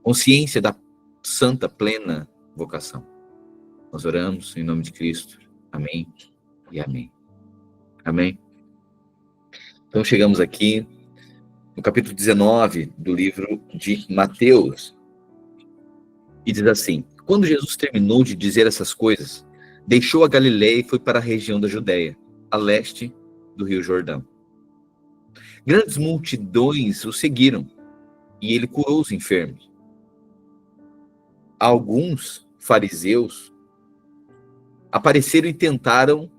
consciência da santa, plena vocação. Nós oramos em nome de Cristo. Amém e amém. Amém. Então chegamos aqui no capítulo 19 do livro de Mateus. E diz assim: quando Jesus terminou de dizer essas coisas, deixou a Galileia e foi para a região da Judéia, a leste do Rio Jordão. Grandes multidões o seguiram, e ele curou os enfermos. Alguns fariseus apareceram e tentaram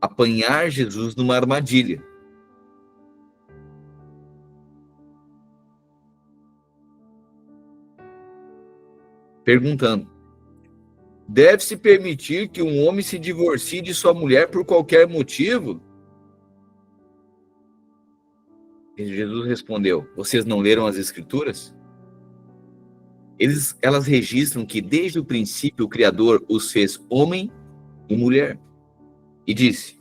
apanhar Jesus numa armadilha. Perguntando: deve-se permitir que um homem se divorcie de sua mulher por qualquer motivo? E Jesus respondeu: vocês não leram as Escrituras? Elas registram que desde o princípio o Criador os fez homem e mulher. E disse: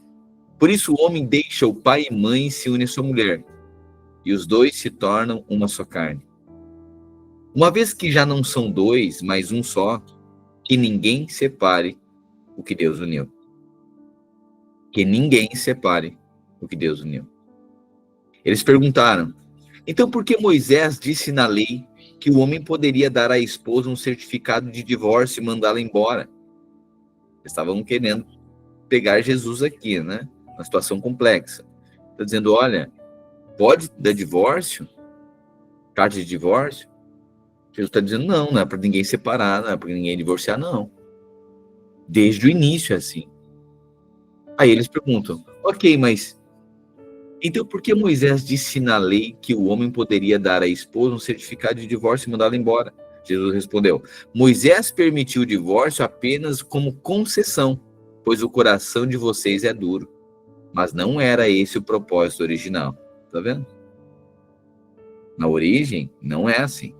por isso o homem deixa o pai e mãe e se une à sua mulher, e os dois se tornam uma só carne. Uma vez que já não são dois, mas um só, que ninguém separe o que Deus uniu. Que ninguém separe o que Deus uniu. Eles perguntaram: então por que Moisés disse na lei que o homem poderia dar à esposa um certificado de divórcio e mandá-la embora? Eles estavam querendo pegar Jesus aqui, né? Uma situação complexa. Está dizendo: olha, pode dar divórcio? Carta de divórcio? Jesus está dizendo: não é para ninguém separar, não é para ninguém divorciar, não. Desde o início é assim. Aí eles perguntam: ok, mas então por que Moisés disse na lei que o homem poderia dar à esposa um certificado de divórcio e mandá-la embora? Jesus respondeu: Moisés permitiu o divórcio apenas como concessão, pois o coração de vocês é duro. Mas não era esse o propósito original. Tá vendo? Na origem, não é assim.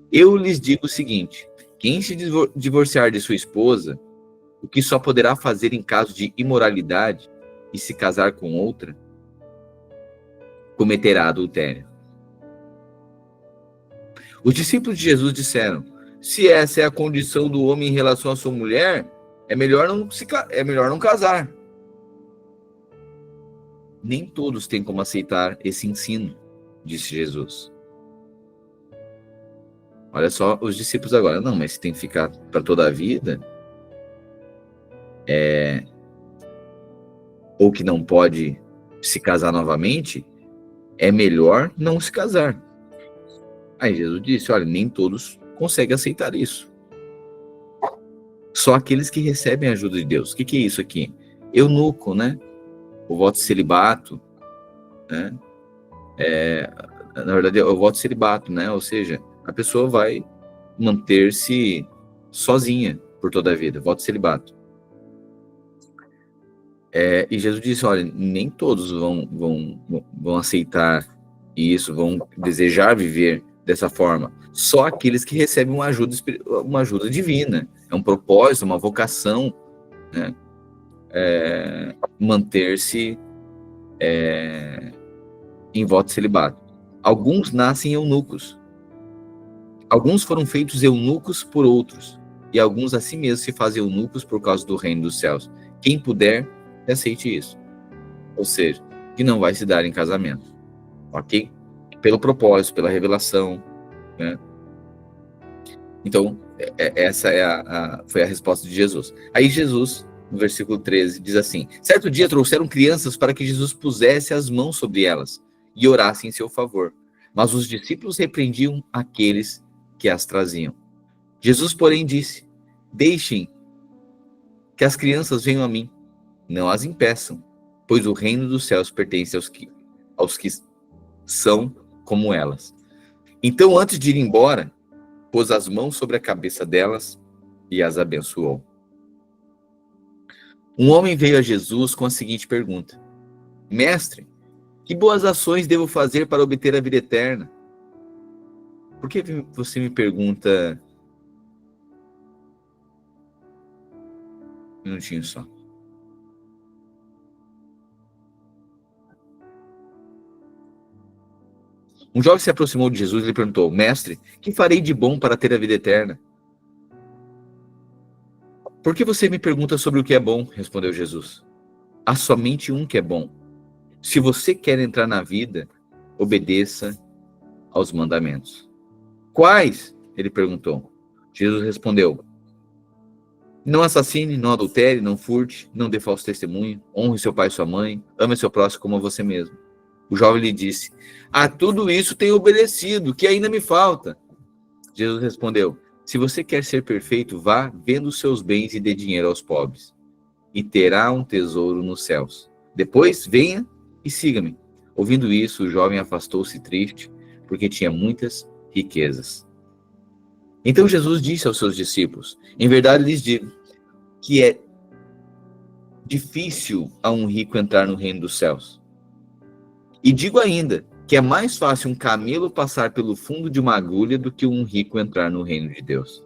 Eu lhes digo o seguinte: quem se divorciar de sua esposa, o que só poderá fazer em caso de imoralidade e se casar com outra, cometerá adultério. Os discípulos de Jesus disseram: se essa é a condição do homem em relação à sua mulher, é melhor não casar. Nem todos têm como aceitar esse ensino, disse Jesus. Olha só os discípulos agora: não, mas se tem que ficar para toda a vida, ou que não pode se casar novamente, é melhor não se casar. Aí Jesus disse: olha, nem todos conseguem aceitar isso. Só aqueles que recebem a ajuda de Deus. O que é isso aqui? Eunuco, né? O voto de celibato, né? Na verdade, é o voto de celibato, né? Ou seja, a pessoa vai manter-se sozinha por toda a vida. Voto de celibato. E Jesus disse: olha, nem todos vão aceitar isso, vão desejar viver dessa forma. Só aqueles que recebem uma ajuda divina. É um propósito, uma vocação, né? Manter-se em voto de celibato. Alguns nascem eunucos. Alguns foram feitos eunucos por outros. E alguns a si mesmos se fazem eunucos por causa do reino dos céus. Quem puder, aceite isso. Ou seja, que não vai se dar em casamento. Ok? Pelo propósito, pela revelação, né? Então, essa foi a resposta de Jesus. Aí Jesus, no versículo 13, diz assim: certo dia trouxeram crianças para que Jesus pusesse as mãos sobre elas e orasse em seu favor. Mas os discípulos repreendiam aqueles que as traziam. Jesus, porém, disse: deixem que as crianças venham a mim, não as impeçam, pois o reino dos céus pertence aos que são como elas. Então, antes de ir embora, pôs as mãos sobre a cabeça delas e as abençoou. Um homem veio a Jesus com a seguinte pergunta: mestre, que boas ações devo fazer para obter a vida eterna? Por que você me pergunta? Um minutinho só. Um jovem se aproximou de Jesus e lhe perguntou: Mestre, que farei de bom para ter a vida eterna? Por que você me pergunta sobre o que é bom? Respondeu Jesus. Há somente um que é bom. Se você quer entrar na vida, obedeça aos mandamentos. Quais? Ele perguntou. Jesus respondeu: não assassine, não adultere, não furte, não dê falso testemunho, honre seu pai e sua mãe, ame seu próximo como a você mesmo. O jovem lhe disse: a tudo isso tenho obedecido, que ainda me falta. Jesus respondeu: se você quer ser perfeito, vá, venda os seus bens e dê dinheiro aos pobres, e terá um tesouro nos céus. Depois, venha e siga-me. Ouvindo isso, o jovem afastou-se triste, porque tinha muitas riquezas. Então Jesus disse aos seus discípulos: em verdade lhes digo que é difícil a um rico entrar no reino dos céus. E digo ainda que é mais fácil um camelo passar pelo fundo de uma agulha do que um rico entrar no reino de Deus.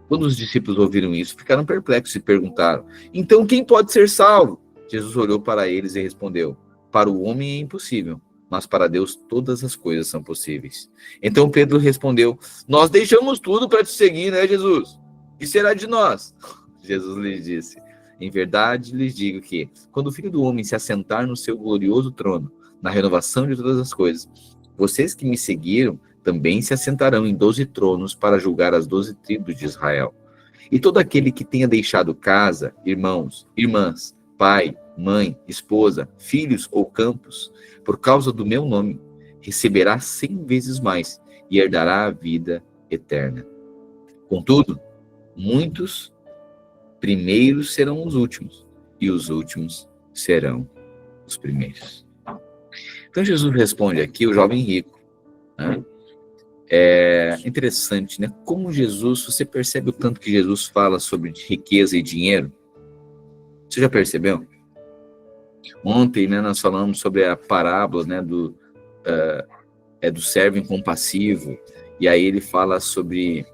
Quando os discípulos ouviram isso, ficaram perplexos e perguntaram: então quem pode ser salvo? Jesus olhou para eles e respondeu: para o homem é impossível, mas para Deus todas as coisas são possíveis. Então Pedro respondeu: nós deixamos tudo para te seguir, né, Jesus? Que será de nós? Jesus lhes disse: em verdade lhes digo que, quando o Filho do Homem se assentar no seu glorioso trono, na renovação de todas as coisas, vocês que me seguiram também se assentarão em 12 tronos para julgar as 12 tribos de Israel. E todo aquele que tenha deixado casa, irmãos, irmãs, pai, mãe, esposa, filhos ou campos, por causa do meu nome, receberá 100 vezes mais e herdará a vida eterna. Contudo, muitos primeiros serão os últimos, e os últimos serão os primeiros. Então Jesus responde aqui o jovem rico, né? É interessante, né? Como Jesus, você percebe o tanto que Jesus fala sobre riqueza e dinheiro? Você já percebeu? Ontem, né, nós falamos sobre a parábola, né, do servo incompassivo, e aí ele fala sobre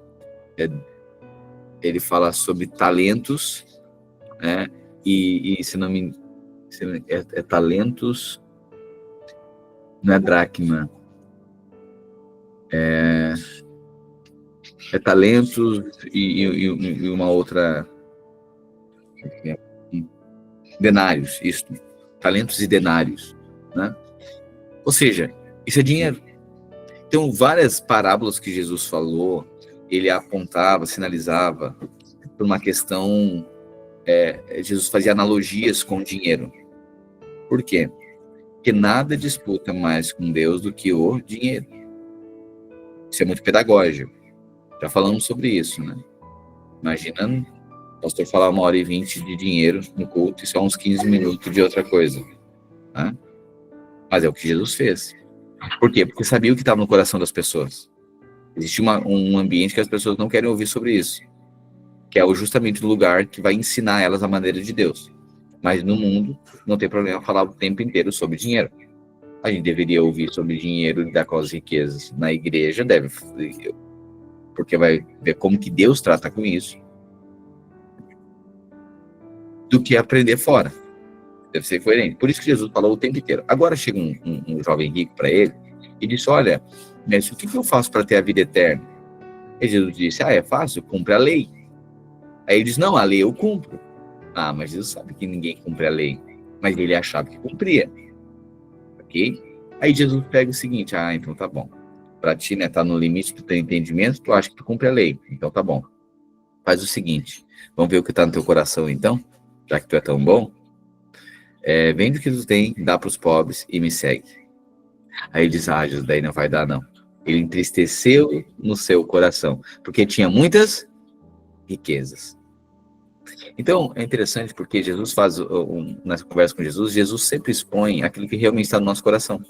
talentos, né? E se não me é talentos, não é dracma, é talentos e uma outra, denários, isso, talentos e denários, né? Ou seja, isso é dinheiro. Então, várias parábolas que Jesus falou, ele apontava, sinalizava por uma questão, Jesus fazia analogias com o dinheiro. Por quê? Porque nada disputa mais com Deus do que o dinheiro. Isso é muito pedagógico. Já falamos sobre isso, né? Imagina o pastor falar 1h20 de dinheiro no culto e só uns 15 minutos de outra coisa, né? Mas é o que Jesus fez. Por quê? Porque sabia o que estava no coração das pessoas. Existe um ambiente que as pessoas não querem ouvir sobre isso, que é justamente o lugar que vai ensinar elas a maneira de Deus. Mas no mundo, não tem problema falar o tempo inteiro sobre dinheiro. A gente deveria ouvir sobre dinheiro e lidar com as riquezas. Na igreja deve, porque vai ver como que Deus trata com isso, do que aprender fora. Deve ser coerente. Por isso que Jesus falou o tempo inteiro. Agora chega um jovem rico para ele e disse: olha, mestre, o que eu faço para ter a vida eterna? E Jesus disse: é fácil, cumpre a lei. Aí ele diz: não, a lei eu cumpro. Ah, mas Jesus sabe que ninguém cumpre a lei. Mas ele achava que cumpria. Ok? Aí Jesus pega o seguinte: então tá bom. Para ti, né, tá no limite do teu entendimento, tu acha que tu cumpre a lei. Então tá bom. Faz o seguinte, vamos ver o que tá no teu coração então, já que tu é tão bom. Vende o que tu tem, dá para os pobres e me segue. Aí ele diz: Jesus, daí não vai dar não. Ele entristeceu no seu coração, porque tinha muitas riquezas. Então, é interessante porque Jesus faz, nessa conversa com Jesus sempre expõe aquilo que realmente está no nosso coração.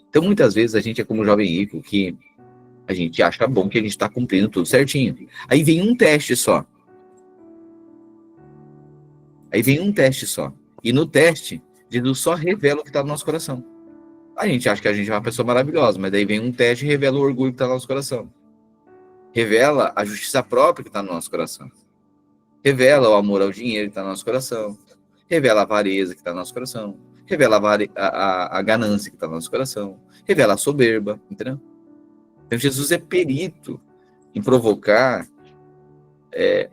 Então, muitas vezes, a gente é como o jovem rico, que a gente acha bom que a gente está cumprindo tudo certinho. Aí vem um teste só. E no teste, Jesus só revela o que está no nosso coração. A gente acha que a gente é uma pessoa maravilhosa, mas daí vem um teste e revela o orgulho que está no nosso coração. Revela a justiça própria que está no nosso coração. Revela o amor ao dinheiro que está no nosso coração. Revela a avareza que está no nosso coração. revela a ganância que está no nosso coração, revela a soberba, entendeu? Então Jesus é perito em provocar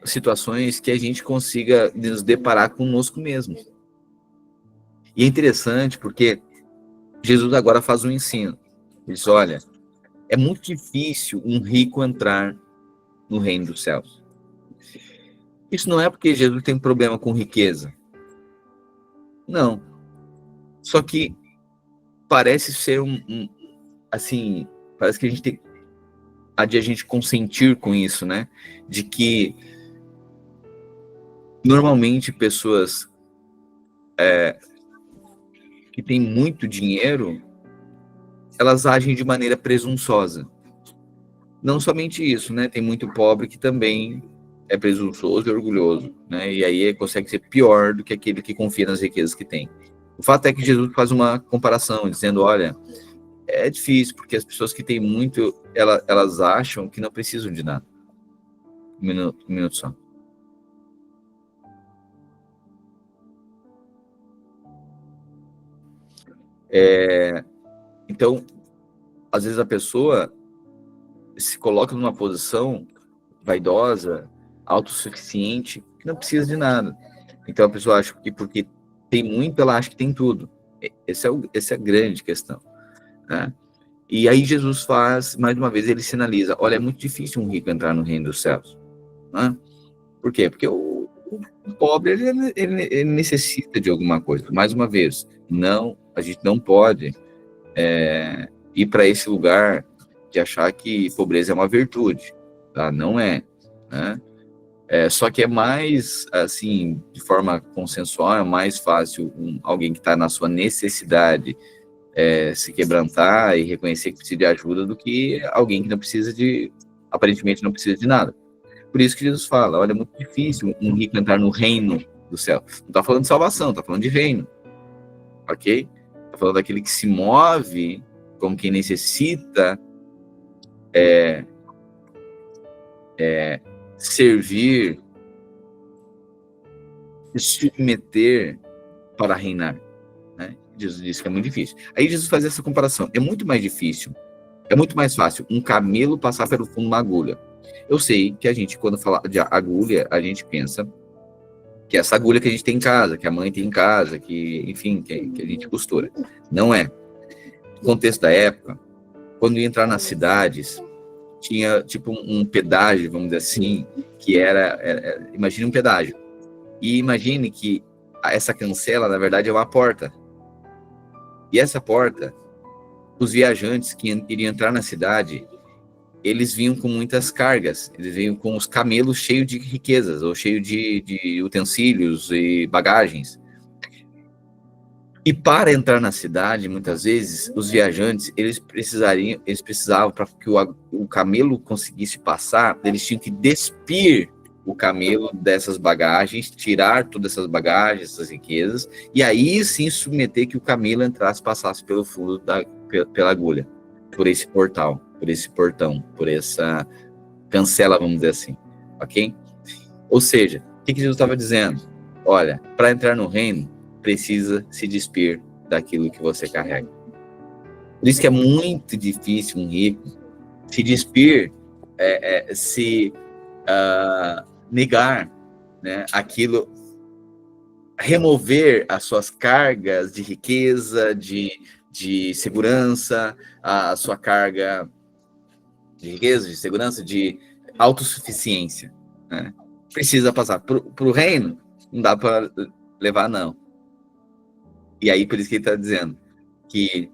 situações que a gente consiga nos deparar conosco mesmo. E é interessante porque Jesus agora faz um ensino. Ele diz, olha, é muito difícil um rico entrar no reino dos céus. Isso não é porque Jesus tem problema com riqueza. Não. Só que parece ser assim, parece que a gente tem a gente consentir com isso, né? De que normalmente pessoas que têm muito dinheiro, elas agem de maneira presunçosa. Não somente isso, né? Tem muito pobre que também é presunçoso e orgulhoso, né? E aí consegue ser pior do que aquele que confia nas riquezas que tem. O fato é que Jesus faz uma comparação, dizendo, olha, é difícil, porque as pessoas que têm muito, elas acham que não precisam de nada. Um minuto só. Então, às vezes a pessoa se coloca numa posição vaidosa, autossuficiente, que não precisa de nada. Então a pessoa acha que porque tem muito, ela acha que tem tudo. Essa é a grande questão, né? E aí Jesus faz, mais uma vez, ele sinaliza, olha, é muito difícil um rico entrar no reino dos céus, né? Por quê? Porque o pobre, ele necessita de alguma coisa. Mais uma vez, não, a gente não pode ir para esse lugar de achar que pobreza é uma virtude, tá? Não é, né? Só que é mais, assim, de forma consensual, é mais fácil alguém que está na sua necessidade se quebrantar e reconhecer que precisa de ajuda do que alguém que não precisa aparentemente não precisa de nada. Por isso que Jesus fala, olha, é muito difícil um rico entrar no reino do céu. Não está falando de salvação, está falando de reino, ok? Está falando daquele que se move como quem necessita servir, se submeter para reinar, né? Jesus disse que é muito difícil. Aí Jesus faz essa comparação. É muito mais difícil, é muito mais fácil um camelo passar pelo fundo de uma agulha. Eu sei que a gente, quando fala de agulha, a gente pensa que é essa agulha que a gente tem em casa, que a mãe tem em casa, que, enfim, que a gente costura. Não é. No contexto da época, quando ia entrar nas cidades, tinha tipo um pedágio, vamos dizer assim, que imagine um pedágio. E imagine que essa cancela, na verdade, é uma porta. E essa porta, os viajantes que iriam entrar na cidade, eles vinham com muitas cargas, eles vinham com os camelos cheios de riquezas, ou cheios de utensílios e bagagens. E para entrar na cidade, muitas vezes, os viajantes, eles precisavam, para que o camelo conseguisse passar, eles tinham que despir o camelo dessas bagagens, tirar todas essas bagagens, essas riquezas, e aí sim submeter que o camelo entrasse, passasse pelo fundo pela agulha, por esse portal, por esse portão, por essa cancela, vamos dizer assim, ok? Ou seja, o que Jesus estava dizendo? Olha, para entrar no reino, precisa se despir daquilo que você carrega. Por isso que é muito difícil um rico se despir, negar, né, aquilo, remover as suas cargas de riqueza, de segurança, a sua carga de riqueza, de segurança, de autossuficiência, né? Precisa passar para o reino, não dá para levar, não. E aí, por isso que ele está dizendo que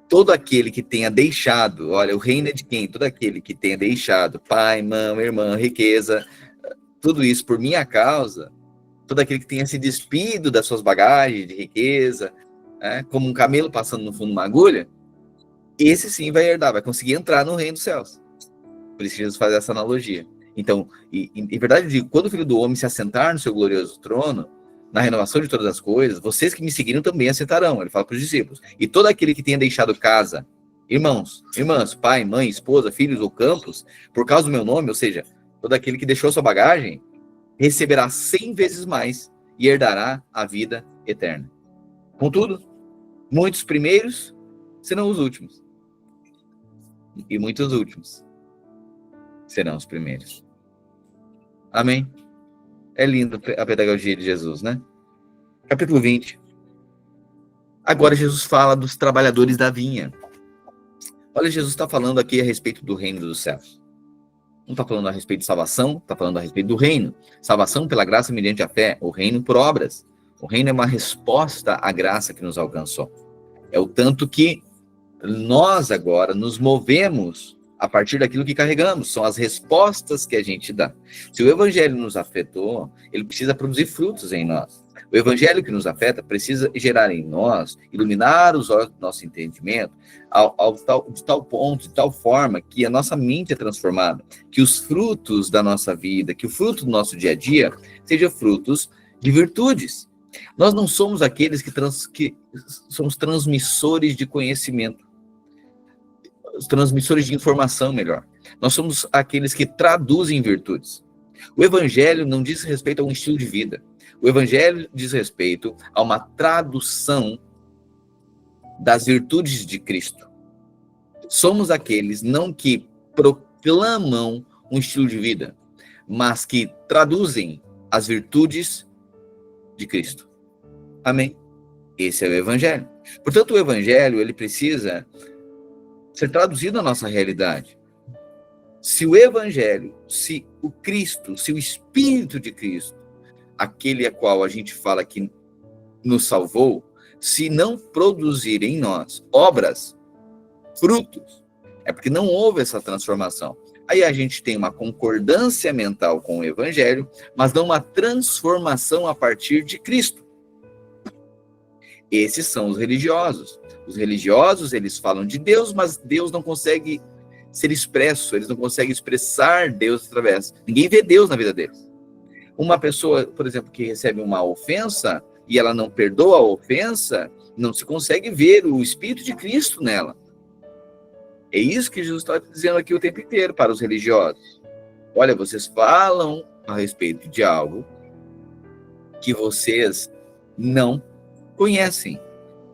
todo aquele que tenha deixado, olha, o reino é de quem? Todo aquele que tenha deixado pai, mãe, irmã, riqueza, tudo isso por minha causa, todo aquele que tenha se despido das suas bagagens de riqueza, né, como um camelo passando no fundo de uma agulha, esse sim vai herdar, vai conseguir entrar no reino dos céus. Por isso que Jesus faz essa analogia. Então, em verdade, eu digo, quando o Filho do Homem se assentar no seu glorioso trono, na renovação de todas as coisas, vocês que me seguiram também assentarão. Ele fala para os discípulos. E todo aquele que tenha deixado casa, irmãos, irmãs, pai, mãe, esposa, filhos ou campos, por causa do meu nome, ou seja, todo aquele que deixou sua bagagem, receberá 100 vezes mais e herdará a vida eterna. Contudo, muitos primeiros serão os últimos. E muitos últimos serão os primeiros. Amém? É lindo a pedagogia de Jesus, né? Capítulo 20. Agora Jesus fala dos trabalhadores da vinha. Olha, Jesus está falando aqui a respeito do reino dos céus. Não está falando a respeito de salvação, está falando a respeito do reino. Salvação pela graça mediante a fé, o reino por obras. O reino é uma resposta à graça que nos alcançou. É o tanto que nós agora nos movemos a partir daquilo que carregamos. São as respostas que a gente dá. Se o evangelho nos afetou, ele precisa produzir frutos em nós. O evangelho que nos afeta precisa gerar em nós, iluminar os olhos do nosso entendimento, de tal ponto, de tal forma que a nossa mente é transformada, que os frutos da nossa vida, que o fruto do nosso dia a dia, sejam frutos de virtudes. Nós não somos aqueles que somos transmissores de conhecimento, transmissores de informação, melhor. Nós somos aqueles que traduzem virtudes. O evangelho não diz respeito a um estilo de vida. O evangelho diz respeito a uma tradução das virtudes de Cristo. Somos aqueles não que proclamam um estilo de vida, mas que traduzem as virtudes de Cristo. Amém? Esse é o evangelho. Portanto, o evangelho, ele precisa ser traduzido na nossa realidade. Se o evangelho, se o Cristo, se o Espírito de Cristo, aquele a qual a gente fala que nos salvou, se não produzir em nós obras, frutos, é porque não houve essa transformação. Aí a gente tem uma concordância mental com o evangelho, mas não uma transformação a partir de Cristo. Esses são os religiosos. Os religiosos, eles falam de Deus, mas Deus não consegue ser expresso, eles não conseguem expressar Deus através. Ninguém vê Deus na vida deles. Uma pessoa, por exemplo, que recebe uma ofensa e ela não perdoa a ofensa, não se consegue ver o Espírito de Cristo nela. É isso que Jesus está dizendo aqui o tempo inteiro para os religiosos. Olha, vocês falam a respeito de algo que vocês não conhecem,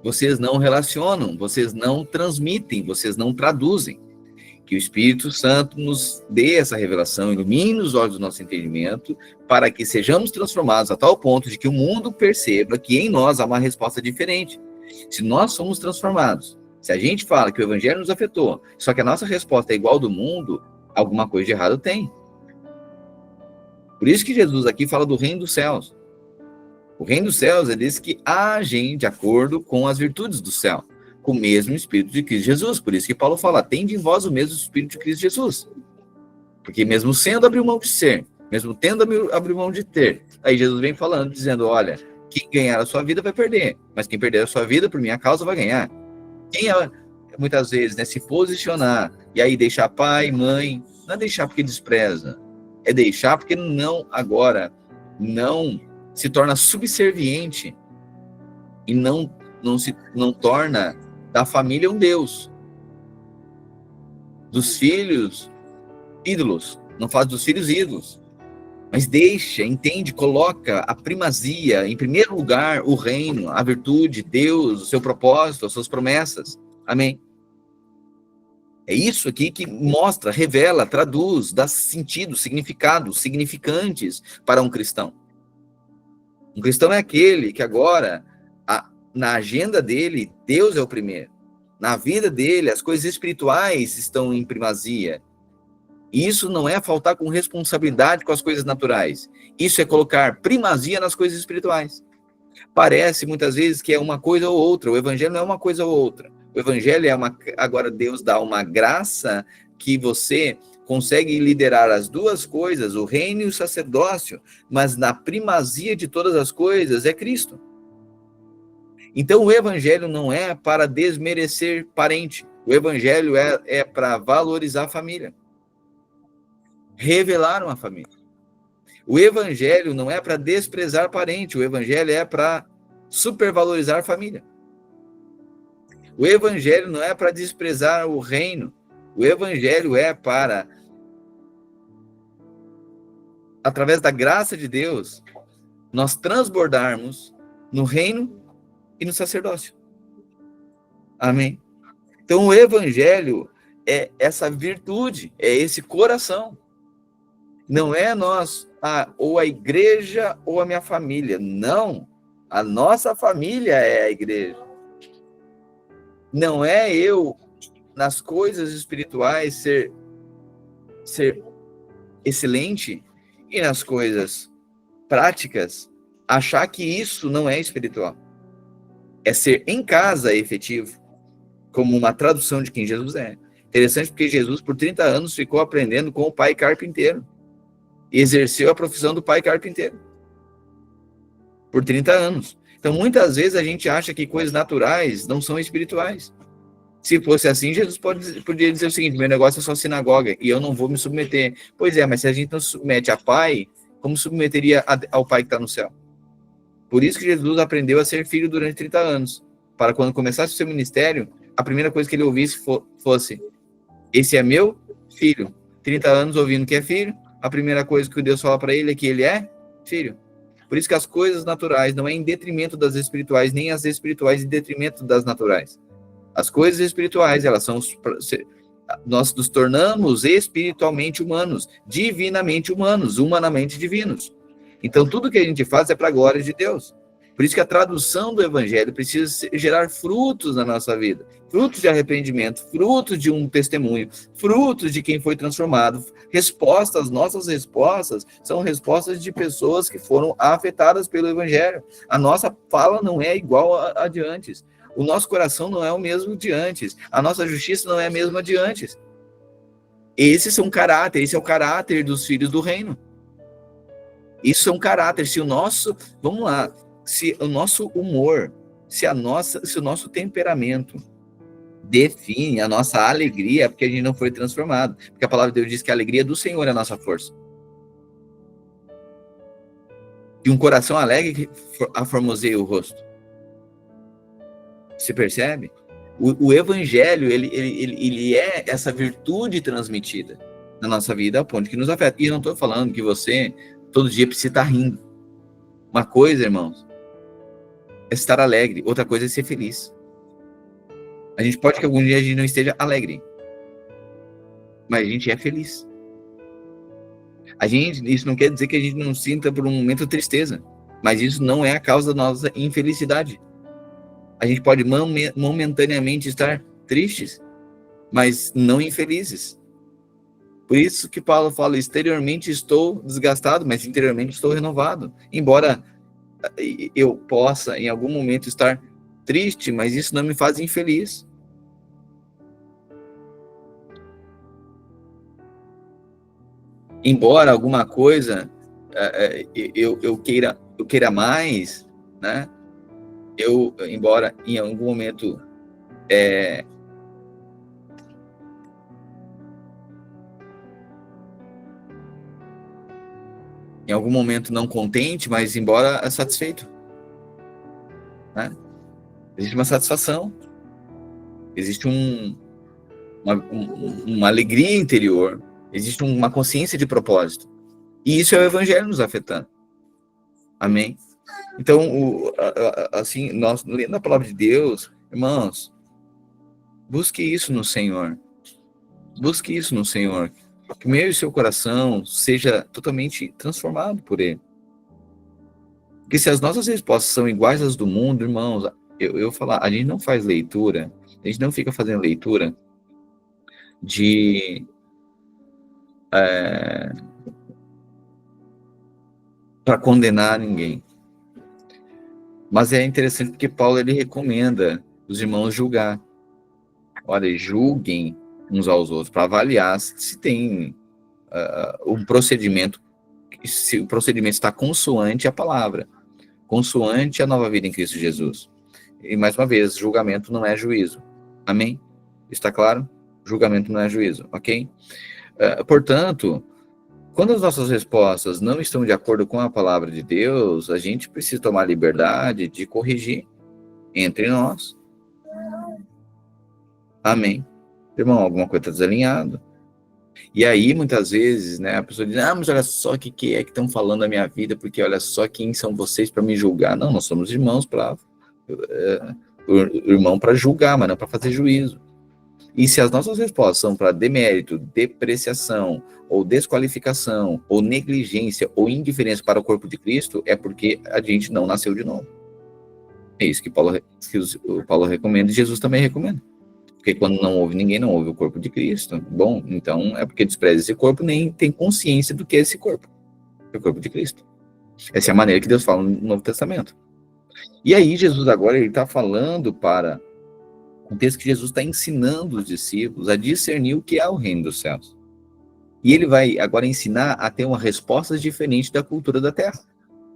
vocês não relacionam, vocês não transmitem, vocês não traduzem. Que o Espírito Santo nos dê essa revelação, ilumine os olhos do nosso entendimento, para que sejamos transformados a tal ponto de que o mundo perceba que em nós há uma resposta diferente. Se nós somos transformados, se a gente fala que o Evangelho nos afetou, só que a nossa resposta é igual ao do mundo, alguma coisa de errado tem. Por isso que Jesus aqui fala do reino dos céus. O reino dos céus é desse que agem de acordo com as virtudes do céu, com o mesmo Espírito de Cristo Jesus. Por isso que Paulo fala, tende em vós o mesmo Espírito de Cristo Jesus. Porque mesmo sendo abriu mão de ser, mesmo tendo abriu mão de ter, aí Jesus vem falando, dizendo, olha, quem ganhar a sua vida vai perder, mas quem perder a sua vida por minha causa vai ganhar. Quem muitas vezes, né, se posicionar e aí deixar pai, mãe, não é deixar porque despreza, é deixar porque não se torna subserviente e não torna da família um Deus, dos filhos ídolos, não faz dos filhos ídolos, mas deixa, entende, coloca a primazia, em primeiro lugar, o reino, a virtude, Deus, o seu propósito, as suas promessas. Amém? É isso aqui que mostra, revela, traduz, dá sentido, significado, significantes para um cristão. Um cristão é aquele que agora, na agenda dele, Deus é o primeiro. Na vida dele, as coisas espirituais estão em primazia. Isso não é faltar com responsabilidade com as coisas naturais. Isso é colocar primazia nas coisas espirituais. Parece, muitas vezes, que é uma coisa ou outra. O evangelho não é uma coisa ou outra. O evangelho agora Deus dá uma graça que você consegue liderar as duas coisas, o reino e o sacerdócio, mas na primazia de todas as coisas é Cristo. Então o evangelho não é para desmerecer parente, o evangelho é para valorizar a família, revelar uma família. O evangelho não é para desprezar parente, o evangelho é para supervalorizar a família. O evangelho não é para desprezar o reino, o evangelho é para, através da graça de Deus, nós transbordarmos no reino e no sacerdócio. Amém? Então o evangelho é essa virtude, é esse coração. Não é nós, ou a igreja ou a minha família. Não. A nossa família é a igreja. Não é eu, nas coisas espirituais, ser excelente e nas coisas práticas, achar que isso não é espiritual. É ser em casa efetivo, como uma tradução de quem Jesus é. Interessante porque Jesus, por 30 anos, ficou aprendendo com o pai carpinteiro. E exerceu a profissão do pai carpinteiro. Por 30 anos. Então, muitas vezes a gente acha que coisas naturais não são espirituais. Se fosse assim, Jesus podia dizer o seguinte: meu negócio é só sinagoga e eu não vou me submeter. Pois é, mas se a gente não se submete a pai, como submeteria ao pai que está no céu? Por isso que Jesus aprendeu a ser filho durante 30 anos. Para quando começasse o seu ministério, a primeira coisa que ele ouvisse fosse: esse é meu filho. 30 anos ouvindo que é filho, a primeira coisa que Deus fala para ele é que ele é filho. Por isso que as coisas naturais não é em detrimento das espirituais, nem as espirituais em detrimento das naturais. As coisas espirituais, elas são... Nós nos tornamos espiritualmente humanos, divinamente humanos, humanamente divinos. Então, tudo que a gente faz é para a glória de Deus. Por isso que a tradução do evangelho precisa gerar frutos na nossa vida. Frutos de arrependimento, frutos de um testemunho, frutos de quem foi transformado. Respostas, nossas respostas, são respostas de pessoas que foram afetadas pelo evangelho. A nossa fala não é igual a de antes. O nosso coração não é o mesmo de antes. A nossa justiça não é a mesma de antes. Esse é o caráter dos filhos do reino. Isso é um caráter. Se o nosso, vamos lá, se o nosso humor, se o nosso temperamento define a nossa alegria, é porque a gente não foi transformado. Porque a palavra de Deus diz que a alegria do Senhor é a nossa força. E um coração alegre aformoseia o rosto. Você percebe? O evangelho, ele é essa virtude transmitida na nossa vida, a ponto que nos afeta. E eu não estou falando que você, todo dia, precisa estar rindo. Uma coisa, irmãos, é estar alegre. Outra coisa é ser feliz. A gente pode que algum dia a gente não esteja alegre, mas a gente é feliz. Isso não quer dizer que a gente não sinta por um momento tristeza, mas isso não é a causa da nossa infelicidade. A gente pode momentaneamente estar tristes, mas não infelizes. Por isso que Paulo fala: exteriormente estou desgastado, mas interiormente estou renovado. Embora eu possa em algum momento estar triste, mas isso não me faz infeliz. Embora alguma coisa eu queira mais, né? Embora em algum momento não contente, mas embora satisfeito, né? Existe uma satisfação, existe uma alegria interior, existe uma consciência de propósito, e isso é o evangelho nos afetando. Amém? Então, assim, nós lendo a palavra de Deus, irmãos, busque isso no Senhor. Busque isso no Senhor. Que o meu e o seu coração seja totalmente transformado por Ele. Porque se as nossas respostas são iguais às do mundo, irmãos, eu falar, a gente não faz leitura, a gente não fica fazendo leitura para condenar ninguém. Mas é interessante porque Paulo ele recomenda os irmãos julgar. Olha, julguem uns aos outros para avaliar se tem um procedimento, se o procedimento está consoante à palavra, consoante à nova vida em Cristo Jesus. E mais uma vez, julgamento não é juízo. Amém? Está claro? Julgamento não é juízo, ok? Portanto, quando as nossas respostas não estão de acordo com a palavra de Deus, a gente precisa tomar liberdade de corrigir entre nós. Amém? Irmão, alguma coisa está desalinhado? E aí, muitas vezes, né, a pessoa diz, mas olha só o que é que estão falando da minha vida, porque olha só quem são vocês para me julgar. Não, nós somos irmãos para irmão para julgar, mas não para fazer juízo. E se as nossas respostas são para demérito, depreciação, ou desqualificação, ou negligência, ou indiferença para o corpo de Cristo, é porque a gente não nasceu de novo. É isso que o Paulo recomenda e Jesus também recomenda. Porque quando não ouve ninguém, não ouve o corpo de Cristo. Bom, então é porque despreza esse corpo, nem tem consciência do que é esse corpo. É o corpo de Cristo. Essa é a maneira que Deus fala no Novo Testamento. E aí Jesus agora ele está falando para um texto que Jesus está ensinando os discípulos a discernir o que é o reino dos céus. E ele vai agora ensinar a ter uma resposta diferente da cultura da terra.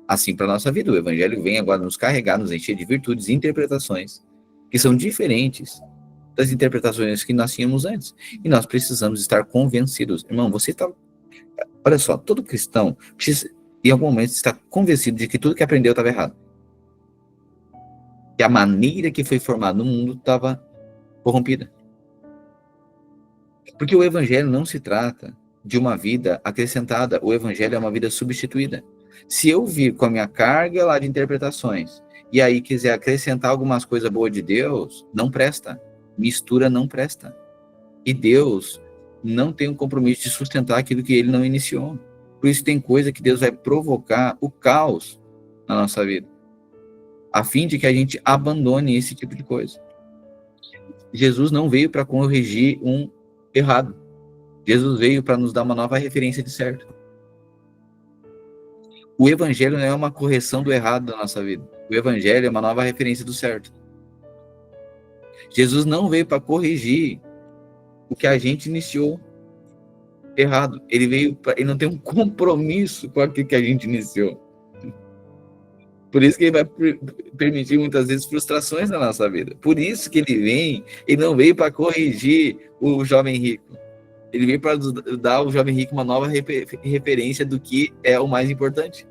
Assim para a nossa vida, o evangelho vem agora nos carregar, nos encher de virtudes e interpretações que são diferentes das interpretações que nós tínhamos antes. E nós precisamos estar convencidos. Irmão, você está... Olha só, todo cristão precisa, em algum momento, estar convencido de que tudo que aprendeu estava errado. Que a maneira que foi formado no mundo estava corrompida. Porque o evangelho não se trata de uma vida acrescentada. O evangelho é uma vida substituída. Se eu vir com a minha carga lá de interpretações e aí quiser acrescentar algumas coisas boas de Deus, não presta. Mistura não presta. E Deus não tem um compromisso de sustentar aquilo que ele não iniciou. Por isso tem coisa que Deus vai provocar o caos na nossa vida, a fim de que a gente abandone esse tipo de coisa. Jesus não veio para corrigir um errado. Jesus veio para nos dar uma nova referência de certo. O evangelho não é uma correção do errado da nossa vida. O evangelho é uma nova referência do certo. Jesus não veio para corrigir o que a gente iniciou errado. Ele não tem um compromisso com aquilo que a gente iniciou. Por isso que ele vai permitir muitas vezes frustrações na nossa vida. Por isso que ele não veio para corrigir o jovem rico. Ele veio para dar ao jovem rico uma nova referência do que é o mais importante.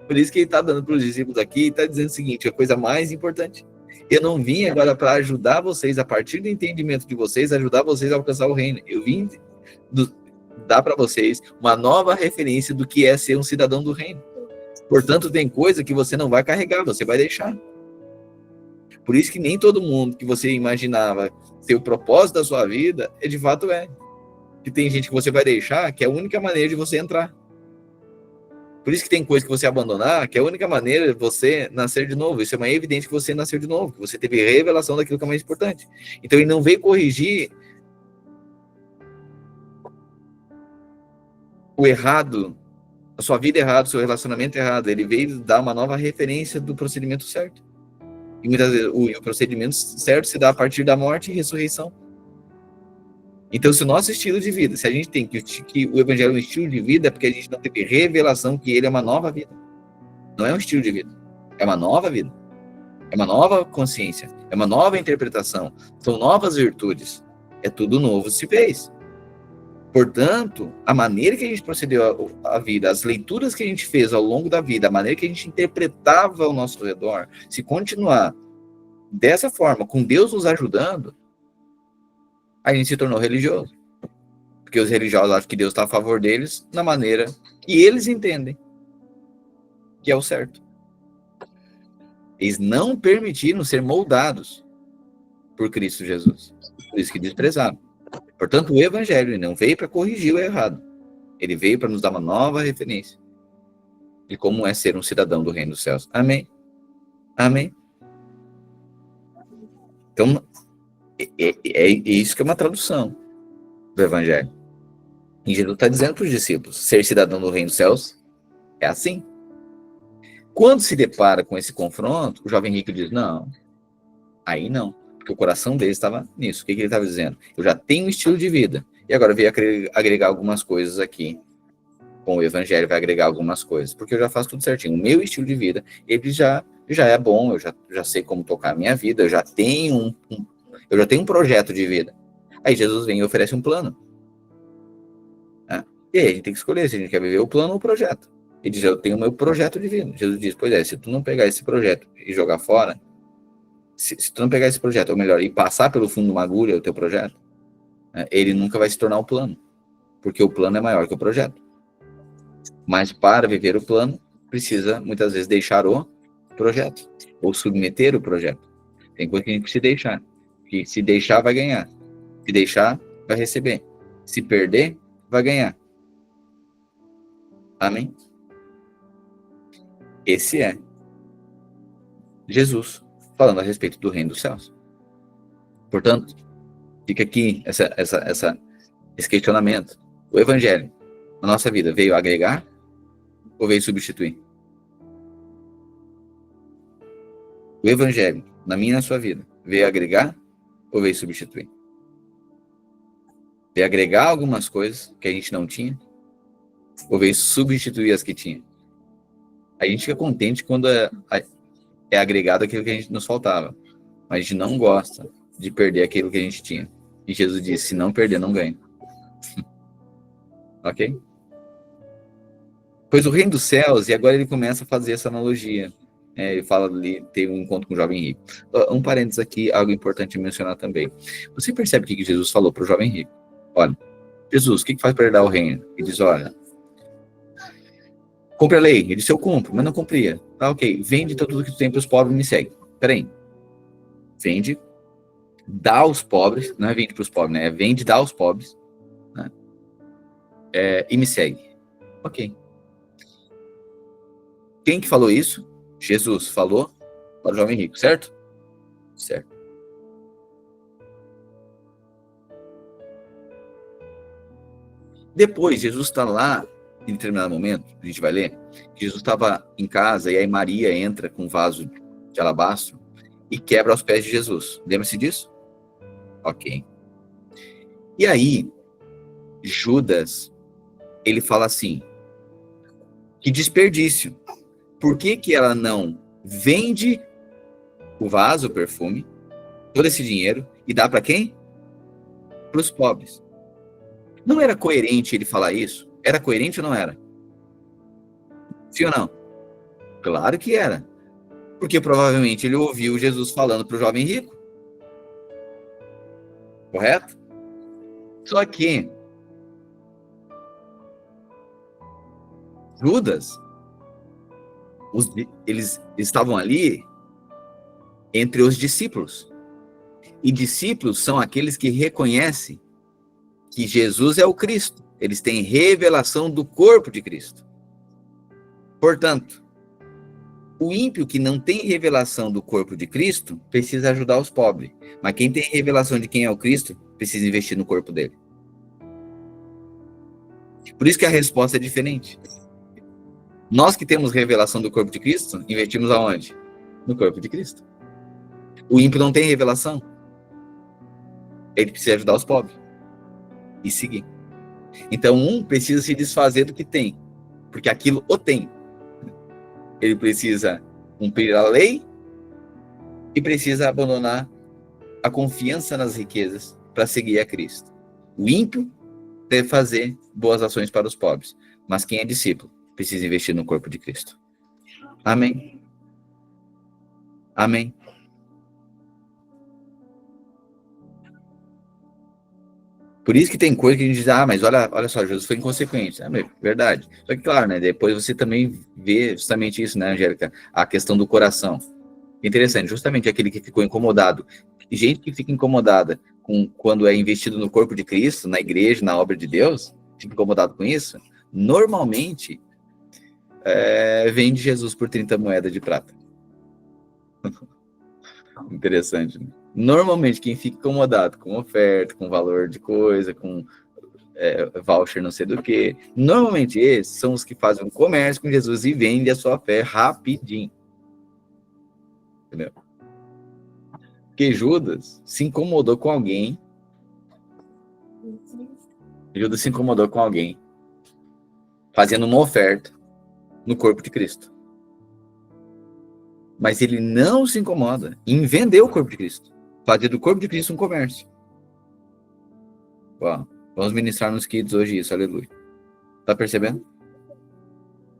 Por isso que ele está dando para os discípulos aqui e está dizendo o seguinte, a coisa mais importante. Eu não vim agora para ajudar vocês, a partir do entendimento de vocês, ajudar vocês a alcançar o reino. Eu vim dar para vocês uma nova referência do que é ser um cidadão do reino. Portanto, tem coisa que você não vai carregar, você vai deixar. Por isso que nem todo mundo que você imaginava ser o propósito da sua vida, de fato é. Que tem gente que você vai deixar, que é a única maneira de você entrar. Por isso que tem coisa que você abandonar, que é a única maneira de você nascer de novo. Isso é uma evidência que você nasceu de novo, que você teve revelação daquilo que é mais importante. Então ele não veio corrigir o errado, a sua vida errada, o seu relacionamento errado. Ele veio dar uma nova referência do procedimento certo. E muitas vezes o procedimento certo se dá a partir da morte e ressurreição. Então, se o nosso estilo de vida, se a gente tem que o evangelho é um estilo de vida, é porque a gente não teve revelação que ele é uma nova vida. Não é um estilo de vida, é uma nova vida. É uma nova consciência, é uma nova interpretação, são novas virtudes. É tudo novo se fez. Portanto, a maneira que a gente procedeu a vida, as leituras que a gente fez ao longo da vida, a maneira que a gente interpretava ao nosso redor, se continuar dessa forma, com Deus nos ajudando, a gente se tornou religioso. Porque os religiosos acham que Deus está a favor deles na maneira que eles entendem que é o certo. Eles não permitiram ser moldados por Cristo Jesus. Por isso que desprezaram. Portanto, o evangelho não veio para corrigir o errado. Ele veio para nos dar uma nova referência de como é ser um cidadão do reino dos céus. Amém? Amém? Então, é isso que é uma tradução do evangelho. E Jesus está dizendo para os discípulos, ser cidadão do reino dos céus é assim. Quando se depara com esse confronto, o jovem rico diz, não, aí não, porque o coração dele estava nisso. O que ele estava dizendo? Eu já tenho um estilo de vida, e agora eu veio agregar algumas coisas aqui. Com o evangelho vai agregar algumas coisas, porque eu já faço tudo certinho. O meu estilo de vida, ele já é bom, eu já sei como tocar a minha vida, eu já tenho um projeto de vida. Aí Jesus vem e oferece um plano. E aí a gente tem que escolher se a gente quer viver o plano ou o projeto. Ele diz, eu tenho o meu projeto de vida. Jesus diz, pois é, se tu não pegar esse projeto e jogar fora, se tu não pegar esse projeto, ou melhor, e passar pelo fundo de uma agulha o teu projeto, ele nunca vai se tornar o plano. porque o plano é maior que o projeto. Mas para viver o plano, precisa muitas vezes deixar o projeto, ou submeter o projeto. Tem coisa que a gente precisa deixar, que se deixar vai ganhar, se deixar vai receber, se perder vai ganhar. Amém? Esse é Jesus falando a respeito do reino dos céus. Portanto, fica aqui esse questionamento. O evangelho na nossa vida veio agregar ou veio substituir? O evangelho na minha e na sua vida veio agregar ou veio substituir? Veio agregar algumas coisas que a gente não tinha ou veio substituir as que tinha? A gente fica contente quando é agregado aquilo que a gente nos faltava, mas a gente não gosta de perder aquilo que a gente tinha. E Jesus disse, se não perder, não ganha. Ok? Pois o reino dos céus, e agora ele começa a fazer essa analogia. Ele fala ali, tem um encontro com o jovem rico. Um parênteses aqui, algo importante mencionar também. Você percebe o que Jesus falou para o jovem rico? Olha, Jesus, o que faz para herdar o reino? Ele diz, olha, cumpre a lei. Ele disse, eu cumpro, mas não cumpria. Tá, ok, vende tudo que tu tem para os pobres e me segue. Peraí. Vende, dá aos pobres, não é vende para os pobres, né? É vende, dá aos pobres, né? E me segue. Ok. Quem que falou isso? Jesus falou para o jovem rico, certo? Certo. Depois, Jesus está lá, em determinado momento, a gente vai ler, Jesus estava em casa e aí Maria entra com um vaso de alabastro e quebra aos pés de Jesus. Lembra-se disso? Ok. E aí, Judas, ele fala assim, que desperdício. Por que que ela não vende o vaso, o perfume, todo esse dinheiro, e dá para quem? Para os pobres. Não era coerente ele falar isso? Era coerente ou não era? Sim ou não? Claro que era. Porque provavelmente ele ouviu Jesus falando para o jovem rico. Correto? Só que Judas, eles estavam ali entre os discípulos. E discípulos são aqueles que reconhecem que Jesus é o Cristo. Eles têm revelação do corpo de Cristo. Portanto, o ímpio que não tem revelação do corpo de Cristo precisa ajudar os pobres. Mas quem tem revelação de quem é o Cristo precisa investir no corpo dele. Por isso que a resposta é diferente. Nós que temos revelação do corpo de Cristo, investimos aonde? No corpo de Cristo. O ímpio não tem revelação. Ele precisa ajudar os pobres. E seguir. Então, um precisa se desfazer do que tem. Porque aquilo o tem. Ele precisa cumprir a lei e precisa abandonar a confiança nas riquezas para seguir a Cristo. O ímpio deve fazer boas ações para os pobres. Mas quem é discípulo precisa investir no corpo de Cristo. Amém? Amém? Por isso que tem coisa que a gente diz, mas olha só, Jesus foi inconsequente. Verdade. Só que, claro, né, depois você também vê justamente isso, né, Angélica? A questão do coração. Interessante, justamente aquele que ficou incomodado. Gente que fica incomodada quando é investido no corpo de Cristo, na igreja, na obra de Deus, fica incomodado com isso, normalmente vende Jesus por 30 moedas de prata. Interessante, né? Normalmente quem fica incomodado com oferta, com valor de coisa, com voucher não sei do que, normalmente esses são os que fazem um comércio com Jesus e vendem a sua fé rapidinho. Entendeu? Porque Judas se incomodou com alguém. Judas se incomodou com alguém fazendo uma oferta no corpo de Cristo. Mas ele não se incomoda em vender o corpo de Cristo. Fazer do corpo de Cristo um comércio. Uau. Vamos ministrar nos Kids hoje isso, aleluia. Tá percebendo?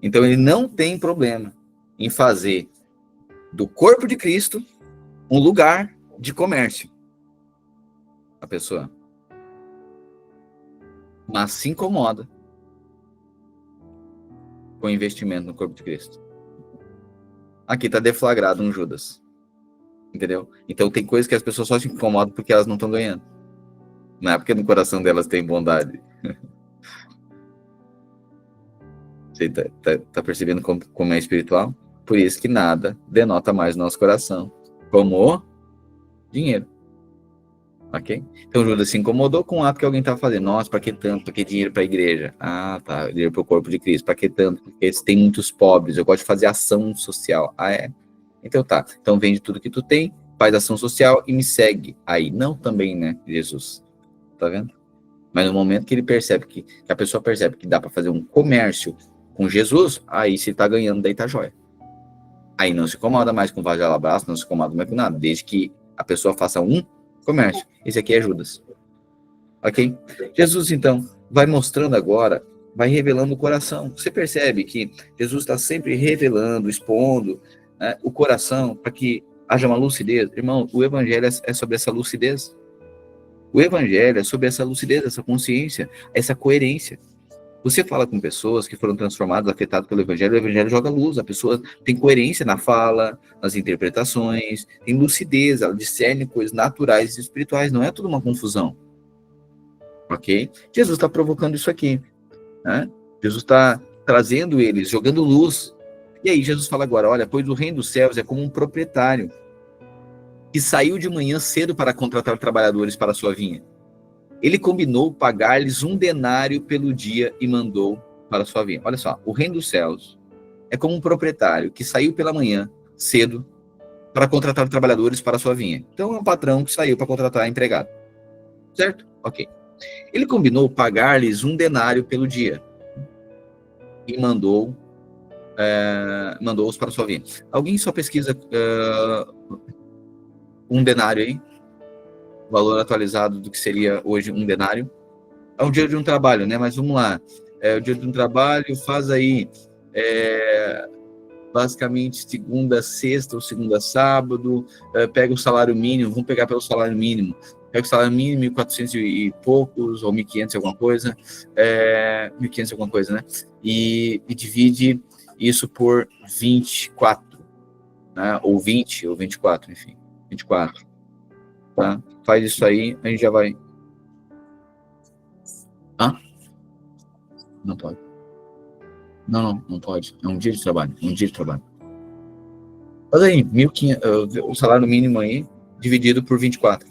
Então ele não tem problema em fazer do corpo de Cristo um lugar de comércio. A pessoa. mas se incomoda com o investimento no corpo de Cristo. Aqui está deflagrado um Judas. Entendeu? Então tem coisas que as pessoas só se incomodam porque elas não estão ganhando. Não é porque no coração delas tem bondade. Você tá percebendo como é espiritual? Por isso que nada denota mais no nosso coração. Como dinheiro. Ok? Então Judas se incomodou com o ato que alguém estava fazendo. Nossa, para que tanto? Para que dinheiro para a igreja? Ah, tá. Dinheiro para o corpo de Cristo. Para que tanto? Porque tem muitos pobres. Eu gosto de fazer ação social. Ah, é? Então tá. Então vende tudo que tu tem, faz ação social e me segue. Aí, não também, né, Jesus? Tá vendo? Mas no momento que ele percebe que a pessoa percebe que dá para fazer um comércio com Jesus, aí se tá ganhando, daí tá jóia. Aí não se incomoda mais com vaso de alabastro, não se incomoda mais com nada, desde que a pessoa faça um comércio. Esse aqui é Judas. Ok? Jesus, então, vai mostrando agora, vai revelando o coração. Você percebe que Jesus está sempre revelando, expondo, né, o coração para que haja uma lucidez. Irmão, o evangelho é sobre essa lucidez. O evangelho é sobre essa lucidez, essa consciência, essa coerência. Você fala com pessoas que foram transformadas, afetadas pelo evangelho, o evangelho joga luz, a pessoa tem coerência na fala, nas interpretações, tem lucidez, ela discerne coisas naturais e espirituais, não é tudo uma confusão. Ok? Jesus está provocando isso aqui, né? Jesus está trazendo eles, jogando luz. E aí Jesus fala agora, olha, pois o reino dos céus é como um proprietário que saiu de manhã cedo para contratar trabalhadores para a sua vinha. Ele combinou pagar-lhes 1 denário pelo dia e mandou para a sua vinha. Olha só, o reino dos céus é como um proprietário que saiu pela manhã cedo para contratar trabalhadores para a sua vinha. Então é um patrão que saiu para contratar empregado. Certo? Ok. Ele combinou pagar-lhes 1 denário pelo dia e mandou-os para a sua vinha. Alguém só pesquisa 1 denário aí? Valor atualizado do que seria hoje 1 denário. É um dia de um trabalho, né? Mas vamos lá. O dia de um trabalho faz aí basicamente segunda a sexta ou segunda a sábado, pega o salário mínimo, vamos pegar pelo salário mínimo. Pega o salário mínimo, 1.400 e poucos, ou 1.500 alguma coisa, 1.500 alguma coisa, né? E divide isso por 24, né? Ou 20, ou 24, enfim. 24. Tá? Faz isso aí, a gente já vai... Hã? Não pode. Não pode. É um dia de trabalho. Um dia de trabalho. Faz aí, 1.500, o salário mínimo aí, dividido por 24.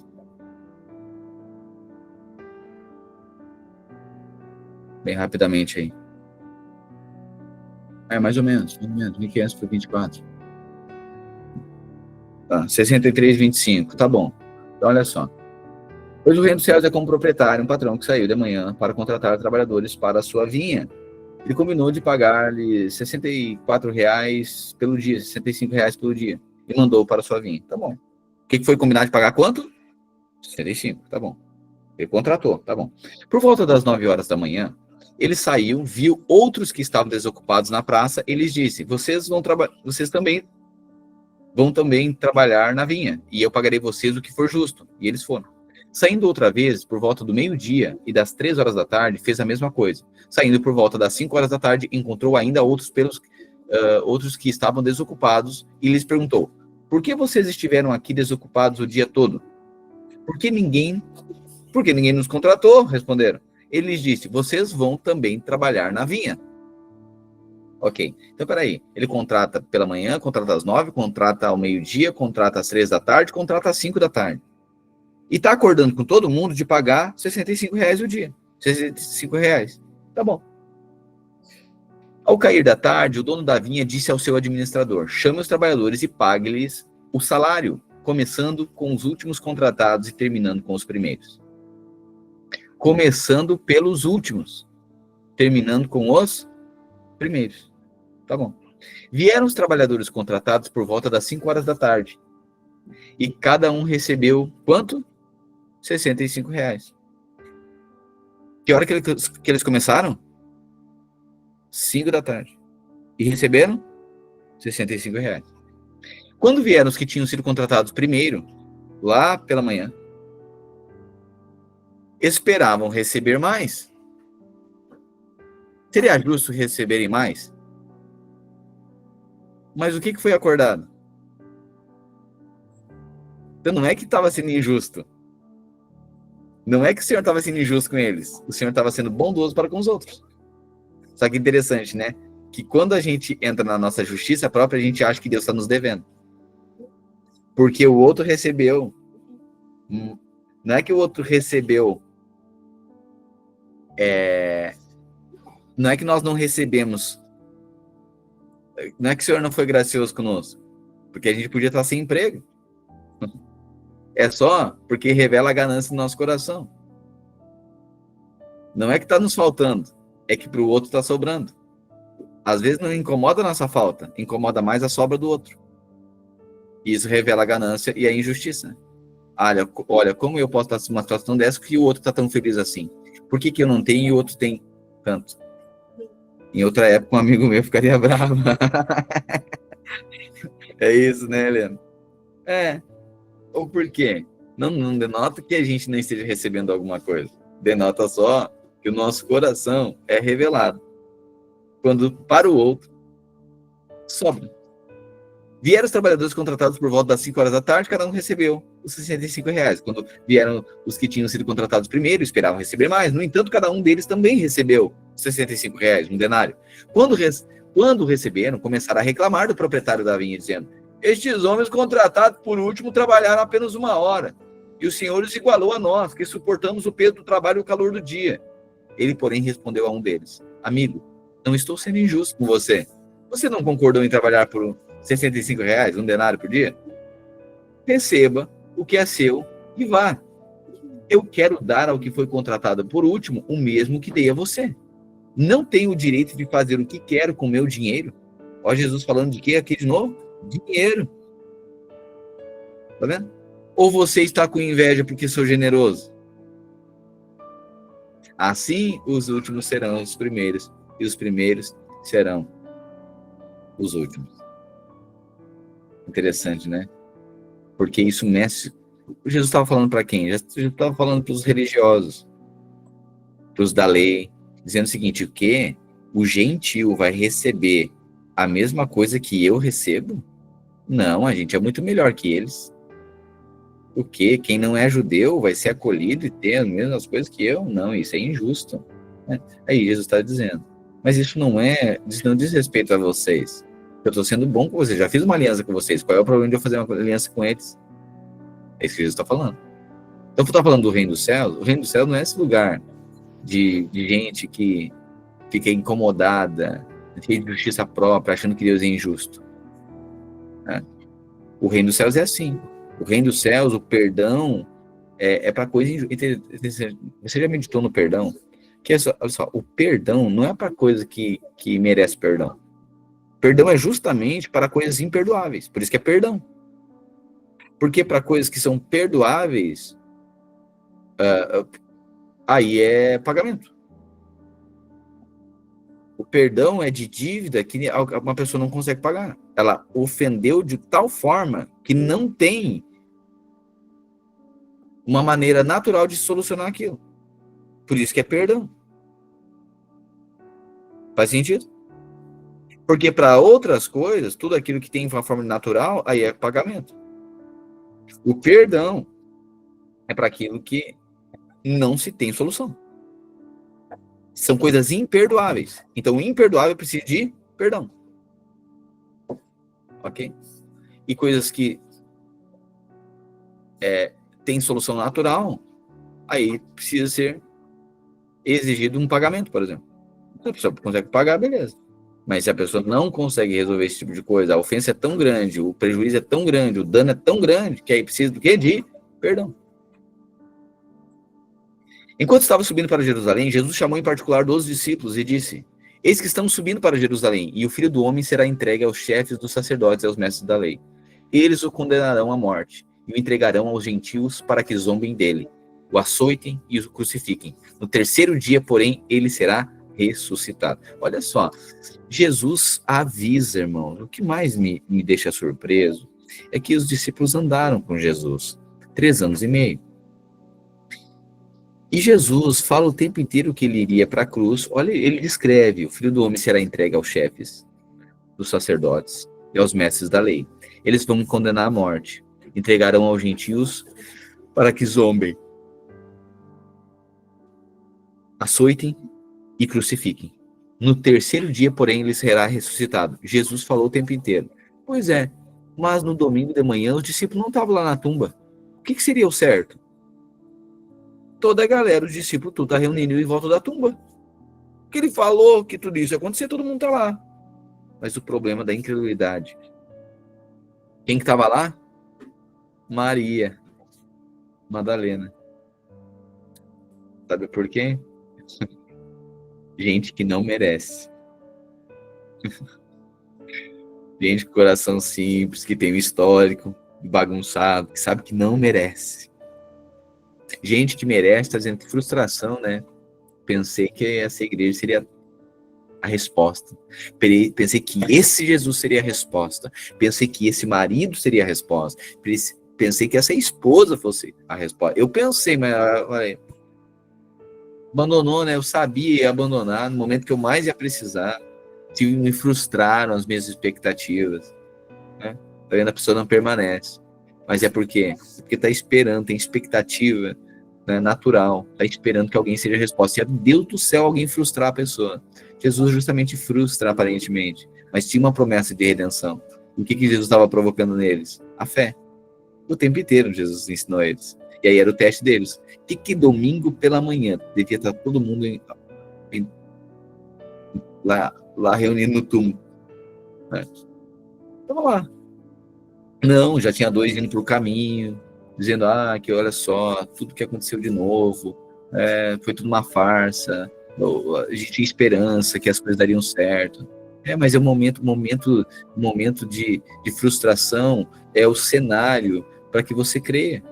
Bem rapidamente aí. Mais ou menos. 1.500 por 24. Tá, 63,25. Tá bom. Então, olha só. Pois o reino dos céus é como proprietário, um patrão que saiu de manhã para contratar trabalhadores para a sua vinha. Ele combinou de pagar-lhe R$64 pelo dia, R$65 pelo dia, e mandou para a sua vinha. Tá bom. O que foi combinado de pagar quanto? 65, tá bom. Ele contratou, tá bom. Por volta das 9 horas da manhã, ele saiu, viu outros que estavam desocupados na praça, e lhes disse, vocês também vão trabalhar na vinha, e eu pagarei vocês o que for justo. E eles foram. Saindo outra vez, por volta do meio-dia e das 3 horas da tarde, fez a mesma coisa. Saindo por volta das 5 horas da tarde, encontrou ainda outros que estavam desocupados e lhes perguntou, por que vocês estiveram aqui desocupados o dia todo? Porque ninguém nos contratou, responderam. Ele lhes disse, vocês vão também trabalhar na vinha. Ok, então peraí, ele contrata pela manhã, contrata às 9, contrata ao meio-dia, contrata às 3 da tarde, contrata às 5 da tarde. E tá acordando com todo mundo de pagar R$65 o dia. R$65. Tá bom. Ao cair da tarde, o dono da vinha disse ao seu administrador, chame os trabalhadores e pague-lhes o salário, começando com os últimos contratados e terminando com os primeiros. Começando pelos últimos, terminando com os primeiros. Tá bom. Vieram os trabalhadores contratados por volta das 5 horas da tarde. E cada um recebeu quanto? R$65. Que hora que eles começaram? 5 da tarde. E receberam? R$65. Quando vieram os que tinham sido contratados primeiro, lá pela manhã, esperavam receber mais. Seria justo receberem mais? Mas o que foi acordado? Então não é que estava sendo injusto. Não é que o Senhor estava sendo injusto com eles. O Senhor estava sendo bondoso para com os outros. Só que interessante, né? Que quando a gente entra na nossa justiça própria, a gente acha que Deus está nos devendo. Porque o outro recebeu. Não é que o outro recebeu. Não é que nós não recebemos. Não é que o Senhor não foi gracioso conosco. Porque a gente podia estar sem emprego. É só porque revela a ganância do nosso coração. Não é que está nos faltando. É que para o outro está sobrando. Às vezes não incomoda a nossa falta. Incomoda mais a sobra do outro. E isso revela a ganância e a injustiça. Olha, como eu posso estar numa situação dessa que o outro está tão feliz assim? Por que eu não tenho e o outro tem tanto? Em outra época, um amigo meu ficaria bravo. É isso, né, Helena? Ou por quê? Não denota que a gente não esteja recebendo alguma coisa. Denota só que o nosso coração é revelado. Quando para o outro, sobra. Vieram os trabalhadores contratados por volta das 5 horas da tarde, cada um recebeu os R$65. Quando vieram os que tinham sido contratados primeiro, esperavam receber mais. No entanto, cada um deles também recebeu R$65, um denário. Quando receberam, começaram a reclamar do proprietário da vinha, dizendo: estes homens contratados por último trabalharam apenas 1 hora, e o Senhor os igualou a nós, que suportamos o peso do trabalho e o calor do dia. Ele, porém, respondeu a um deles: amigo, não estou sendo injusto com você. Você não concordou em trabalhar por R$65, um denário por dia? Receba o que é seu e vá. Eu quero dar ao que foi contratado por último o mesmo que dei a você. Não tenho o direito de fazer o que quero com o meu dinheiro? Ó, Jesus falando de quê aqui de novo? Dinheiro. Tá vendo? Ou você está com inveja porque sou generoso? Assim, os últimos serão os primeiros, e os primeiros serão os últimos. Interessante, né? Porque isso mexe. Jesus estava falando para quem? Jesus estava falando para os religiosos, para os da lei, dizendo o seguinte: o quê? O gentil vai receber a mesma coisa que eu recebo? Não, a gente é muito melhor que eles. O quê? Quem não é judeu vai ser acolhido e ter as mesmas coisas que eu? Não, isso é injusto. Aí Jesus está dizendo: mas isso não diz respeito a vocês. Eu estou sendo bom com vocês, já fiz uma aliança com vocês. Qual é o problema de eu fazer uma aliança com eles? É isso que Jesus está falando. Então, eu estou falando do reino dos céus. O reino dos céus não é esse lugar de gente que fica incomodada, cheia de justiça própria, achando que Deus é injusto. O reino dos céus é assim. O reino dos céus, o perdão, é para coisa injusta. Você já meditou no perdão? Que olha só, o perdão não é para coisa que merece perdão. Perdão é justamente para coisas imperdoáveis. Por isso que é perdão. Porque para coisas que são perdoáveis, aí é pagamento. O perdão é de dívida que uma pessoa não consegue pagar. Ela ofendeu de tal forma que não tem uma maneira natural de solucionar aquilo. Por isso que é perdão. Faz sentido? Porque para outras coisas, tudo aquilo que tem uma forma natural, aí é pagamento. O perdão é para aquilo que não se tem solução. São coisas imperdoáveis. Então, o imperdoável precisa de perdão. Ok? E coisas que têm solução natural, aí precisa ser exigido um pagamento, por exemplo. Se a pessoa consegue pagar, beleza. Mas se a pessoa não consegue resolver esse tipo de coisa, a ofensa é tão grande, o prejuízo é tão grande, o dano é tão grande, que aí precisa do quê? De perdão. Enquanto estava subindo para Jerusalém, Jesus chamou em particular 12 discípulos e disse: eis que estamos subindo para Jerusalém, e o Filho do Homem será entregue aos chefes dos sacerdotes e aos mestres da lei. Eles o condenarão à morte, e o entregarão aos gentios para que zombem dele, o açoitem e o crucifiquem. No terceiro dia, porém, ele será ressuscitado. Olha só, Jesus avisa, irmão. O que mais me deixa surpreso é que os discípulos andaram com Jesus 3 anos e meio. E Jesus fala o tempo inteiro que ele iria para a cruz. Olha, ele descreve: o Filho do Homem será entregue aos chefes dos sacerdotes e aos mestres da lei. Eles vão me condenar à morte. Entregarão aos gentios para que zombem, açoitem e crucifiquem. No terceiro dia, porém, ele será ressuscitado. Jesus falou o tempo inteiro. Pois é, mas no domingo de manhã os discípulos não estavam lá na tumba. O que seria o certo? Toda a galera, os discípulos, tudo está reunido em volta da tumba. Porque ele falou que tudo isso ia acontecer, todo mundo está lá. Mas o problema da incredulidade. Quem que estava lá? Maria Madalena. Sabe por quê? Gente que não merece. Gente com coração simples, que tem um histórico bagunçado, que sabe que não merece. Gente que merece, está dizendo que frustração, né? Pensei que essa igreja seria a resposta. Pensei que esse Jesus seria a resposta. Pensei que esse marido seria a resposta. Pensei que essa esposa fosse a resposta. Eu pensei, mas abandonou, né? Eu sabia ia abandonar no momento que eu mais ia precisar. Me frustraram as minhas expectativas. Né? Tá vendo? A pessoa não permanece. Mas é por quê? Porque está esperando, tem expectativa, né, natural. Está esperando que alguém seja a resposta. E é Deus do céu alguém frustrar a pessoa. Jesus justamente frustra aparentemente. Mas tinha uma promessa de redenção. O que Jesus estava provocando neles? A fé. O tempo inteiro Jesus ensinou eles. E aí era o teste deles. Que domingo pela manhã devia estar todo mundo lá reunido no túmulo. Né? Então, vamos lá. Não, já tinha dois indo para o caminho, dizendo, que olha só, tudo que aconteceu de novo, foi tudo uma farsa, a gente tinha esperança que as coisas dariam certo. Mas é um momento de frustração, é o cenário para que você creia.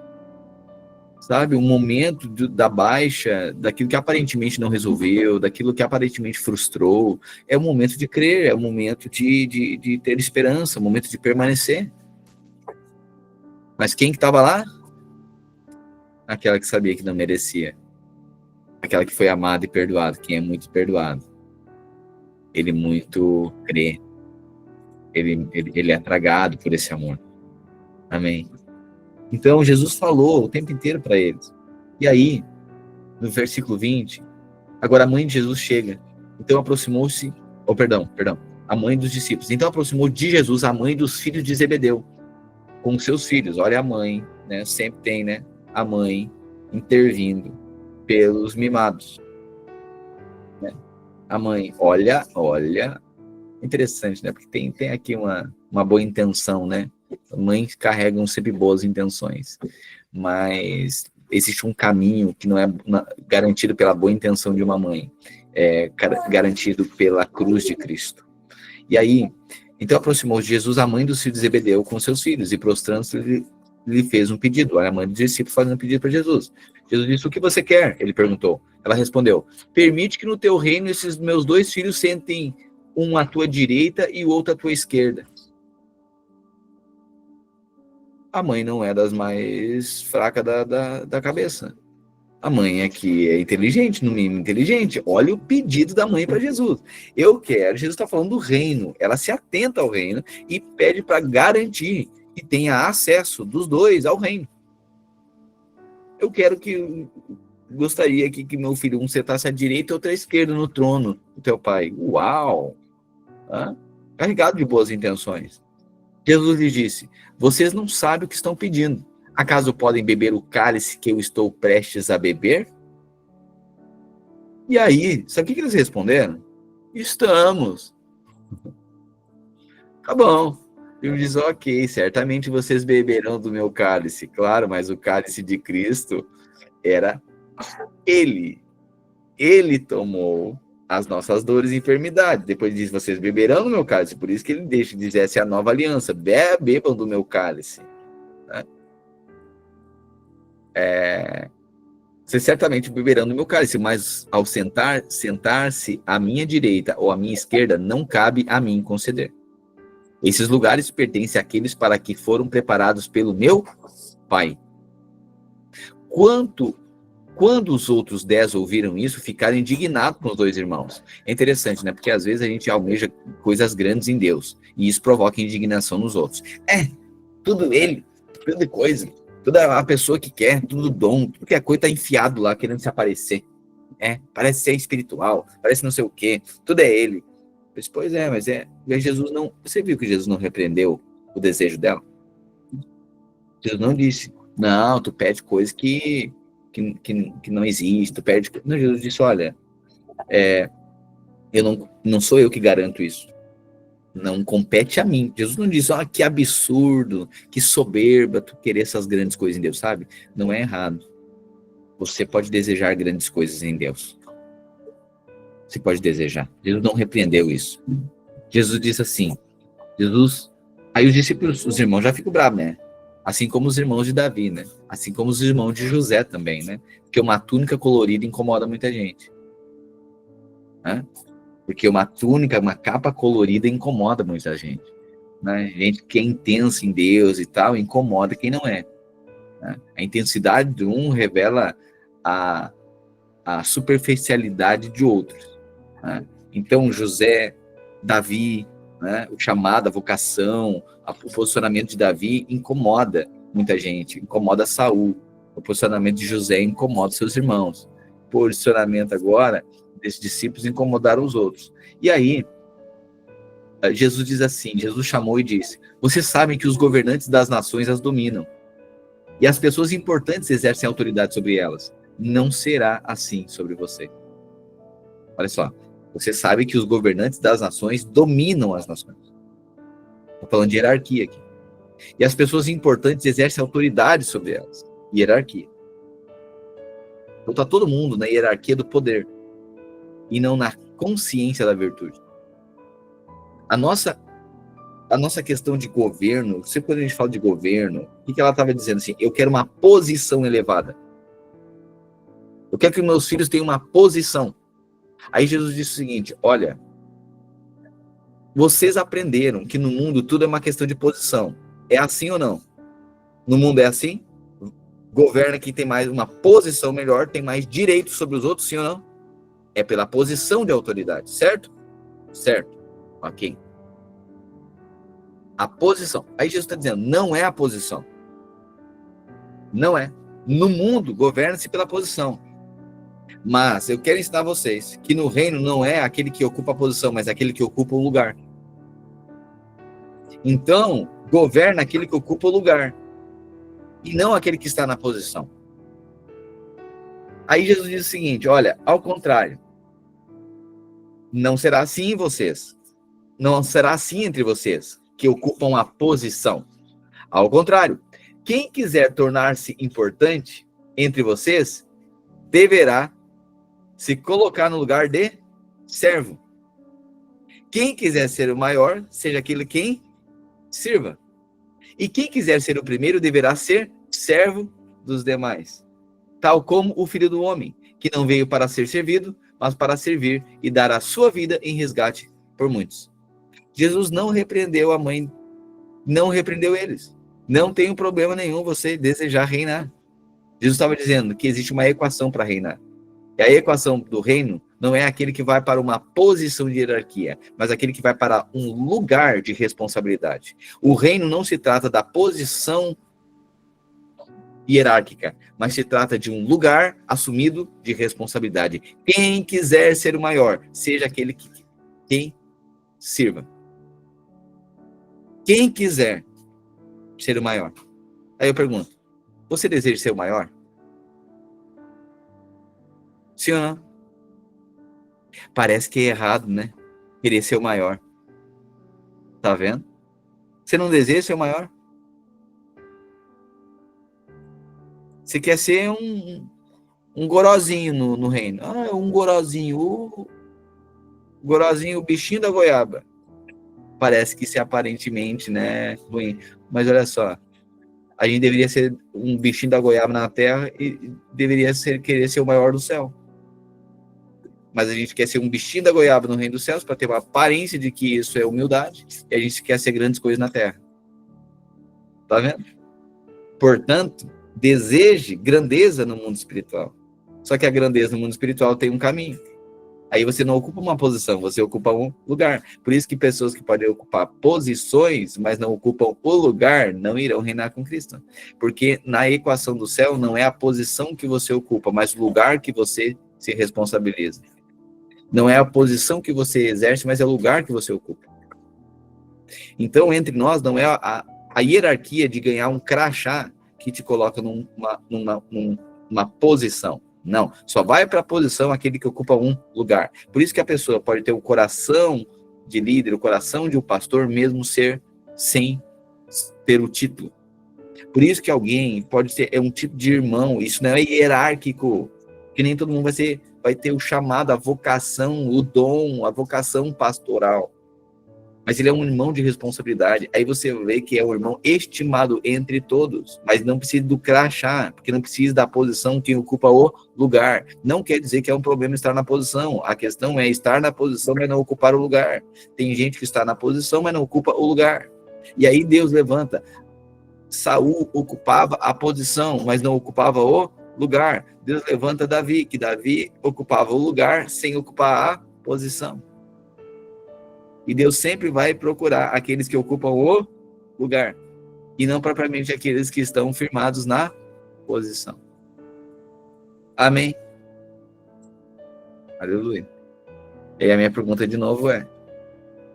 Sabe, um momento da baixa, daquilo que aparentemente não resolveu, daquilo que aparentemente frustrou, é o momento de crer, é o momento de ter esperança, é o momento de permanecer. Mas quem que estava lá? Aquela que sabia que não merecia. Aquela que foi amada e perdoada. Quem é muito perdoado, ele muito crê. Ele é tragado por esse amor. Amém. Então, Jesus falou o tempo inteiro para eles. E aí, no versículo 20, agora a mãe de Jesus chega. Então aproximou-se, a mãe dos discípulos. Então aproximou de Jesus a mãe dos filhos de Zebedeu, com seus filhos. Olha a mãe, né? Sempre tem, né? A mãe intervindo pelos mimados. Né? A mãe, olha, interessante, né? Porque tem aqui uma boa intenção, né? Mães carregam sempre boas intenções, mas existe um caminho que não é garantido pela boa intenção de uma mãe, é garantido pela cruz de Cristo. E aí, então aproximou de Jesus a mãe dos filhos de Zebedeu com seus filhos, e prostrando-se lhe fez um pedido. Olha a mãe do discípulo fazendo um pedido para Jesus. Jesus disse, o que você quer? Ele perguntou. Ela respondeu, permite que no teu reino esses meus dois filhos sentem um à tua direita e o outro à tua esquerda. A mãe não é das mais fracas da cabeça. A mãe aqui é inteligente, no mínimo inteligente. Olha o pedido da mãe para Jesus. Jesus está falando do reino. Ela se atenta ao reino e pede para garantir que tenha acesso dos dois ao reino. Gostaria que meu filho, um sentasse à direita e outro à esquerda no trono do teu pai. Uau! Carregado de boas intenções. Jesus lhe disse, vocês não sabem o que estão pedindo. Acaso podem beber o cálice que eu estou prestes a beber? E aí, sabe o que eles responderam? Estamos. Tá bom. Ele diz, ok, certamente vocês beberão do meu cálice. Claro, mas o cálice de Cristo era ele. Ele tomou as nossas dores e enfermidades. Depois diz, vocês beberão do meu cálice. Por isso que ele deixa de dizer, essa é a nova aliança. Bebam do meu cálice. Né? Vocês certamente beberão do meu cálice, mas ao sentar-se à minha direita ou à minha esquerda, não cabe a mim conceder. Esses lugares pertencem àqueles para que foram preparados pelo meu Pai. Quanto Quando os outros 10 ouviram isso, ficaram indignados com os dois irmãos. É interessante, né? Porque às vezes a gente almeja coisas grandes em Deus, e isso provoca indignação nos outros. Tudo ele, tudo coisa, toda a pessoa que quer, tudo dom, tudo que é coisa tá enfiado lá, querendo se aparecer. Parece ser espiritual, parece não sei o quê, tudo é ele. Pois é, mas Jesus não... Você viu que Jesus não repreendeu o desejo dela? Jesus não disse, não, tu pede coisa que não existe, tu pede... Não, Jesus disse, olha, não sou eu que garanto isso. Não compete a mim. Jesus não diz, que absurdo, que soberba tu querer essas grandes coisas em Deus, sabe? Não é errado. Você pode desejar grandes coisas em Deus. Você pode desejar. Jesus não repreendeu isso. Jesus disse assim, aí os discípulos, os irmãos já ficam bravos, né? Assim como os irmãos de Davi, né? Assim como os irmãos de José também, né? Porque uma túnica colorida incomoda muita gente. Né? Porque uma túnica, uma capa colorida incomoda muita gente. Né? Gente que é intensa em Deus e tal, incomoda quem não é. Né? A intensidade de um revela a superficialidade de outros. Né? Então, José, Davi, né? O chamado, a vocação, o posicionamento de Davi incomoda muita gente, incomoda Saul. O posicionamento de José incomoda seus irmãos. O posicionamento agora desses discípulos incomodaram os outros. E aí, Jesus diz assim, Jesus chamou e disse, vocês sabem que os governantes das nações as dominam, e as pessoas importantes exercem autoridade sobre elas. Não será assim sobre você. Olha só, você sabe que os governantes das nações dominam as nações. Estou falando de hierarquia aqui. E as pessoas importantes exercem autoridade sobre elas. Hierarquia. Então está todo mundo na hierarquia do poder e não na consciência da virtude. A nossa questão de governo, sempre quando a gente fala de governo, o que ela estava dizendo assim? Eu quero uma posição elevada. Eu quero que meus filhos tenham uma posição. Aí Jesus disse o seguinte, olha, vocês aprenderam que no mundo tudo é uma questão de posição. É assim ou não? No mundo é assim? Governa quem tem mais uma posição melhor, tem mais direitos sobre os outros, sim ou não? É pela posição de autoridade, certo? Certo. Ok. A posição. Aí Jesus está dizendo, não é a posição. Não é. No mundo, governa-se pela posição. Mas eu quero ensinar vocês que no reino não é aquele que ocupa a posição, mas aquele que ocupa o lugar. Então, governa aquele que ocupa o lugar. E não aquele que está na posição. Aí Jesus diz o seguinte, olha, ao contrário. Não será assim em vocês. Não será assim entre vocês, que ocupam a posição. Ao contrário, quem quiser tornar-se importante entre vocês, deverá se colocar no lugar de servo. Quem quiser ser o maior, seja aquele quem sirva. E quem quiser ser o primeiro, deverá ser servo dos demais. Tal como o Filho do Homem, que não veio para ser servido, mas para servir e dar a sua vida em resgate por muitos. Jesus não repreendeu a mãe, não repreendeu eles. Não tem problema nenhum você desejar reinar. Jesus estava dizendo que existe uma equação para reinar. E a equação do reino não é aquele que vai para uma posição de hierarquia, mas aquele que vai para um lugar de responsabilidade. O reino não se trata da posição hierárquica, mas se trata de um lugar assumido de responsabilidade. Quem quiser ser o maior, seja aquele quem sirva. Quem quiser ser o maior. Aí eu pergunto, você deseja ser o maior? Sim ou não? Parece que é errado, né? Querer ser o maior. Tá vendo? Você não deseja ser o maior? Você quer ser um gorozinho no reino. Um gorozinho. O gorozinho, o bichinho da goiaba. Parece que isso é aparentemente, né, ruim. Mas olha só. A gente deveria ser um bichinho da goiaba na terra e deveria querer ser o maior do céu. Mas a gente quer ser um bichinho da goiaba no reino dos céus para ter uma aparência de que isso é humildade e a gente quer ser grandes coisas na terra. Tá vendo? Portanto, deseje grandeza no mundo espiritual. Só que a grandeza no mundo espiritual tem um caminho. Aí você não ocupa uma posição, você ocupa um lugar. Por isso que pessoas que podem ocupar posições, mas não ocupam o lugar, não irão reinar com Cristo. Porque na equação do céu não é a posição que você ocupa, mas o lugar que você se responsabiliza. Não é a posição que você exerce, mas é o lugar que você ocupa. Então, entre nós, não é a hierarquia de ganhar um crachá que te coloca numa posição. Não, só vai para a posição aquele que ocupa um lugar. Por isso que a pessoa pode ter o coração de líder, o coração de um pastor, mesmo ser sem ter o título. Por isso que alguém pode ser um tipo de irmão, isso não é hierárquico, que nem todo mundo vai ter o chamado, a vocação, o dom, a vocação pastoral. Mas ele é um irmão de responsabilidade. Aí você vê que é um irmão estimado entre todos, mas não precisa do crachá, porque não precisa da posição que ocupa o lugar. Não quer dizer que é um problema estar na posição. A questão é estar na posição, mas não ocupar o lugar. Tem gente que está na posição, mas não ocupa o lugar. E aí Deus levanta. Saul ocupava a posição, mas não ocupava o lugar. Deus levanta Davi, que Davi ocupava o lugar sem ocupar a posição. E Deus sempre vai procurar aqueles que ocupam o lugar, e não propriamente aqueles que estão firmados na posição. Amém? Aleluia. E a minha pergunta de novo é,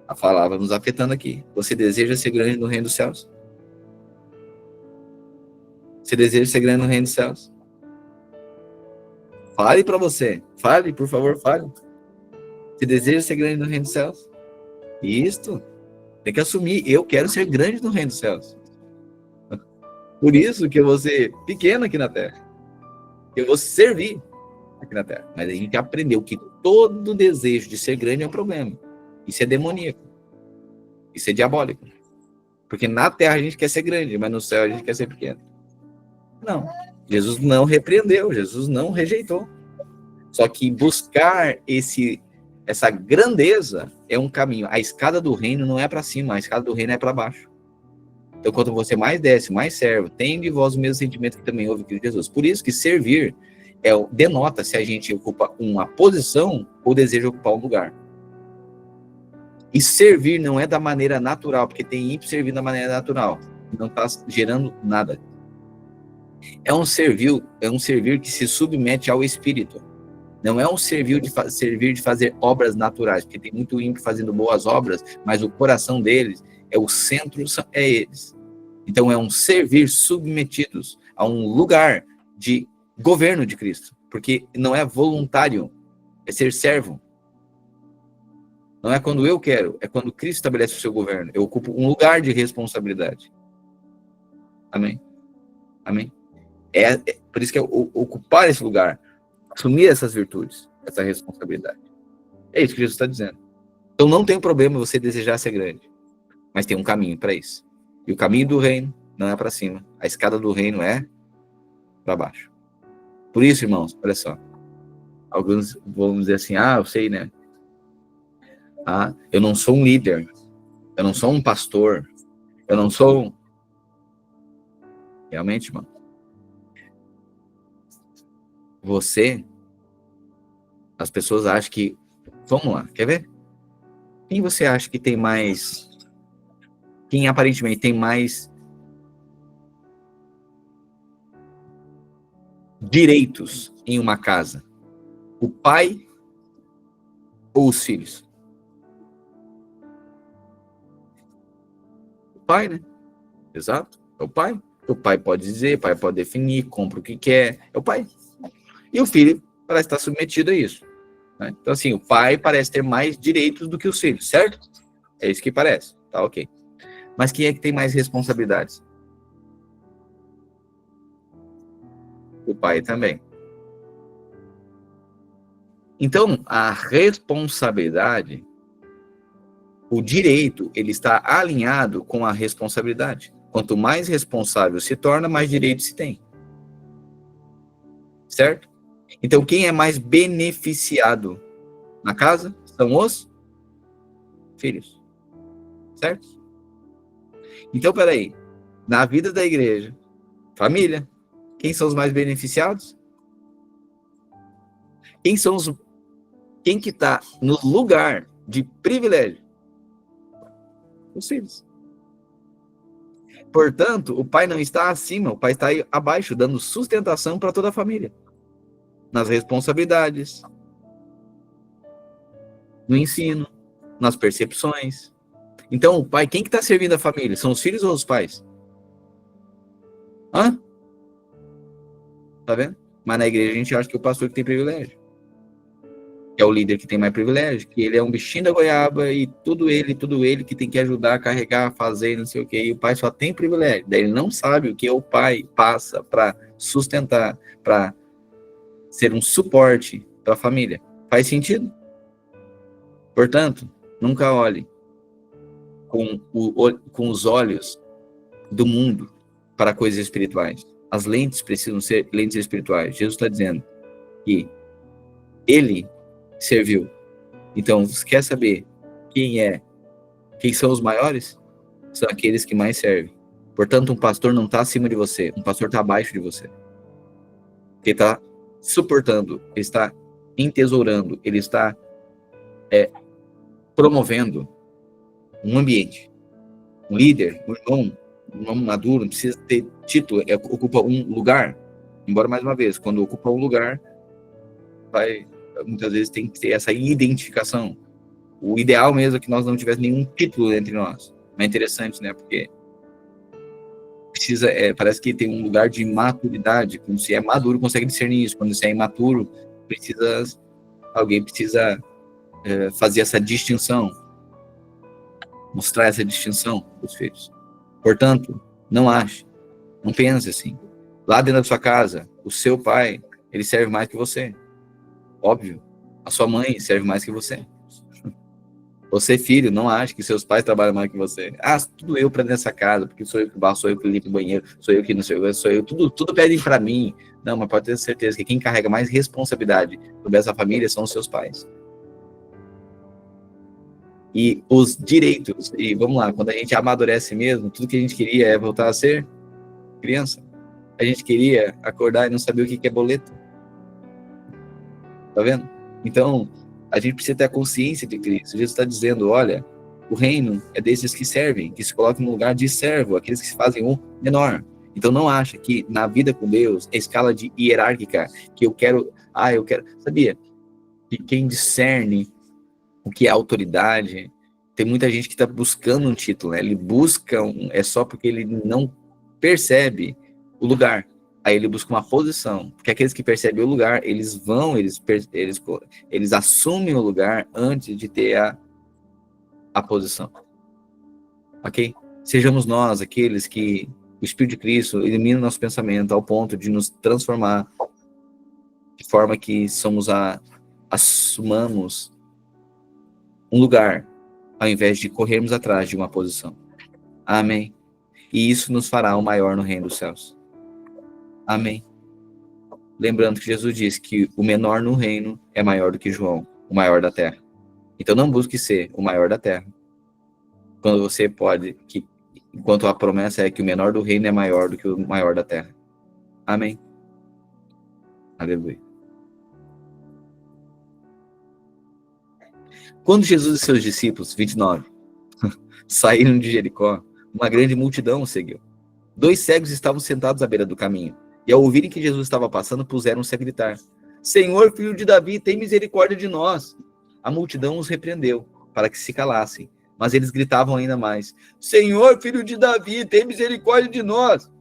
a palavra nos afetando aqui, você deseja ser grande no reino dos céus? Você deseja ser grande no reino dos céus? Fale para você. Fale, por favor, fale. Você deseja ser grande no reino dos céus? Isto. Tem que assumir. Eu quero ser grande no reino dos céus. Por isso que eu vou ser pequeno aqui na terra. Eu vou servir aqui na terra. Mas a gente aprendeu que todo desejo de ser grande é um problema. Isso é demoníaco. Isso é diabólico. Porque na terra a gente quer ser grande, mas no céu a gente quer ser pequeno. Não. Jesus não repreendeu, Jesus não rejeitou. Só que buscar essa grandeza é um caminho. A escada do reino não é para cima, a escada do reino é para baixo. Então, quanto você mais desce, mais serve, tem de vós o mesmo sentimento que também houve em Cristo Jesus. Por isso que servir denota se a gente ocupa uma posição ou deseja ocupar um lugar. E servir não é da maneira natural, porque tem ímpio servir da maneira natural. Não está gerando nada. É um servir que se submete ao Espírito. Não é um servir de fazer obras naturais, porque tem muito ímpio fazendo boas obras, mas o coração deles, o centro é eles. Então é um servir submetidos a um lugar de governo de Cristo, porque não é voluntário, é ser servo. Não é quando eu quero, é quando Cristo estabelece o seu governo. Eu ocupo um lugar de responsabilidade. Amém? Amém? Por isso que é ocupar esse lugar, assumir essas virtudes, essa responsabilidade. É isso que Jesus está dizendo. Então não tem problema você desejar ser grande, mas tem um caminho para isso. E o caminho do reino não é para cima. A escada do reino é para baixo. Por isso, irmãos, olha só. Alguns vão dizer assim, eu sei, né? Eu não sou um líder. Eu não sou um pastor. Eu não sou... Realmente, irmão. As pessoas acham que... Vamos lá, quer ver? Quem você acha que tem mais... Quem aparentemente tem mais direitos em uma casa? O pai ou os filhos? O pai, né? Exato, é o pai. O pai pode dizer, o pai pode definir, compra o que quer, é o pai. E o filho parece estar submetido a isso. Né? Então, assim, o pai parece ter mais direitos do que os filhos, certo? É isso que parece, tá ok. Mas quem é que tem mais responsabilidades? O pai também. Então, a responsabilidade, o direito, ele está alinhado com a responsabilidade. Quanto mais responsável se torna, mais direito se tem. Certo? Então, quem é mais beneficiado na casa são os filhos. Certo? Então, peraí. Na vida da igreja, família, quem são os mais beneficiados? Quem que está no lugar de privilégio? Os filhos. Portanto, o pai não está acima, o pai está aí abaixo, dando sustentação para toda a família. Nas responsabilidades, no ensino, nas percepções. Então, o pai, quem que está servindo a família? São os filhos ou os pais? Hã? Tá vendo? Mas na igreja a gente acha que o pastor que tem privilégio. É o líder que tem mais privilégio, que ele é um bichinho da goiaba e tudo ele que tem que ajudar a carregar, fazer, não sei o quê. E o pai só tem privilégio. Daí ele não sabe o que o pai passa para sustentar, para ser um suporte para a família. Faz sentido? Portanto, nunca olhe com os olhos do mundo para coisas espirituais. As lentes precisam ser lentes espirituais. Jesus está dizendo que ele serviu. Então, você quer saber quem são os maiores? São aqueles que mais servem. Portanto, um pastor não está acima de você, um pastor está abaixo de você. Ele está suportando, ele está entesourando, ele está promovendo um ambiente. Um líder, um irmão maduro, não precisa ter título, ocupa um lugar. Embora, mais uma vez, quando ocupa um lugar, muitas vezes tem que ter essa identificação. O ideal mesmo é que nós não tivéssemos nenhum título entre nós. É interessante, né? Porque parece que tem um lugar de maturidade. Quando se é maduro, consegue discernir isso. Quando se é imaturo, alguém precisa fazer essa distinção. Mostrar essa distinção para os filhos. Portanto, não pense assim. Lá dentro da sua casa, o seu pai, ele serve mais que você. Óbvio. A sua mãe serve mais que você. Você, filho, não acha que seus pais trabalham mais que você. Tudo eu para dentro dessa casa, porque sou eu que baixo, sou eu que limpo o banheiro, sou eu que não sei, sou eu, tudo pedem para mim. Não, mas pode ter certeza que quem carrega mais responsabilidade sobre essa família são os seus pais. E os direitos, e vamos lá, quando a gente amadurece mesmo, tudo que a gente queria é voltar a ser criança. A gente queria acordar e não saber o que é boleto. Tá vendo? Então, a gente precisa ter a consciência de Cristo. Jesus está dizendo, olha, o reino é desses que servem, que se colocam no lugar de servo, aqueles que se fazem o menor. Então, não acha que na vida com Deus, a escala de hierárquica, que eu quero, sabia? Que quem discerne o que é autoridade, tem muita gente que está buscando um título, né? Ele busca, é só porque ele não percebe o lugar. Aí ele busca uma posição, porque aqueles que percebem o lugar, eles assumem o lugar antes de ter a posição. Ok? Sejamos nós aqueles que o Espírito de Cristo elimina o nosso pensamento ao ponto de nos transformar de forma que assumamos um lugar, ao invés de corrermos atrás de uma posição. Amém. E isso nos fará o maior no reino dos céus. Amém. Lembrando que Jesus disse que o menor no reino é maior do que João, o maior da terra. Então não busque ser o maior da terra. Quando você enquanto a promessa é que o menor do reino é maior do que o maior da terra. Amém. Aleluia. Quando Jesus e seus discípulos, 29, saíram de Jericó, uma grande multidão o seguiu. 2 cegos estavam sentados à beira do caminho, e ao ouvirem que Jesus estava passando, puseram-se a gritar: Senhor, filho de Davi, tem misericórdia de nós. A multidão os repreendeu, para que se calassem, mas eles gritavam ainda mais: Senhor, filho de Davi, tem misericórdia de nós.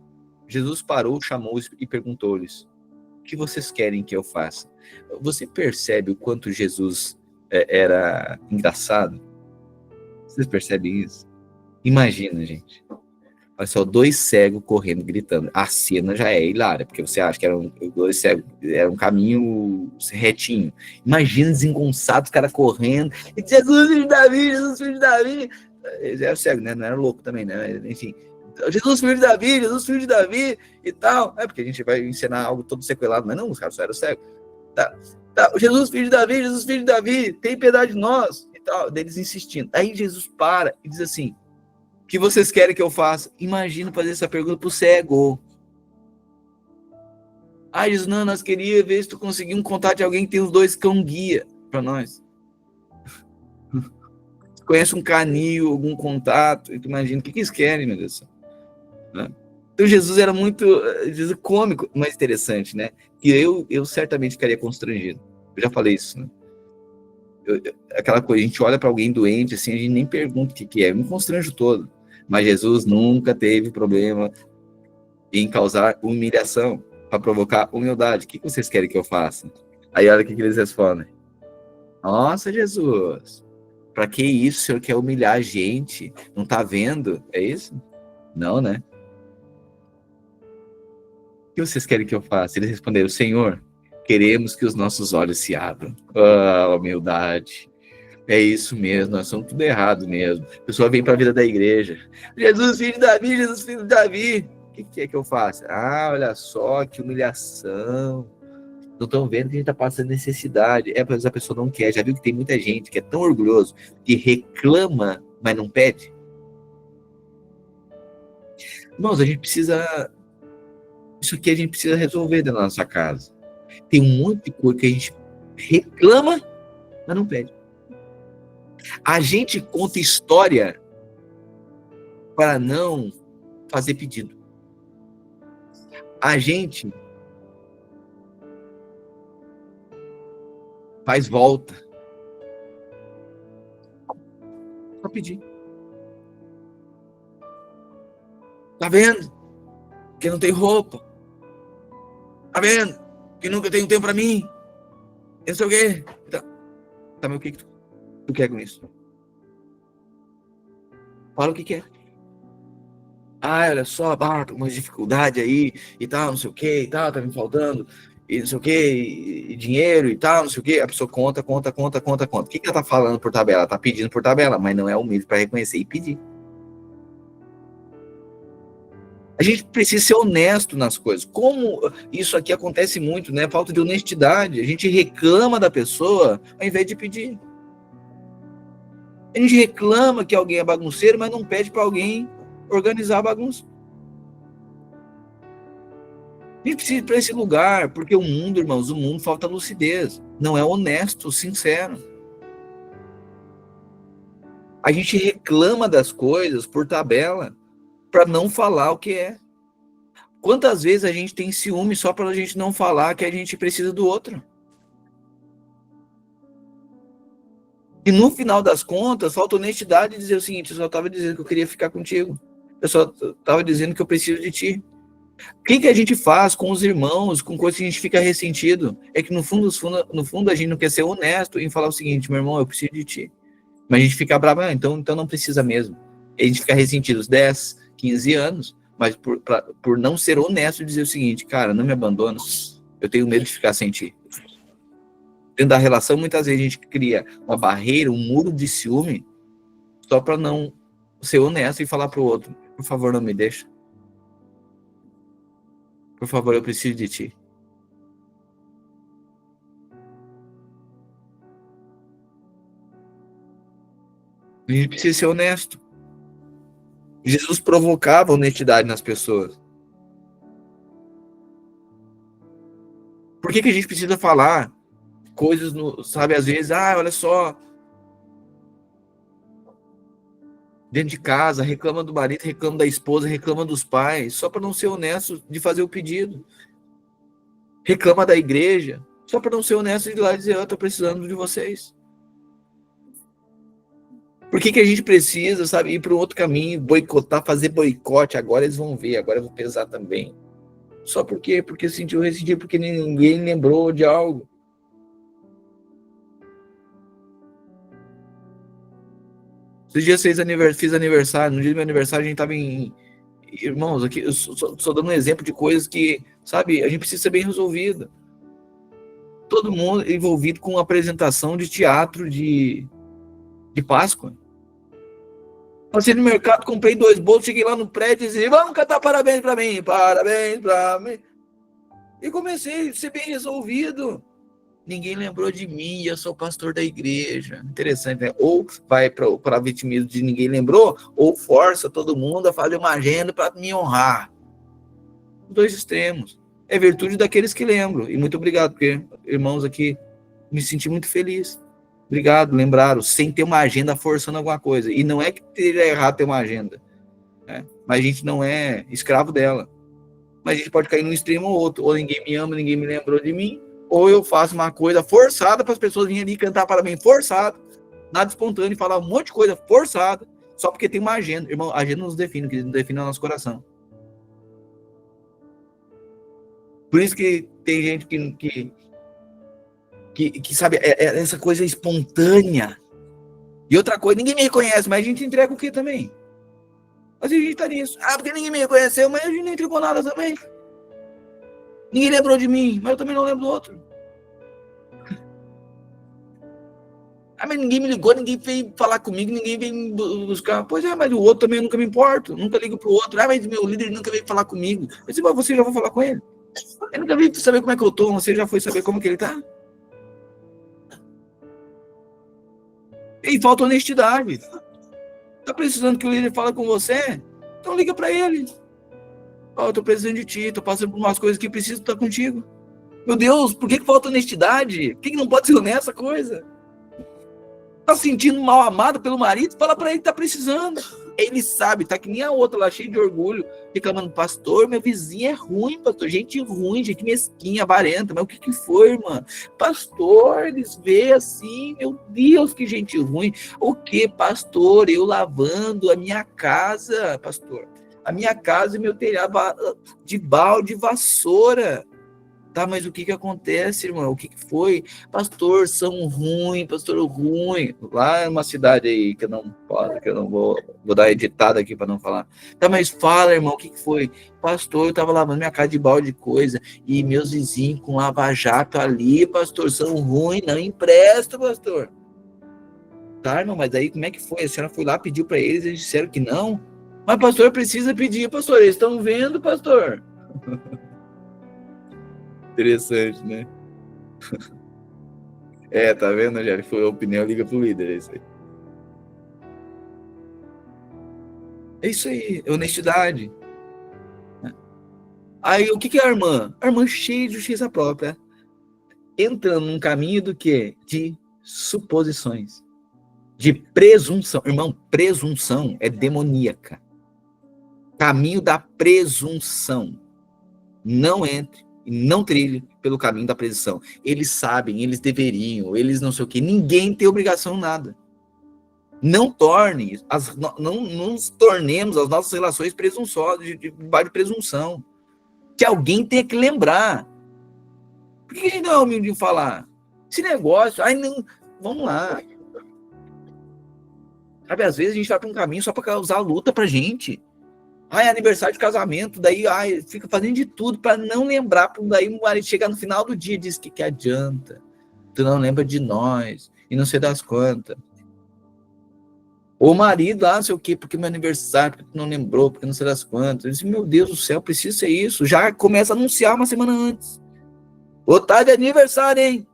Jesus parou, chamou-os e perguntou-lhes: O que vocês querem que eu faça? Você percebe o quanto Jesus era engraçado? Vocês percebem isso? Imagina, gente. Olha só, 2 cegos correndo, gritando. A cena já é hilária, porque você acha que eram 2 cegos, era um caminho retinho. Imagina desengonçados, os caras correndo. E Jesus, filho de Davi, Jesus, filho de Davi. Eles eram cegos, né? Não era louco também, né? Enfim. Jesus, filho de Davi, Jesus, filho de Davi e tal. Porque a gente vai ensinar algo todo sequelado, mas não, os caras só eram cegos. Tá. Jesus, filho de Davi, Jesus, filho de Davi, tem piedade de nós. E tal, deles insistindo. Aí Jesus para e diz assim: O que vocês querem que eu faça? Imagina fazer essa pergunta pro cego. Ah, Jesus, não, nós queríamos ver se tu conseguia um contato de alguém que tem os 2 cão guia para nós. Conhece um canil, algum contato, e tu imagina, o que eles querem, meu Deus do céu? Né? Então Jesus era muito Jesus, cômico, mas interessante, né? Que eu certamente ficaria constrangido. Eu já falei isso, né? Aquela coisa, a gente olha para alguém doente, assim, a gente nem pergunta o que é, eu me constranjo todo. Mas Jesus nunca teve problema em causar humilhação, para provocar humildade. O que vocês querem que eu faça? Aí olha o que eles respondem. Nossa, Jesus, para que isso? O senhor quer humilhar a gente? Não tá vendo? É isso? Não, né? O que vocês querem que eu faça? Eles responderam, Senhor, queremos que os nossos olhos se abram. Ah, humildade. É isso mesmo, nós somos tudo errado mesmo. A pessoa vem para a vida da igreja. Jesus, filho de Davi, Jesus, filho de Davi. O que é que eu faço? Ah, olha só, que humilhação. Não estão vendo que a gente está passando necessidade. É, mas a pessoa não quer. Já viu que tem muita gente que é tão orgulhoso que reclama, mas não pede? Irmãos, a gente precisa... Isso aqui a gente precisa resolver dentro da nossa casa. Tem um monte de coisa que a gente reclama, mas não pede. A gente conta história para não fazer pedido. A gente faz volta para pedir. Tá vendo? Que não tem roupa. Tá vendo? Que nunca tem tempo para mim. Eu não sei o quê. Tá, mas o que tu quer com isso? Fala o que quer. Ah, olha só, tô com umas dificuldades aí e tal, não sei o que e tal, tá me faltando, e não sei o que, e dinheiro e tal, não sei o que. A pessoa conta. O que ela tá falando por tabela? Ela tá pedindo por tabela, mas não é humilde para reconhecer e pedir. A gente precisa ser honesto nas coisas. Como isso aqui acontece muito, né? Falta de honestidade. A gente reclama da pessoa ao invés de pedir. A gente reclama que alguém é bagunceiro, mas não pede para alguém organizar a bagunça. A gente precisa ir para esse lugar, porque o mundo, irmãos, o mundo falta lucidez. Não é honesto, sincero. A gente reclama das coisas por tabela, para não falar o que é. Quantas vezes a gente tem ciúme só para a gente não falar que a gente precisa do outro? E no final das contas, falta honestidade de dizer o seguinte: eu só estava dizendo que eu queria ficar contigo. Eu só estava dizendo que eu preciso de ti. O que a gente faz com os irmãos, com coisas que a gente fica ressentido? É que no fundo a gente não quer ser honesto em falar o seguinte: meu irmão, eu preciso de ti. Mas a gente fica bravo, então não precisa mesmo. E a gente fica ressentido os 10, 15 anos, mas por não ser honesto dizer o seguinte: cara, não me abandona, eu tenho medo de ficar sem ti. Dentro da relação, muitas vezes a gente cria uma barreira, um muro de ciúme, só para não ser honesto e falar para o outro: por favor, não me deixa. Por favor, eu preciso de ti. A gente precisa ser honesto. Jesus provocava honestidade nas pessoas. Por que a gente precisa falar coisas, sabe, às vezes, olha só, dentro de casa, reclama do marido, reclama da esposa, reclama dos pais, só para não ser honesto de fazer o pedido. Reclama da igreja, só para não ser honesto de ir lá e dizer: eu estou precisando de vocês. Por que a gente precisa, sabe, ir para um outro caminho, boicotar, fazer boicote? Agora eles vão ver, agora eu vou pesar também. Só por quê? Porque sentiu ressentido, porque ninguém lembrou de algo. Esses dias fiz aniversário, no dia do meu aniversário a gente estava em... Irmãos, aqui eu só dando um exemplo de coisas que, sabe, a gente precisa ser bem resolvida. Todo mundo envolvido com apresentação de teatro de Páscoa. Passei no mercado, comprei 2 bolos, cheguei lá no prédio e disse: vamos cantar parabéns para mim, parabéns para mim. E comecei a ser bem resolvido. Ninguém lembrou de mim, eu sou pastor da igreja. Interessante, né? Ou vai para vitimismo de ninguém lembrou, ou força todo mundo a fazer uma agenda para me honrar. 2 extremos. É virtude daqueles que lembram. E muito obrigado, porque, irmãos, aqui, me senti muito feliz. Obrigado, lembraram, sem ter uma agenda forçando alguma coisa. E não é que seja errado ter uma agenda, né? Mas a gente não é escravo dela. Mas a gente pode cair num extremo ou outro. Ou ninguém me ama, ninguém me lembrou de mim. Ou eu faço uma coisa forçada para as pessoas virem ali cantar parabéns forçado, nada espontâneo, falar um monte de coisa forçada, só porque tem uma agenda. Irmão, a agenda nos define, que nos define o nosso coração. Por isso que tem gente que sabe, essa coisa espontânea. E outra coisa, ninguém me reconhece, mas a gente entrega o quê também? Mas a gente tá nisso. Ah, porque ninguém me reconheceu, mas a gente não entregou nada também. Ninguém lembrou de mim, mas eu também não lembro do outro. Ah, mas ninguém me ligou, ninguém veio falar comigo, ninguém veio me buscar. Pois é, mas o outro também eu nunca me importo, nunca ligo pro outro. Ah, mas meu líder nunca veio falar comigo. Eu disse, mas você já vai falar com ele? Ele nunca veio saber como é que eu tô, você já foi saber como que ele tá? E falta honestidade. Tá precisando que o líder fale com você? Então liga pra ele. Ó, eu tô precisando de ti, tô passando por umas coisas que preciso estar contigo. Meu Deus, por que falta honestidade? Por que não pode ser honesta a coisa? Tá sentindo mal amado pelo marido? Fala pra ele que tá precisando. Ele sabe, tá que nem a outra lá, cheia de orgulho, reclamando, pastor, meu vizinho é ruim, pastor, gente ruim, gente mesquinha, avarenta, mas o que foi, irmã? Pastor, eles veem assim, meu Deus, que gente ruim. O que, pastor? Eu lavando a minha casa, pastor, a minha casa e meu telhado de balde, vassoura. Tá, mas o que acontece, irmão? O que foi? Pastor, são ruim, pastor ruim. Lá é uma cidade aí que eu não posso, que eu não vou dar editada aqui para não falar. Tá, mas fala, irmão, o que foi? Pastor, eu tava lavando minha casa de balde de coisa e meus vizinhos com lava-jato ali, pastor, são ruins, não empresta, pastor. Tá, irmão, mas aí como é que foi? A senhora foi lá, pediu para eles disseram que não. Mas pastor, precisa pedir, pastor, eles estão vendo, pastor. Interessante, né? Tá vendo, já foi a opinião, liga pro líder, é isso aí. É isso aí, honestidade. Aí, o que é a irmã? A irmã cheia de justiça própria, entrando num caminho do quê? De suposições, de presunção. Irmão, presunção é demoníaca. Caminho da presunção. Não entre e não trilhe pelo caminho da presunção. Eles sabem, eles deveriam, eles não sei o quê. Ninguém tem obrigação nada. Não torne, não nos tornemos as nossas relações presunçosas, de presunção. Que alguém tenha que lembrar. Por que a gente não é humilde em falar? Esse negócio, não, vamos lá. Sabe, às vezes a gente vai para um caminho só para causar luta pra gente. É aniversário de casamento, daí fica fazendo de tudo para não lembrar, daí o marido chegar no final do dia e diz que adianta. Tu não lembra de nós, e não sei das quantas. O marido lá, não sei o quê, porque meu aniversário, porque tu não lembrou, porque não sei das quantas. Eu disse, meu Deus do céu, precisa ser isso. Já começa a anunciar uma semana antes. Ô, tá de aniversário, hein?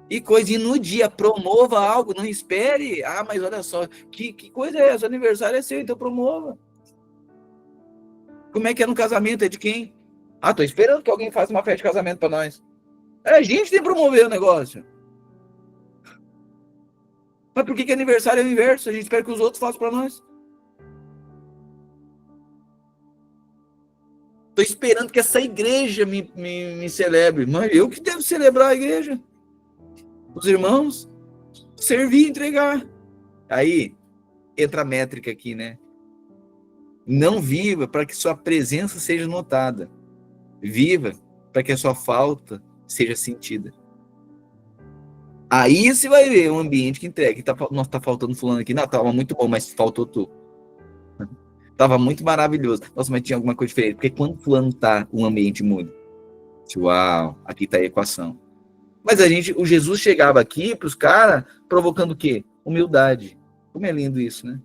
E coisa, e no dia, promova algo, não espere. Mas olha só, que coisa é essa? O aniversário é seu, então promova. Como é que é no casamento? É de quem? Tô esperando que alguém faça uma festa de casamento pra nós. A gente tem que promover o negócio. Mas por que aniversário é o inverso? A gente espera que os outros façam pra nós. Tô esperando que essa igreja me celebre. Mas eu que devo celebrar a igreja. Os irmãos. Servir e entregar. Aí, entra a métrica aqui, né? Não viva para que sua presença seja notada. Viva para que a sua falta seja sentida. Aí você vai ver um ambiente que entrega. Nossa, tá faltando fulano aqui. Não, tava muito bom, mas faltou tu. Tava muito maravilhoso. Nossa, mas tinha alguma coisa diferente. Porque quando fulano tá, o ambiente muda. Uau, aqui tá a equação. Mas o Jesus chegava aqui pros caras provocando o quê? Humildade. Como é lindo isso, né?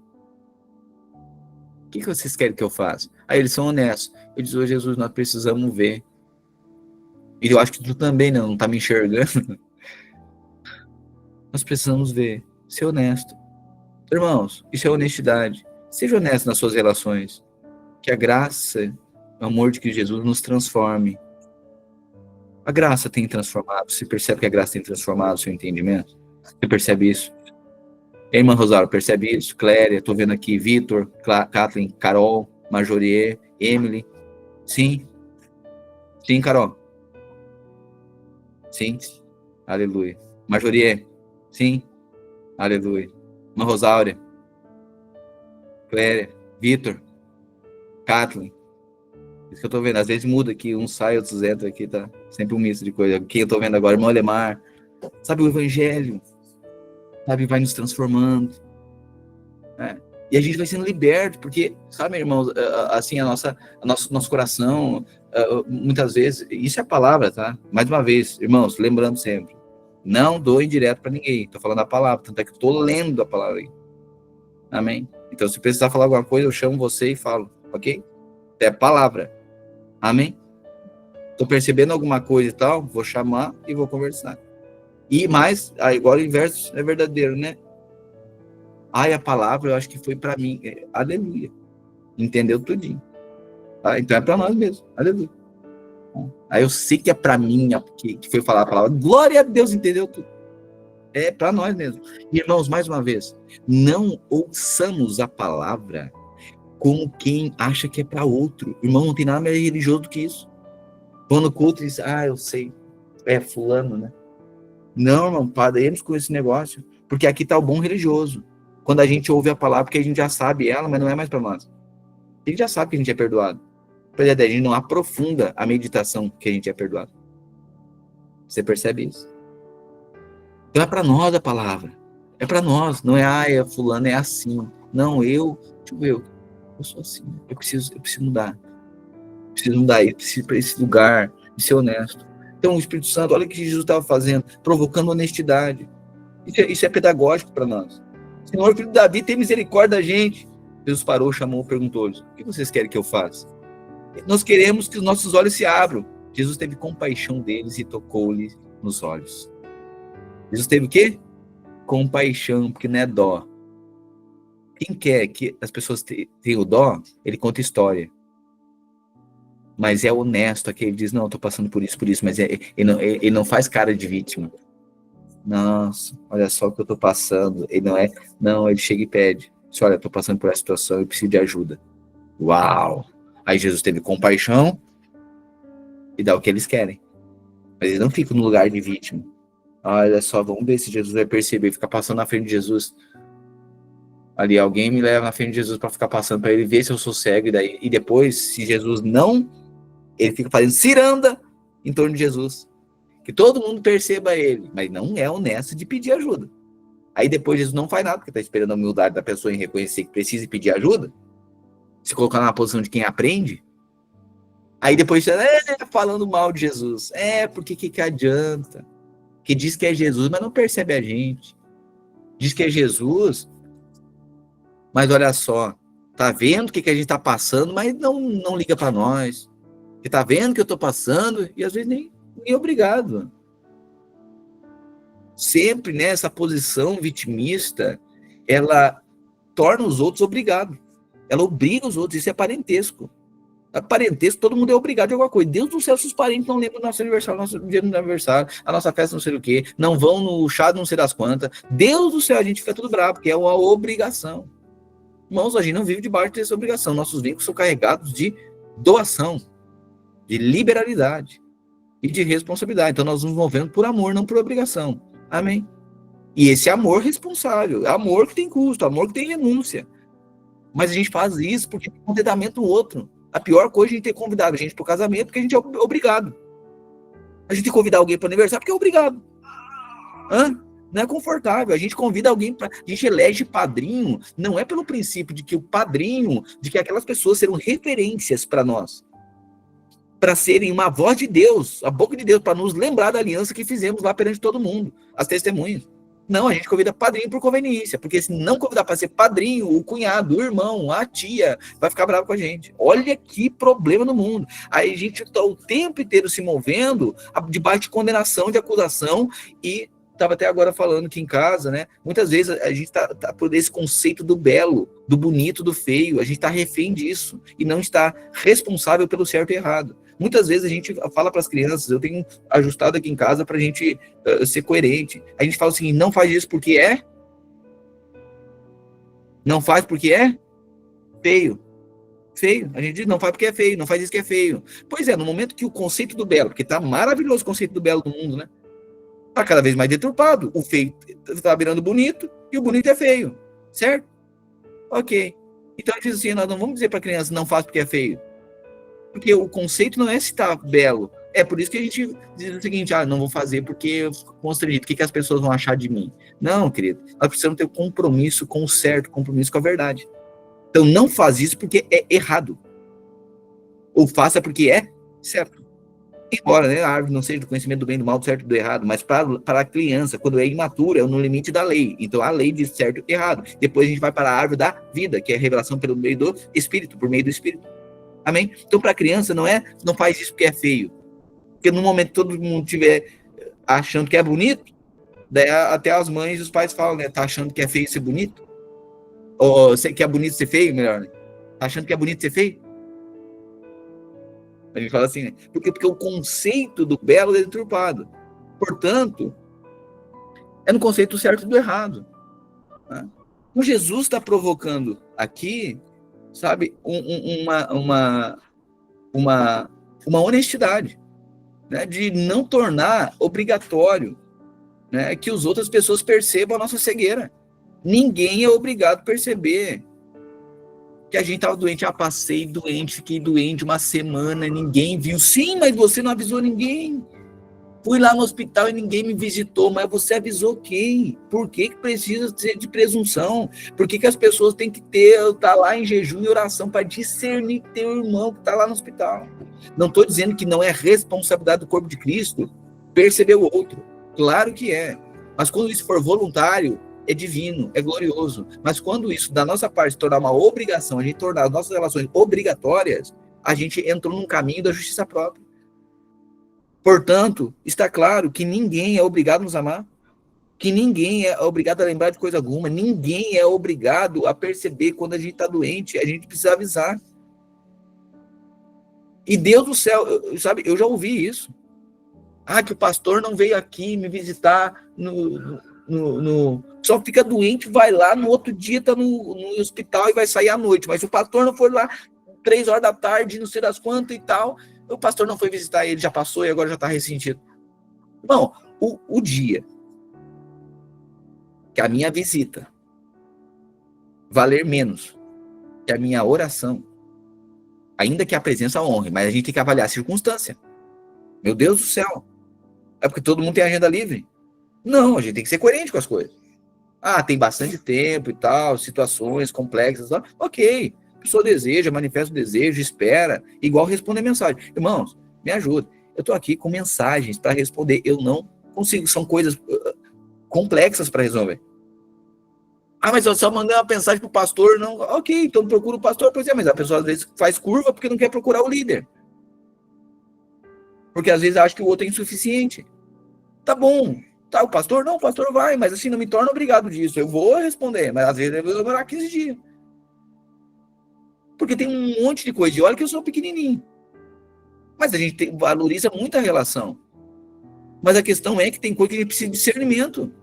O que vocês querem que eu faça? Aí eles são honestos. Eu disse, Jesus, nós precisamos ver. E eu acho que tu também não tá me enxergando. Nós precisamos ver. Ser honesto. Irmãos, isso é honestidade. Seja honesto nas suas relações. Que a graça, o amor de Cristo Jesus nos transforme. A graça tem transformado. Você percebe que a graça tem transformado o seu entendimento? Você percebe isso? Irmã Rosário, percebe isso? Cléria, estou vendo aqui, Vitor, Kathleen, Carol, Majorie, Emily. Sim. Sim, Carol. Sim. Aleluia. Majorie. Sim. Aleluia. Irmã Rosária. Cléria. Vitor. Kathleen. Isso que eu tô vendo. Às vezes muda aqui, uns sai, outros entram aqui, tá? Sempre um misto de coisa. Quem eu tô vendo agora? Irmão Lemar. Sabe, o Evangelho, sabe, vai nos transformando. Né? E a gente vai sendo liberto, porque, sabe, irmãos, assim, nosso coração, muitas vezes, isso é a palavra, tá? Mais uma vez, irmãos, lembrando sempre, não doe direto para ninguém. Tô falando a palavra, tanto é que eu tô lendo a palavra aí. Amém? Então, se precisar falar alguma coisa, eu chamo você e falo, ok? É palavra. Amém? Tô percebendo alguma coisa e tal, vou chamar e vou conversar. E mais, agora o inverso é verdadeiro, né? Ai, a palavra eu acho que foi para mim. Aleluia. Entendeu tudinho. Tá? Então é para nós mesmo. Aleluia. Aí eu sei que é para mim que foi falar a palavra. Glória a Deus, entendeu tudo. É para nós mesmo. Irmãos, mais uma vez, não ouçamos a palavra como quem acha que é para outro. Irmão, não tem nada mais religioso do que isso. Quando o culto diz, eu sei, é fulano, né? Não, irmão, paremos com esse negócio, porque aqui está o bom religioso. Quando a gente ouve a palavra, porque a gente já sabe ela, mas não é mais para nós. A gente já sabe que a gente é perdoado. A gente não aprofunda a meditação que a gente é perdoado. Você percebe isso? Então é para nós a palavra. É para nós. Não é, fulano é assim. Não, eu sou assim. Eu preciso mudar. Eu preciso mudar. Eu preciso ir para esse lugar e ser honesto. Então, o Espírito Santo, olha o que Jesus estava fazendo, provocando honestidade. Isso é pedagógico para nós. Senhor, filho de Davi, tem misericórdia da gente. Jesus parou, chamou, perguntou-lhes, o que vocês querem que eu faça? Nós queremos que os nossos olhos se abram. Jesus teve compaixão deles e tocou-lhes nos olhos. Jesus teve o quê? Compaixão, porque não é dó. Quem quer que as pessoas tenham dó, ele conta história. Mas é honesto, aquele diz, não, eu tô passando por isso, mas ele não faz cara de vítima. Nossa, olha só o que eu tô passando. Ele chega e pede. Diz, olha, eu tô passando por essa situação, eu preciso de ajuda. Uau! Aí Jesus teve compaixão e dá o que eles querem. Mas eles não ficam no lugar de vítima. Olha só, vamos ver se Jesus vai perceber, ficar passando na frente de Jesus. Ali, alguém me leva na frente de Jesus para ficar passando, para ele ver se eu sou cego. E depois, se Jesus não... Ele fica fazendo ciranda em torno de Jesus. Que todo mundo perceba ele. Mas não é honesto de pedir ajuda. Aí depois Jesus não faz nada, porque está esperando a humildade da pessoa em reconhecer que precisa e pedir ajuda. Se colocar na posição de quem aprende. Aí depois falando mal de Jesus. Porque que adianta? Que diz que é Jesus, mas não percebe a gente. Diz que é Jesus, mas olha só. Tá vendo o que a gente está passando, mas não liga para nós. Que tá vendo que eu tô passando e às vezes nem obrigado. Sempre nessa posição vitimista, ela torna os outros obrigados. Ela obriga os outros, isso é parentesco. Parentesco, todo mundo é obrigado de alguma coisa. Deus do céu, se os parentes não lembram do nosso aniversário, nosso dia do aniversário, a nossa festa não sei o quê, não vão no chá não sei das quantas. Deus do céu, a gente fica tudo bravo, porque é uma obrigação. Irmãos, a gente não vive debaixo dessa obrigação. Nossos vínculos são carregados de doação, de liberalidade e de responsabilidade. Então nós nos movemos por amor, não por obrigação. Amém? E esse amor responsável, amor que tem custo, amor que tem renúncia. Mas a gente faz isso porque tem contentamento no outro. A pior coisa é a gente ter convidado a gente para o casamento porque a gente é obrigado. A gente convidar alguém para o aniversário porque é obrigado. Não é confortável. A gente convida alguém para... A gente elege padrinho, não é pelo princípio de que o padrinho, de que aquelas pessoas serão referências para nós. Para serem uma voz de Deus, a boca de Deus, para nos lembrar da aliança que fizemos lá perante todo mundo, as testemunhas. Não, a gente convida padrinho por conveniência, porque se não convidar para ser padrinho, o cunhado, o irmão, a tia, vai ficar bravo com a gente. Olha que problema no mundo. Aí a gente está o tempo inteiro se movendo debaixo de condenação, de acusação, e estava até agora falando aqui em casa, né? Muitas vezes a gente está por esse conceito do belo, do bonito, do feio, a gente está refém disso, e não está responsável pelo certo e errado. Muitas vezes a gente fala para as crianças, eu tenho ajustado aqui em casa para a gente ser coerente. A gente fala assim, não faz isso porque é, não faz porque é feio. Feio. A gente diz, não faz porque é feio, não faz isso que é feio. Pois é, no momento que o conceito do belo, porque tá maravilhoso o conceito do belo no mundo, né? Tá cada vez mais deturpado. O feio tá virando bonito e o bonito é feio. Certo? Ok. Então a gente diz assim, nós não vamos dizer para a criança, não faz porque é feio. Porque o conceito não é se tá belo. É por isso que a gente diz o seguinte, não vou fazer porque eu fico constrangido. O que as pessoas vão achar de mim? Não, querido. Nós precisamos ter compromisso com o certo, compromisso com a verdade. Então não faz isso porque é errado. Ou faça porque é certo. Embora, né, a árvore não seja do conhecimento do bem e do mal, do certo e do errado, mas para a criança, quando é imatura, é no limite da lei. Então a lei diz certo e errado. Depois a gente vai para a árvore da vida, que é a revelação pelo meio do Espírito, por meio do Espírito. Amém? Então para a criança não faz isso porque é feio. Porque no momento que todo mundo estiver achando que é bonito, daí até as mães e os pais falam, né, tá achando que é feio ser bonito? Ou que é bonito ser feio, melhor, né? Tá achando que é bonito ser feio? A gente fala assim, né? Porque o conceito do belo é deturpado. Portanto, é no conceito certo do errado. Né? O Jesus está provocando aqui, sabe, uma honestidade, né? De não tornar obrigatório, né, que as outras pessoas percebam a nossa cegueira. Ninguém é obrigado a perceber que a gente estava doente. Passei doente, fiquei doente uma semana, ninguém viu. Sim, mas você não avisou ninguém. Fui lá no hospital e ninguém me visitou, mas você avisou quem? Por que precisa ser de presunção? Por que as pessoas têm que estar lá em jejum e oração para discernir teu irmão que está lá no hospital? Não estou dizendo que não é responsabilidade do corpo de Cristo perceber o outro. Claro que é. Mas quando isso for voluntário, é divino, é glorioso. Mas quando isso, da nossa parte, se tornar uma obrigação, a gente tornar as nossas relações obrigatórias, a gente entrou num caminho da justiça própria. Portanto, está claro que ninguém é obrigado a nos amar, que ninguém é obrigado a lembrar de coisa alguma, ninguém é obrigado a perceber quando a gente está doente, a gente precisa avisar. E Deus do céu, sabe, eu já ouvi isso. Que o pastor não veio aqui me visitar só fica doente, vai lá, no outro dia tá no hospital e vai sair à noite, mas o pastor não foi lá 3 horas da tarde, não sei das quantas e tal, o pastor não foi visitar ele, já passou e agora já tá ressentido. Bom, o dia que a minha visita valer menos que a minha oração, ainda que a presença honre, mas a gente tem que avaliar a circunstância. Meu Deus do céu, é porque todo mundo tem agenda livre? Não, a gente tem que ser coerente com as coisas. Tem bastante tempo e tal, situações complexas. Ok, a pessoa deseja, manifesta o desejo, espera, igual responder mensagem. Irmãos, me ajuda. Eu estou aqui com mensagens para responder. Eu não consigo, são coisas complexas para resolver. Mas eu só mandei uma mensagem para o pastor, não. Ok, então procura o pastor. Pois é, mas a pessoa às vezes faz curva porque não quer procurar o líder. Porque às vezes acha que o outro é insuficiente. Tá bom. Tá, o pastor? Não, o pastor vai, mas assim, não me torna obrigado disso. Eu vou responder, mas às vezes eu vou demorar 15 dias. Porque tem um monte de coisa. E olha que eu sou pequenininho. Mas a gente valoriza muito a relação. Mas a questão é que tem coisa que a gente precisa de discernimento.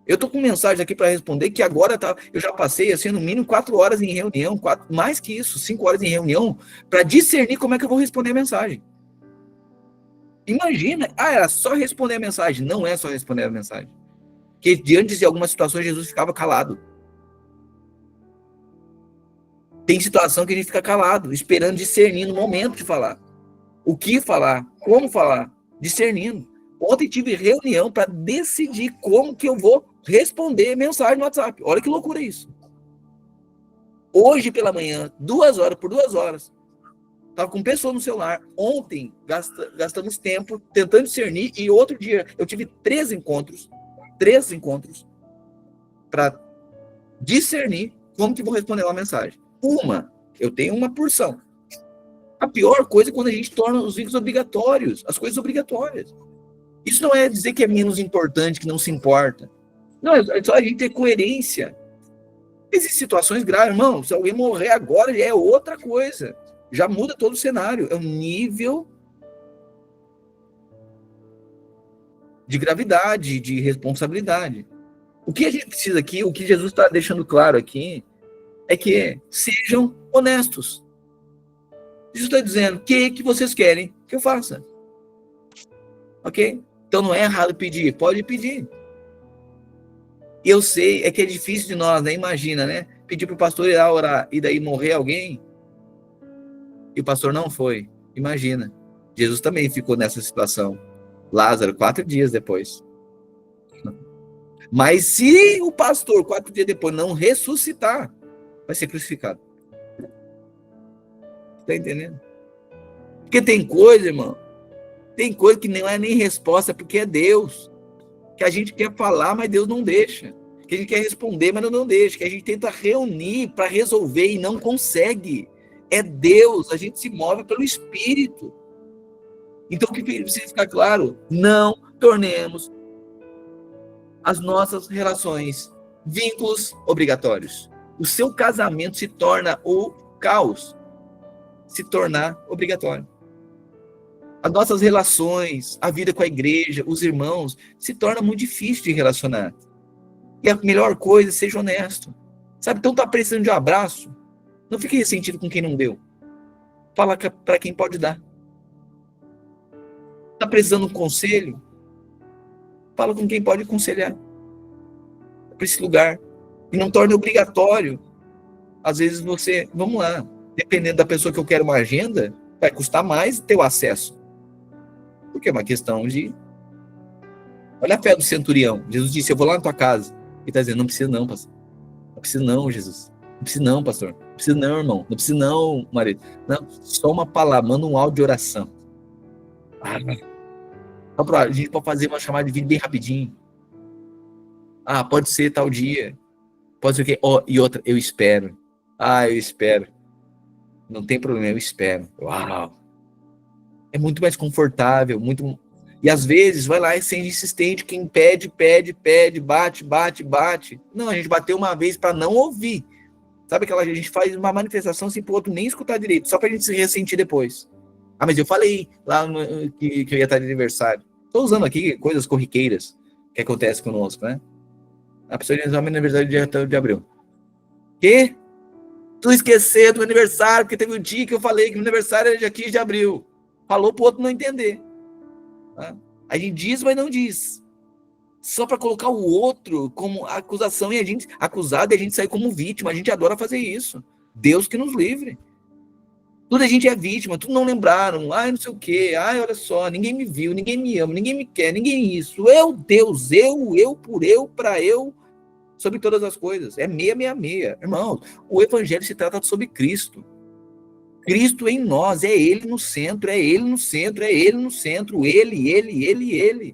Eu tô com mensagem aqui para responder que agora eu já passei, assim, no mínimo 4 horas em reunião, mais que isso, 5 horas em reunião, para discernir como é que eu vou responder a mensagem. Imagina, era só responder a mensagem. Não é só responder a mensagem. Porque diante de algumas situações, Jesus ficava calado. Tem situação que a gente fica calado, esperando discernir no momento de falar. O que falar, como falar, discernindo. Ontem tive reunião para decidir como que eu vou responder mensagem no WhatsApp. Olha que loucura isso. Hoje pela manhã, 2 horas por 2 horas, estava com pessoa no celular. Ontem, gastamos tempo tentando discernir. E outro dia, eu tive 3 encontros para discernir como que vou responder uma mensagem. Eu tenho uma porção. A pior coisa é quando a gente torna os vínculos obrigatórios, as coisas obrigatórias. Isso não é dizer que é menos importante, que não se importa. Não, é só a gente ter coerência. Existem situações graves, irmão. Se alguém morrer agora, já é outra coisa. Já muda todo o cenário. É um nível de gravidade, de responsabilidade. O que a gente precisa aqui, o que Jesus está deixando claro aqui, é que sejam honestos. Jesus está dizendo, o que vocês querem que eu faça? Ok? Então não é errado pedir, pode pedir. E eu sei, é que é difícil de nós, né? Imagina, né? Pedir para o pastor ir lá orar e daí morrer alguém e o pastor não foi. Imagina. Jesus também ficou nessa situação. Lázaro, 4 dias depois. Mas se o pastor, 4 dias depois, não ressuscitar, vai ser crucificado. Tá entendendo? Porque tem coisa, irmão, tem coisa que não é nem resposta, porque é Deus. Que a gente quer falar, mas Deus não deixa. Que a gente quer responder, mas não deixa. Que a gente tenta reunir para resolver e não consegue. É Deus, a gente se move pelo Espírito. Então, o que precisa ficar claro? Não tornemos as nossas relações vínculos obrigatórios. O seu casamento se torna o caos, se tornar obrigatório. As nossas relações, a vida com a igreja, os irmãos, se torna muito difícil de relacionar. E a melhor coisa é seja honesto. Sabe, então tá precisando de um abraço? Não fique ressentido com quem não deu. Fala para quem pode dar. Tá precisando de um conselho? Fala com quem pode aconselhar. Para esse lugar. E não torne obrigatório. Às vezes você, vamos lá, dependendo da pessoa que eu quero uma agenda, vai custar mais ter o acesso. Porque é uma questão de... Olha a fé do centurião. Jesus disse, eu vou lá na tua casa. Ele está dizendo, não precisa não, pastor. Não precisa não, Jesus. Não precisa não, pastor. Não precisa não, irmão. Não precisa não, marido. Não, só uma palavra, manda um áudio de oração. A gente pode fazer uma chamada de vídeo bem rapidinho. Pode ser tal dia. Pode ser o quê? E outra, eu espero. Eu espero. Não tem problema, eu espero. Uau! É muito mais confortável, muito... E às vezes, vai lá e sendo insistente, quem pede, bate. Não, a gente bateu uma vez para não ouvir. Sabe aquela a gente faz uma manifestação assim pro outro nem escutar direito, só pra gente se ressentir depois. Mas eu falei lá que eu ia estar de aniversário. Estou usando aqui coisas corriqueiras que acontecem conosco, né? A pessoa diz, meu aniversário de abril. Quê? Tu esqueceu do meu aniversário, porque teve um dia que eu falei que meu aniversário era dia 15 de abril. Falou pro outro não entender. Tá? A gente diz, mas não diz. Só para colocar o outro como acusação e a gente acusado e a gente sair como vítima. A gente adora fazer isso. Deus que nos livre. Tudo a gente é vítima, tudo não lembraram. Não sei o quê. Olha só, ninguém me viu, ninguém me ama, ninguém me quer, ninguém isso. Eu, Deus, eu, por eu, para eu, sobre todas as coisas. É 666. Irmãos, o evangelho se trata sobre Cristo. Cristo em nós, é Ele no centro, é Ele no centro, é Ele no centro, Ele.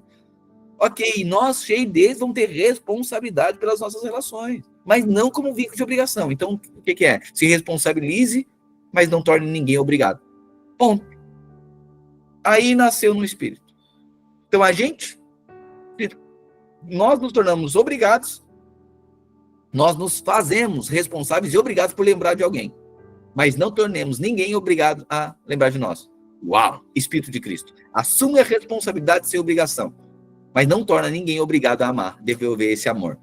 Ok, nós, cheios deles, vamos ter responsabilidade pelas nossas relações, mas não como vínculo de obrigação. Então, o que é? Se responsabilize, mas não torne ninguém obrigado. Ponto. Aí nasceu no Espírito. Então, nós nos tornamos obrigados, nós nos fazemos responsáveis e obrigados por lembrar de alguém. Mas não tornemos ninguém obrigado a lembrar de nós. Uau! Espírito de Cristo. Assume a responsabilidade sem obrigação, mas não torna ninguém obrigado a amar, devolver esse amor.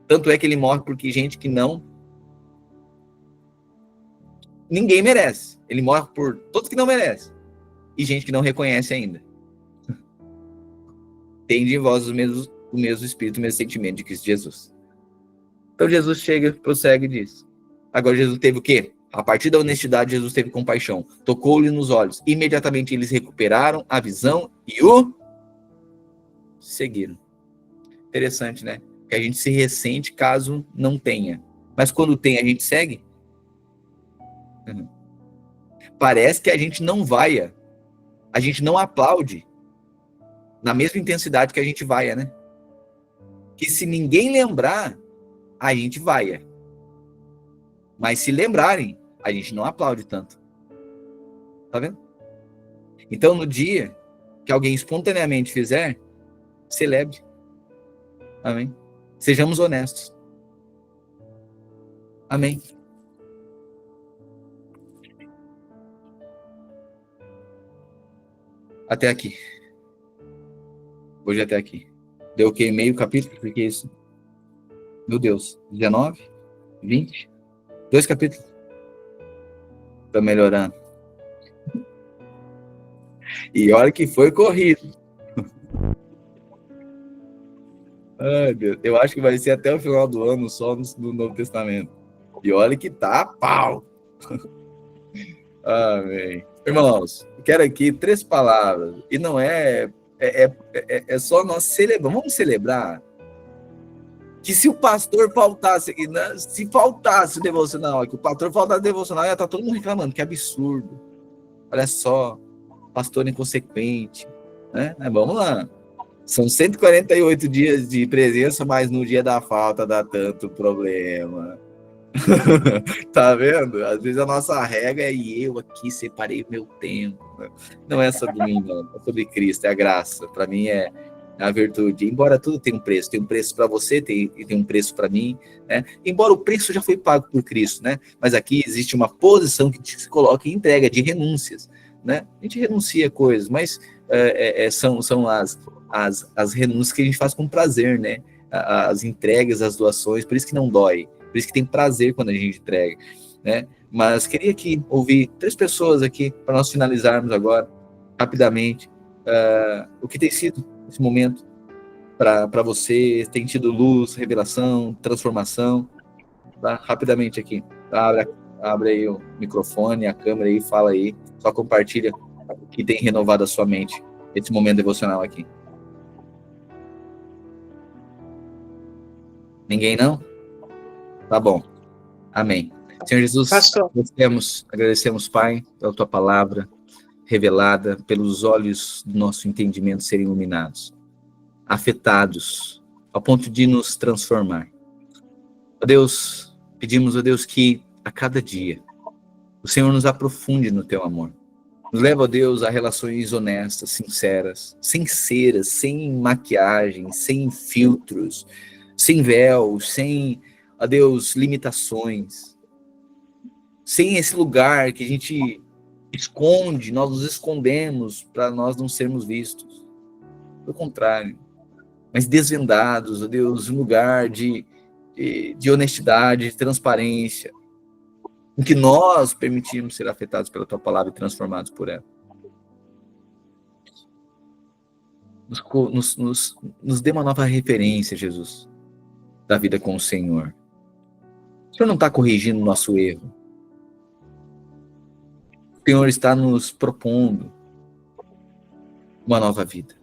Tanto é que ele morre porque gente que não... Ninguém merece. Ele morre por todos que não merecem. E gente que não reconhece ainda. Tende em vós o mesmo Espírito, o mesmo sentimento de Cristo Jesus. Então Jesus chega, prossegue e diz. Agora Jesus teve o quê? A partir da honestidade, Jesus teve compaixão. Tocou-lhe nos olhos. Imediatamente eles recuperaram a visão e o seguiram. Interessante, né? Que a gente se ressente caso não tenha. Mas quando tem, a gente segue? Parece que a gente não vaia. A gente não aplaude na mesma intensidade que a gente vaia, né? Que se ninguém lembrar, a gente vaia. Mas se lembrarem, a gente não aplaude tanto. Tá vendo? Então, no dia que alguém espontaneamente fizer, celebre. Amém? Sejamos honestos. Amém? Até aqui. Hoje até aqui. Deu o quê? Meio capítulo? Por que isso? Meu Deus. 19? 20? 2 capítulos. Tá melhorando. E olha que foi corrido. Ai, Deus. Eu acho que vai ser até o final do ano só no Novo Testamento. E olha que tá pau. Amém. Irmãos, quero aqui 3 palavras. E não é só nós celebramos. Vamos celebrar que se o pastor faltasse aqui, né? Se faltasse o devocional, que o pastor faltasse o devocional, ia estar todo mundo reclamando, que absurdo. Olha só, pastor inconsequente. Né? Mas vamos lá. São 148 dias de presença, mas no dia da falta dá tanto problema. Tá vendo? Às vezes a nossa regra é eu aqui separei meu tempo. Não é sobre mim, não. É sobre Cristo, é a graça. Para mim é a virtude. Embora tudo tenha um preço. Tem um preço para você, tem um preço para mim. Né? Embora o preço já foi pago por Cristo, né? Mas aqui existe uma posição que se coloca em entrega de renúncias. Né? A gente renuncia coisas, mas são as renúncias que a gente faz com prazer, né? As entregas, as doações, por isso que não dói. Por isso que tem prazer quando a gente entrega, né? Mas queria aqui ouvir 3 pessoas aqui para nós finalizarmos agora, rapidamente, o que tem sido esse momento para você, tem tido luz, revelação, transformação, tá? Rapidamente aqui, abre aí o microfone, a câmera aí, fala aí, só compartilha o que tem renovado a sua mente, esse momento devocional aqui. Ninguém não? Tá bom. Amém. Senhor Jesus, agradecemos, Pai, pela tua palavra revelada, pelos olhos do nosso entendimento serem iluminados, afetados, ao ponto de nos transformar. Ó Deus, pedimos, ó Deus, que a cada dia o Senhor nos aprofunde no teu amor. Nos leva, ó Deus, a relações honestas, sinceras, sem maquiagem, sem filtros, sem véu, sem, ó Deus, limitações, sem esse lugar que a gente esconde, nós nos escondemos para nós não sermos vistos. Pelo contrário, mas desvendados, ó Deus, um lugar de honestidade, de transparência, em que nós permitimos ser afetados pela tua palavra e transformados por ela. Nos dê uma nova referência, Jesus, da vida com o Senhor. O Senhor não está corrigindo o nosso erro. O Senhor está nos propondo uma nova vida.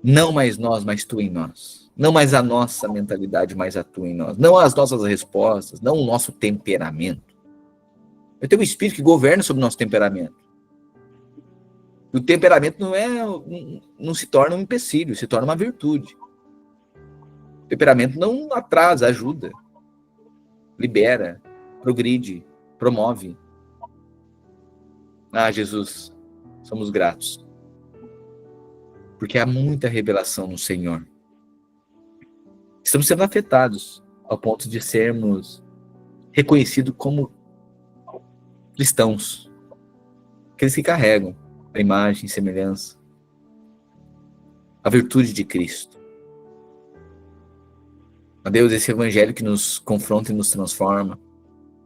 Não mais nós, mas tu em nós. Não mais a nossa mentalidade, mas a tua em nós. Não as nossas respostas, não o nosso temperamento. Eu tenho um espírito que governa sobre o nosso temperamento. O temperamento não se torna um empecilho, se torna uma virtude. O temperamento não atrasa, ajuda, libera, progride, promove. Ah, Jesus, somos gratos. Porque há muita revelação no Senhor. Estamos sendo afetados ao ponto de sermos reconhecidos como cristãos. Aqueles que carregam a imagem e semelhança, a virtude de Cristo. A Deus, esse evangelho que nos confronta e nos transforma,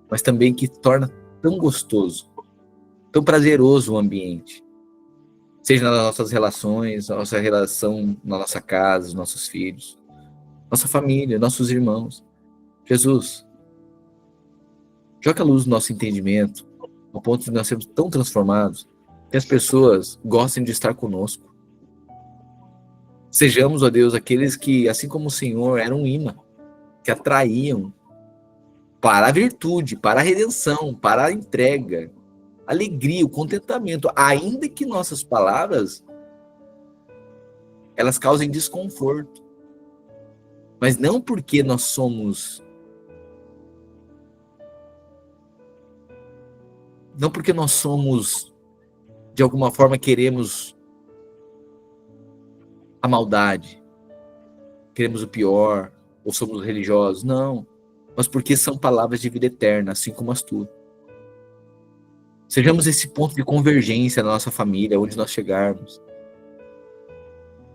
mas também que torna tão gostoso, tão prazeroso o ambiente. Seja nas nossas relações, na nossa relação na nossa casa, os nossos filhos, nossa família, nossos irmãos. Jesus, joga a luz no nosso entendimento, ao ponto de nós sermos tão transformados, que as pessoas gostem de estar conosco. Sejamos, ó Deus, aqueles que, assim como o Senhor, eram um imã, que atraíam para a virtude, para a redenção, para a entrega, a alegria, o contentamento, ainda que nossas palavras elas causem desconforto. Mas não porque nós somos... Não porque nós somos, de alguma forma, queremos a maldade, queremos o pior, ou somos religiosos. Não, mas porque são palavras de vida eterna, assim como as tuas. Sejamos esse ponto de convergência na nossa família, onde nós chegarmos.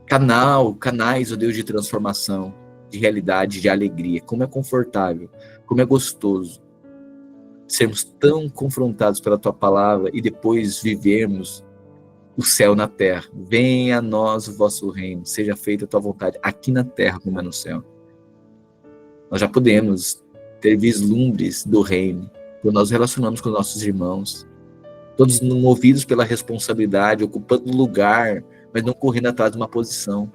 Canais, ó Deus, de transformação, de realidade, de alegria. Como é confortável, como é gostoso sermos tão confrontados pela Tua palavra e depois vivermos o céu na terra. Venha a nós o vosso reino, seja feita a Tua vontade, aqui na terra como é no céu. Nós já podemos ter vislumbres do reino, quando nós nos relacionamos com nossos irmãos, todos movidos pela responsabilidade, ocupando lugar, mas não correndo atrás de uma posição.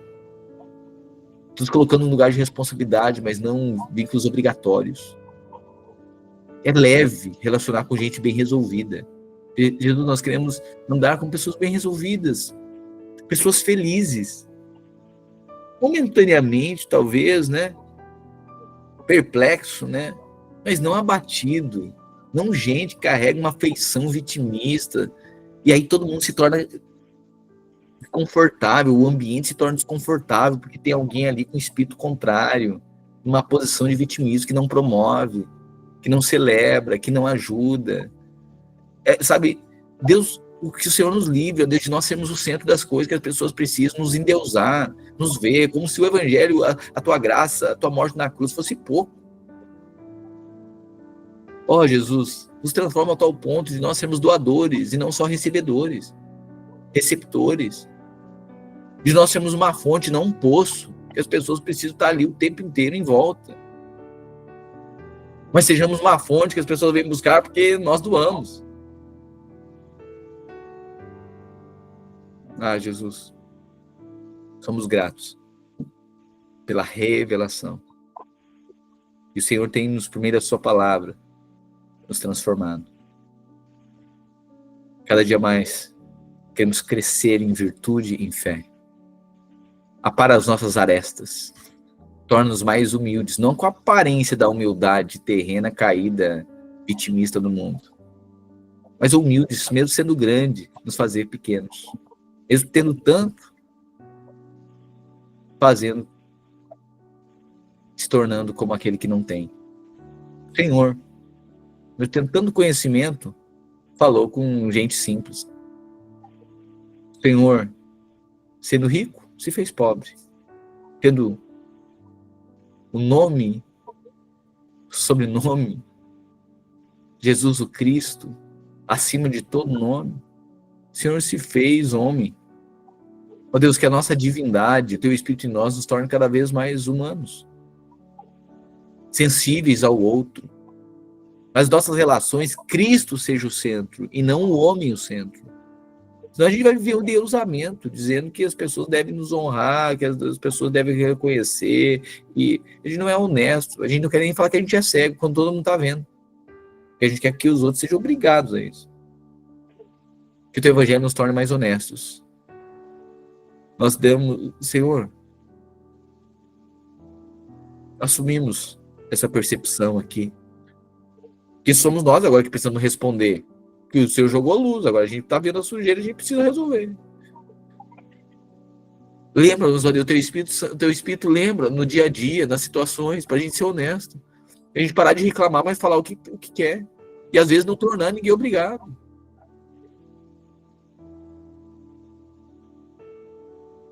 Nos colocando num lugar de responsabilidade, mas não vínculos obrigatórios. É leve relacionar com gente bem resolvida. Jesus, nós queremos andar com pessoas bem resolvidas, pessoas felizes. Momentaneamente, talvez, né? Perplexo, né? Mas não abatido. Não gente que carrega uma feição vitimista. E aí todo mundo se torna desconfortável, o ambiente se torna desconfortável, porque tem alguém ali com espírito contrário, numa posição de vitimismo que não promove, que não celebra, que não ajuda. Sabe, Deus, o que o Senhor nos livre, Deus, de nós sermos o centro das coisas, que as pessoas precisam nos endeusar, nos ver, como se o Evangelho, a Tua graça, a Tua morte na cruz fosse pouco. Ó Jesus, nos transforma a tal ponto de nós sermos doadores e não só recebedores, receptores. De nós sermos uma fonte, não um poço, que as pessoas precisam estar ali o tempo inteiro em volta. Mas sejamos uma fonte que as pessoas vêm buscar porque nós doamos. Ah, Jesus, somos gratos pela revelação. E o Senhor tem, por meio da Sua palavra, nos transformado. Cada dia mais, queremos crescer em virtude e em fé. Apara as nossas arestas. Torna-nos mais humildes, não com a aparência da humildade terrena, caída, vitimista do mundo. Mas humildes, mesmo sendo grande, nos fazer pequenos. Mesmo tendo tanto, se tornando como aquele que não tem. Senhor, eu tendo tanto conhecimento, falou com gente simples. Senhor, sendo rico, se fez pobre. Tendo o nome, o sobrenome, Jesus o Cristo, acima de todo nome, o Senhor se fez homem. Ó Deus, que a nossa divindade, o Teu Espírito em nós, nos torne cada vez mais humanos, sensíveis ao outro. Nas nossas relações, Cristo seja o centro e não o homem o centro. Senão a gente vai viver o endeusamento, dizendo que as pessoas devem nos honrar, que as pessoas devem reconhecer, e a gente não é honesto, a gente não quer nem falar que a gente é cego, quando todo mundo está vendo. Porque a gente quer que os outros sejam obrigados a isso. Que o Teu Evangelho nos torne mais honestos. Nós demos, Senhor, assumimos essa percepção aqui, que somos nós agora que precisamos responder. Que o Senhor jogou a luz, agora a gente está vendo a sujeira, a gente precisa resolver. Lembra-nos, ó Deus, o Teu Espírito lembra no dia a dia, nas situações, para a gente ser honesto. A gente parar de reclamar, mas falar o que quer. E às vezes não tornar ninguém obrigado.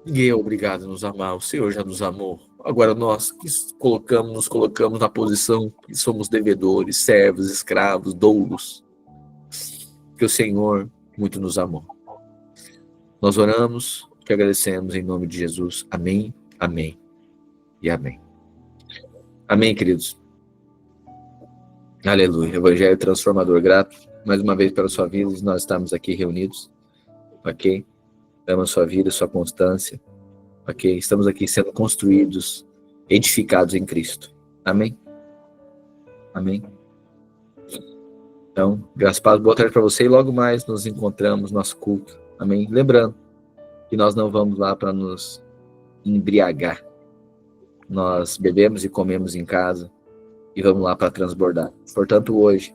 Ninguém é obrigado a nos amar, o Senhor já nos amou. Agora nós que nos colocamos na posição que somos devedores, servos, escravos, doulos, que o Senhor muito nos amou. Nós oramos, que agradecemos em nome de Jesus. Amém, amém e amém. Amém, queridos. Aleluia. Evangelho transformador. Grato mais uma vez pela sua vida, nós estamos aqui reunidos. Ok? Damos a sua vida, a sua constância. Ok? Estamos aqui sendo construídos, edificados em Cristo. Amém? Amém? Então, graças a Deus, boa tarde para você e logo mais nos encontramos no nosso culto. Amém? Lembrando que nós não vamos lá para nos embriagar. Nós bebemos e comemos em casa e vamos lá para transbordar. Portanto, hoje,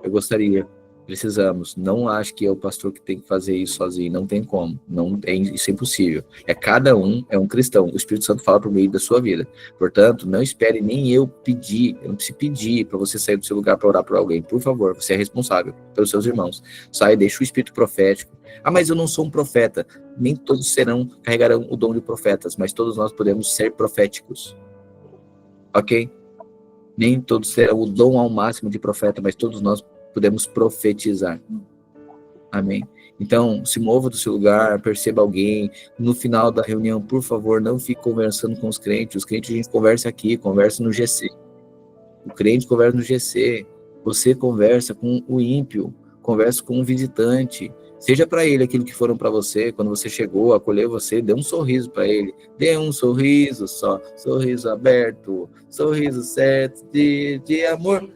eu gostaria Precisamos. Não acho que é o pastor que tem que fazer isso sozinho. Não tem como. Não, isso é impossível. Cada um é um cristão. O Espírito Santo fala por meio da sua vida. Portanto, não espere nem eu pedir. Eu não preciso pedir para você sair do seu lugar para orar por alguém. Por favor, você é responsável pelos seus irmãos. Sai, deixa o espírito profético. Ah, mas eu não sou um profeta. Nem todos carregarão o dom de profetas, mas todos nós podemos ser proféticos. Ok? Nem todos terão o dom ao máximo de profeta, mas todos nós podemos profetizar. Amém? Então, se mova do seu lugar, perceba alguém. No final da reunião, por favor, não fique conversando com os crentes. Os crentes a gente conversa aqui, conversa no GC. O crente conversa no GC. Você conversa com o ímpio, conversa com um visitante. Seja para ele aquilo que foram para você. Quando você chegou, acolheu você, dê um sorriso para ele. Dê um sorriso só, sorriso aberto, sorriso certo de amor.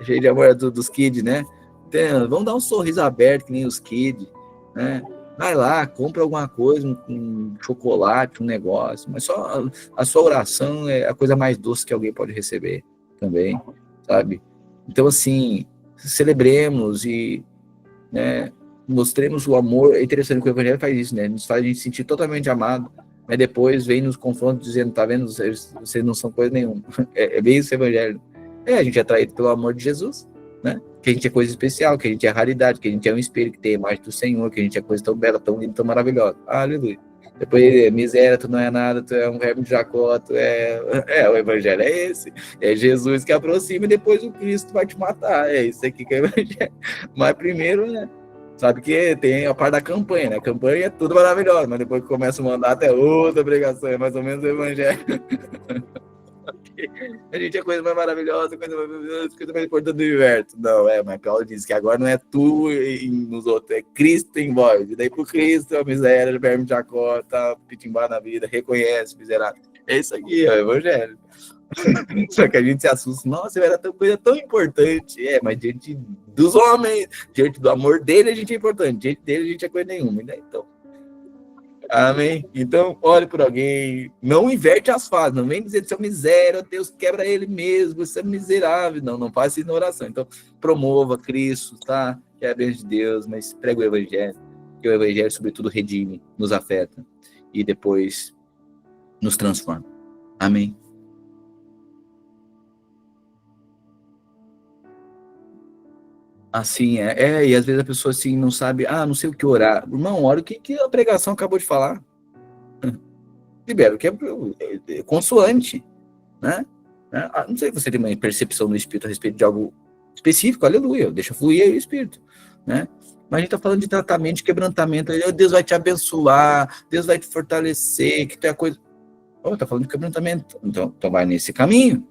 Cheio de amor dos kids, né? Então, vamos dar um sorriso aberto, que nem os kids, né? Vai lá, compra alguma coisa, um chocolate, um negócio, mas só a sua oração é a coisa mais doce que alguém pode receber também, sabe? Então, assim, celebremos e, né, mostremos o amor. É interessante que o Evangelho faz isso, né? Nos faz a gente sentir totalmente amado, mas depois vem nos confrontos dizendo, tá vendo, vocês não são coisa nenhuma. É bem isso o Evangelho. A gente é atraído pelo amor de Jesus, né? Que a gente é coisa especial, que a gente é raridade, que a gente é um espelho que tem a imagem do Senhor, que a gente é coisa tão bela, tão linda, tão maravilhosa. Aleluia. Depois, miséria, tu não é nada, tu é um verbo de Jacó, o Evangelho é esse. É Jesus que aproxima e depois o Cristo vai te matar. É isso aqui que é o Evangelho. Mas primeiro, né? Sabe que tem a parte da campanha, né? A campanha é tudo maravilhoso, mas depois que começa o mandato é outra obrigação, é mais ou menos o Evangelho. A gente é a coisa mais maravilhosa, coisa mais importante do universo. Não, mas Paulo diz que agora não é tu nos outros, é Cristo em vós. E daí pro Cristo, a miséria, o verme de Jacó, tá pitimbar na vida, reconhece, miserável. É isso aqui, é o Evangelho. Só que a gente se assusta, nossa, era coisa tão importante. Mas diante dos homens, diante do amor dele, a gente é importante. Diante dele, a gente é coisa nenhuma. Então, amém? Então, olhe por alguém, não inverte as fases, não vem dizer seu miséria, Deus quebra ele mesmo, você é miserável, não faça isso na oração. Então, promova Cristo, tá? Que é a bênção de Deus, mas prega o Evangelho, que o Evangelho, sobretudo, redime, nos afeta e depois nos transforma. Amém? Assim, e às vezes a pessoa assim não sabe, não sei o que orar. Irmão, olha o que a pregação acabou de falar. Libera, que é consoante, né? Não sei se você tem uma percepção do Espírito a respeito de algo específico, aleluia, deixa fluir aí o Espírito, né? Mas a gente está falando de tratamento, de quebrantamento, Deus vai te abençoar, Deus vai te fortalecer, que tem a coisa... Está falando de quebrantamento, então vai nesse caminho,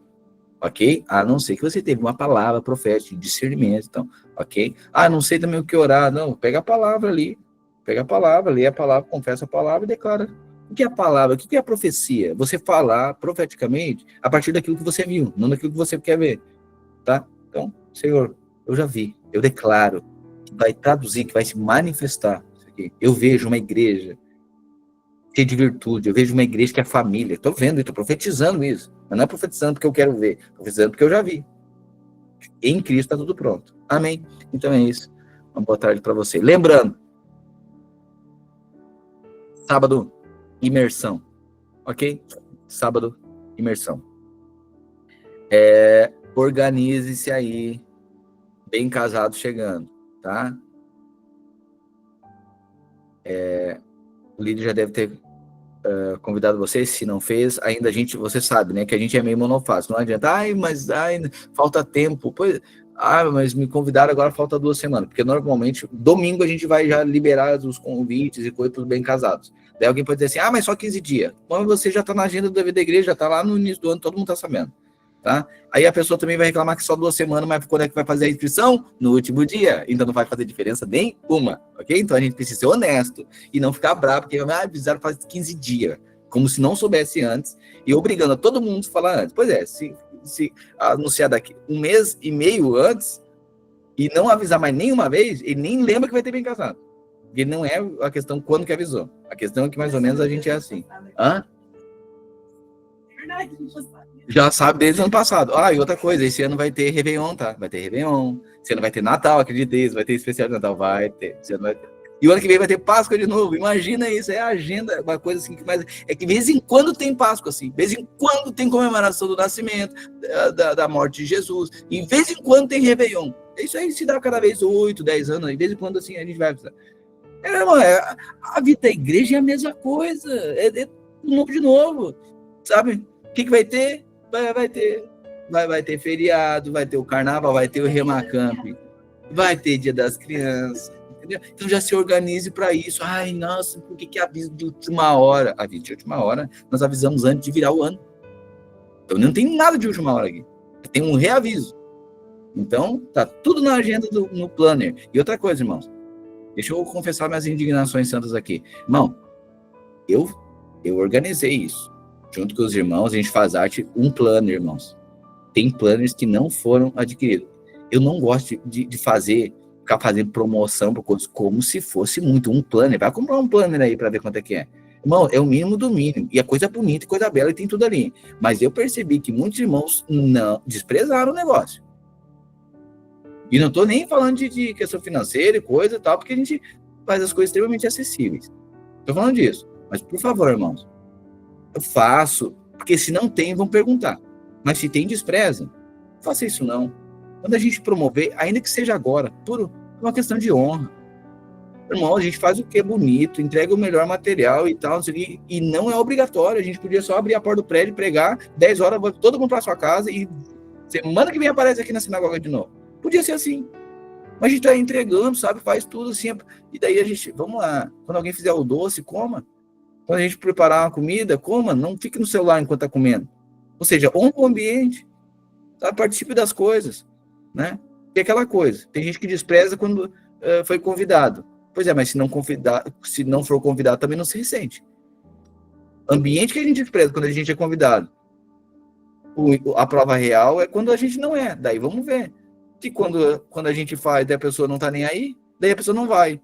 ok? A não ser que você teve uma palavra profética, de discernimento, então, ok? Não sei também o que orar, não, pega a palavra ali, lê a palavra, confessa a palavra e declara. O que é a palavra? O que é a profecia? Você falar profeticamente a partir daquilo que você viu, não daquilo que você quer ver, tá? Então, Senhor, eu já vi, eu declaro, que vai traduzir, que vai se manifestar isso aqui. Eu vejo uma igreja cheia de virtude, eu vejo uma igreja que é família, estou vendo, estou profetizando isso, mas não é profetizando porque eu quero ver, profetizando porque eu já vi. Em Cristo está tudo pronto. Amém? Então é isso. Uma boa tarde para você. Lembrando, sábado, imersão, ok? Sábado, imersão. Organize-se aí, bem casado chegando, tá? O líder já deve ter convidado você, se não fez, ainda você sabe, né, que a gente é meio monofásico, não adianta, mas falta tempo, pois, mas me convidaram agora, falta 2 semanas, porque normalmente, domingo a gente vai já liberar os convites e coisas para os bem casados. Daí alguém pode dizer assim, mas só 15 dias. Mas você já está na agenda da vida da igreja, já está lá no início do ano, todo mundo está sabendo. Tá? Aí a pessoa também vai reclamar que só 2 semanas, mas quando é que vai fazer a inscrição? No último dia. Então não vai fazer diferença nenhuma, ok? Então a gente precisa ser honesto e não ficar bravo, porque avisaram faz 15 dias, como se não soubesse antes, e obrigando a todo mundo a falar antes. Pois é, se anunciar daqui 1 mês e meio antes e não avisar mais nenhuma vez, ele nem lembra que vai ter bem casado. Porque não é a questão quando que avisou. A questão é que mais ou menos a gente é assim. Verdade, Já sabe desde o ano passado. Ah, e outra coisa, esse ano vai ter Réveillon, tá? Vai ter Réveillon. Esse ano vai ter Natal, acreditei. Vai ter especial de Natal, vai ter. Esse ano vai ter. E o ano que vem vai ter Páscoa de novo. Imagina isso, é a agenda, uma coisa assim que mais. É que de vez em quando tem Páscoa, assim. De vez em quando tem comemoração do nascimento, da morte de Jesus. E de vez em quando tem Réveillon. Isso aí se dá cada vez 8, 10 anos. De vez em quando, assim, a gente vai. A vida da igreja é a mesma coisa. É novo de novo. Sabe? O que vai ter? Vai ter feriado, vai ter o carnaval, vai ter o Remacamp, vai ter Dia das Crianças, entendeu? Então já se organize para isso. Ai, nossa, por que avisa de última hora? Avisa de última hora, nós avisamos antes de virar o ano. Então não tem nada de última hora aqui. Tem um reaviso. Então, tá tudo na agenda no planner. E outra coisa, irmãos, deixa eu confessar minhas indignações santas aqui. Irmão, eu organizei isso. Junto com os irmãos, a gente faz arte, um planner, irmãos. Tem planners que não foram adquiridos. Eu não gosto de ficar fazendo promoção para coisas como se fosse muito um planner. Vai comprar um planner aí para ver quanto é que é. Irmão, é o mínimo do mínimo. E a coisa bonita, coisa bela, e tem tudo ali. Mas eu percebi que muitos irmãos não desprezaram o negócio. E não estou nem falando de questão financeira e coisa e tal, porque a gente faz as coisas extremamente acessíveis. Estou falando disso. Mas, por favor, irmãos, eu faço, porque se não tem, vão perguntar. Mas se tem, despreza. Não faça isso, não. Quando a gente promover, ainda que seja agora, por uma questão de honra. Irmão, a gente faz o que é bonito, entrega o melhor material e tal, e não é obrigatório. A gente podia só abrir a porta do prédio, pregar, 10 horas, todo mundo para sua casa e semana que vem aparece aqui na sinagoga de novo. Podia ser assim. Mas a gente está entregando, sabe? Faz tudo assim. E daí a gente, vamos lá, quando alguém fizer o doce, coma. Quando a gente preparar uma comida, coma, não fique no celular enquanto está comendo. Ou seja, honra o ambiente, sabe? Participe das coisas, né? E aquela coisa, tem gente que despreza quando foi convidado. Pois é, mas se não for convidado, também não se ressente. Ambiente que a gente despreza quando a gente é convidado. A prova real é quando a gente não é. Daí vamos ver. Que quando a gente faz, daí a pessoa não está nem aí, daí a pessoa não vai.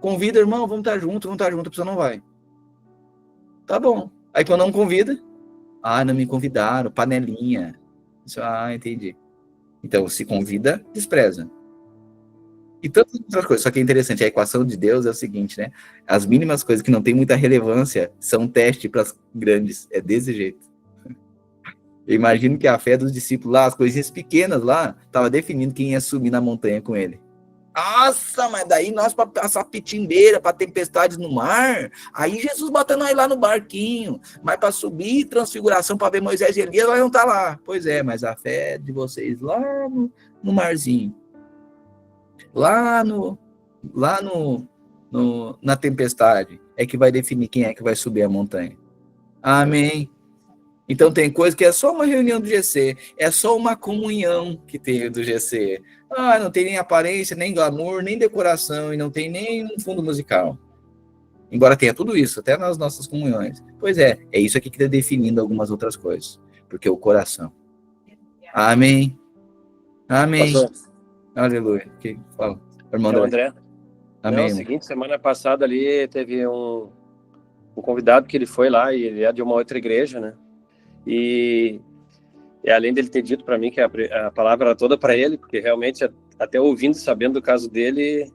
Convida, irmão, vamos estar junto, a pessoa não vai. Tá bom. Aí quando não convida, não me convidaram, panelinha. Entendi. Então, se convida, despreza. E tantas outras coisas. Só que é interessante, a equação de Deus é o seguinte, né? As mínimas coisas que não têm muita relevância são teste para as grandes. É desse jeito. Eu imagino que a fé dos discípulos lá, as coisinhas pequenas lá, estava definindo quem ia subir na montanha com ele. Nossa, mas daí nós para passar pitimbeira, para tempestades no mar, aí Jesus bota nós lá no barquinho, mas para subir, transfiguração, para ver Moisés e Elias, nós não tá lá. Pois é, mas a fé de vocês lá no marzinho, lá na tempestade, é que vai definir quem é que vai subir a montanha. Amém. Então tem coisa que é só uma reunião do GC, é só uma comunhão que tem do GC. Não tem nem aparência, nem glamour, nem decoração, e não tem nem um fundo musical. Embora tenha tudo isso, até nas nossas comunhões. Pois é isso aqui que está definindo algumas outras coisas. Porque o coração. Amém. Amém. Pastor. Aleluia. Que fala, irmão André. Amém. Não, seguinte, semana passada ali teve um convidado que ele foi lá, e ele é de uma outra igreja, né? E além dele ter dito para mim que a palavra era toda para ele, porque realmente, até ouvindo, sabendo do caso dele,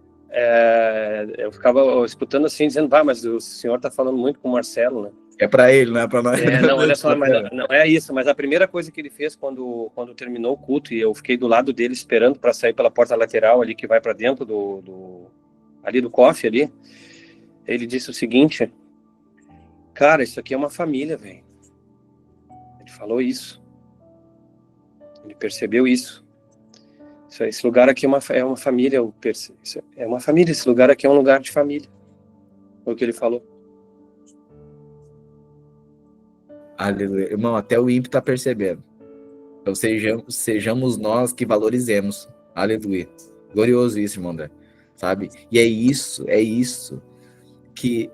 eu ficava escutando assim, dizendo, mas o senhor está falando muito com o Marcelo, né? É para ele, não é para nós. Não, olha só, mas não é isso, mas a primeira coisa que ele fez quando terminou o culto, e eu fiquei do lado dele esperando para sair pela porta lateral ali, que vai para dentro ali do cofre ali, ele disse o seguinte: cara, isso aqui é uma família, velho. Ele falou isso. Ele percebeu isso. Esse lugar aqui é uma família. É uma família. Esse lugar aqui é um lugar de família. Foi o que ele falou. Aleluia. Irmão, até o ímpio está percebendo. Então sejamos nós que valorizemos. Aleluia. Glorioso isso, irmão André. Sabe? E é isso que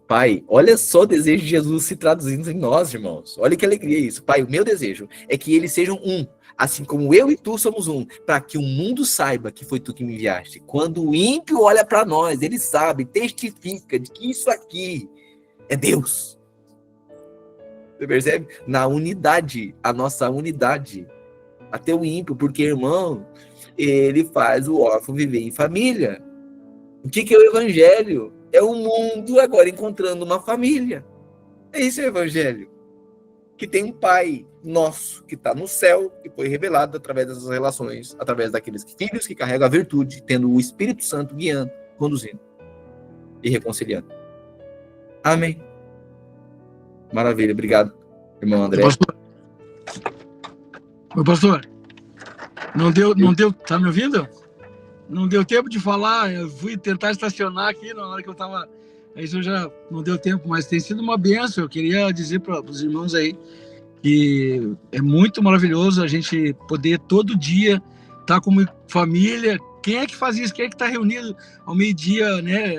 Pai, olha só o desejo de Jesus se traduzindo em nós, irmãos. Olha que alegria isso. Pai, o meu desejo é que eles sejam um, assim como eu e tu somos um, para que o mundo saiba que foi tu que me enviaste. Quando o ímpio olha para nós, ele sabe, testifica de que isso aqui é Deus. Você percebe? Na unidade, a nossa unidade. Até o ímpio, porque, irmão, ele faz o órfão viver em família. O que é o evangelho? É o mundo agora encontrando uma família. É isso o evangelho. Que tem um Pai nosso, que está no céu, que foi revelado através dessas relações, através daqueles filhos que carregam a virtude, tendo o Espírito Santo guiando, conduzindo e reconciliando. Amém. Maravilha, obrigado, irmão André. Pastor, não deu, tá me ouvindo? Não deu tempo de falar, eu fui tentar estacionar aqui na hora que eu estava, isso já não deu tempo, mas tem sido uma bênção. Eu queria dizer para os irmãos aí que é muito maravilhoso a gente poder todo dia estar como família. Quem é que faz isso? Quem é que está reunido ao meio-dia, né,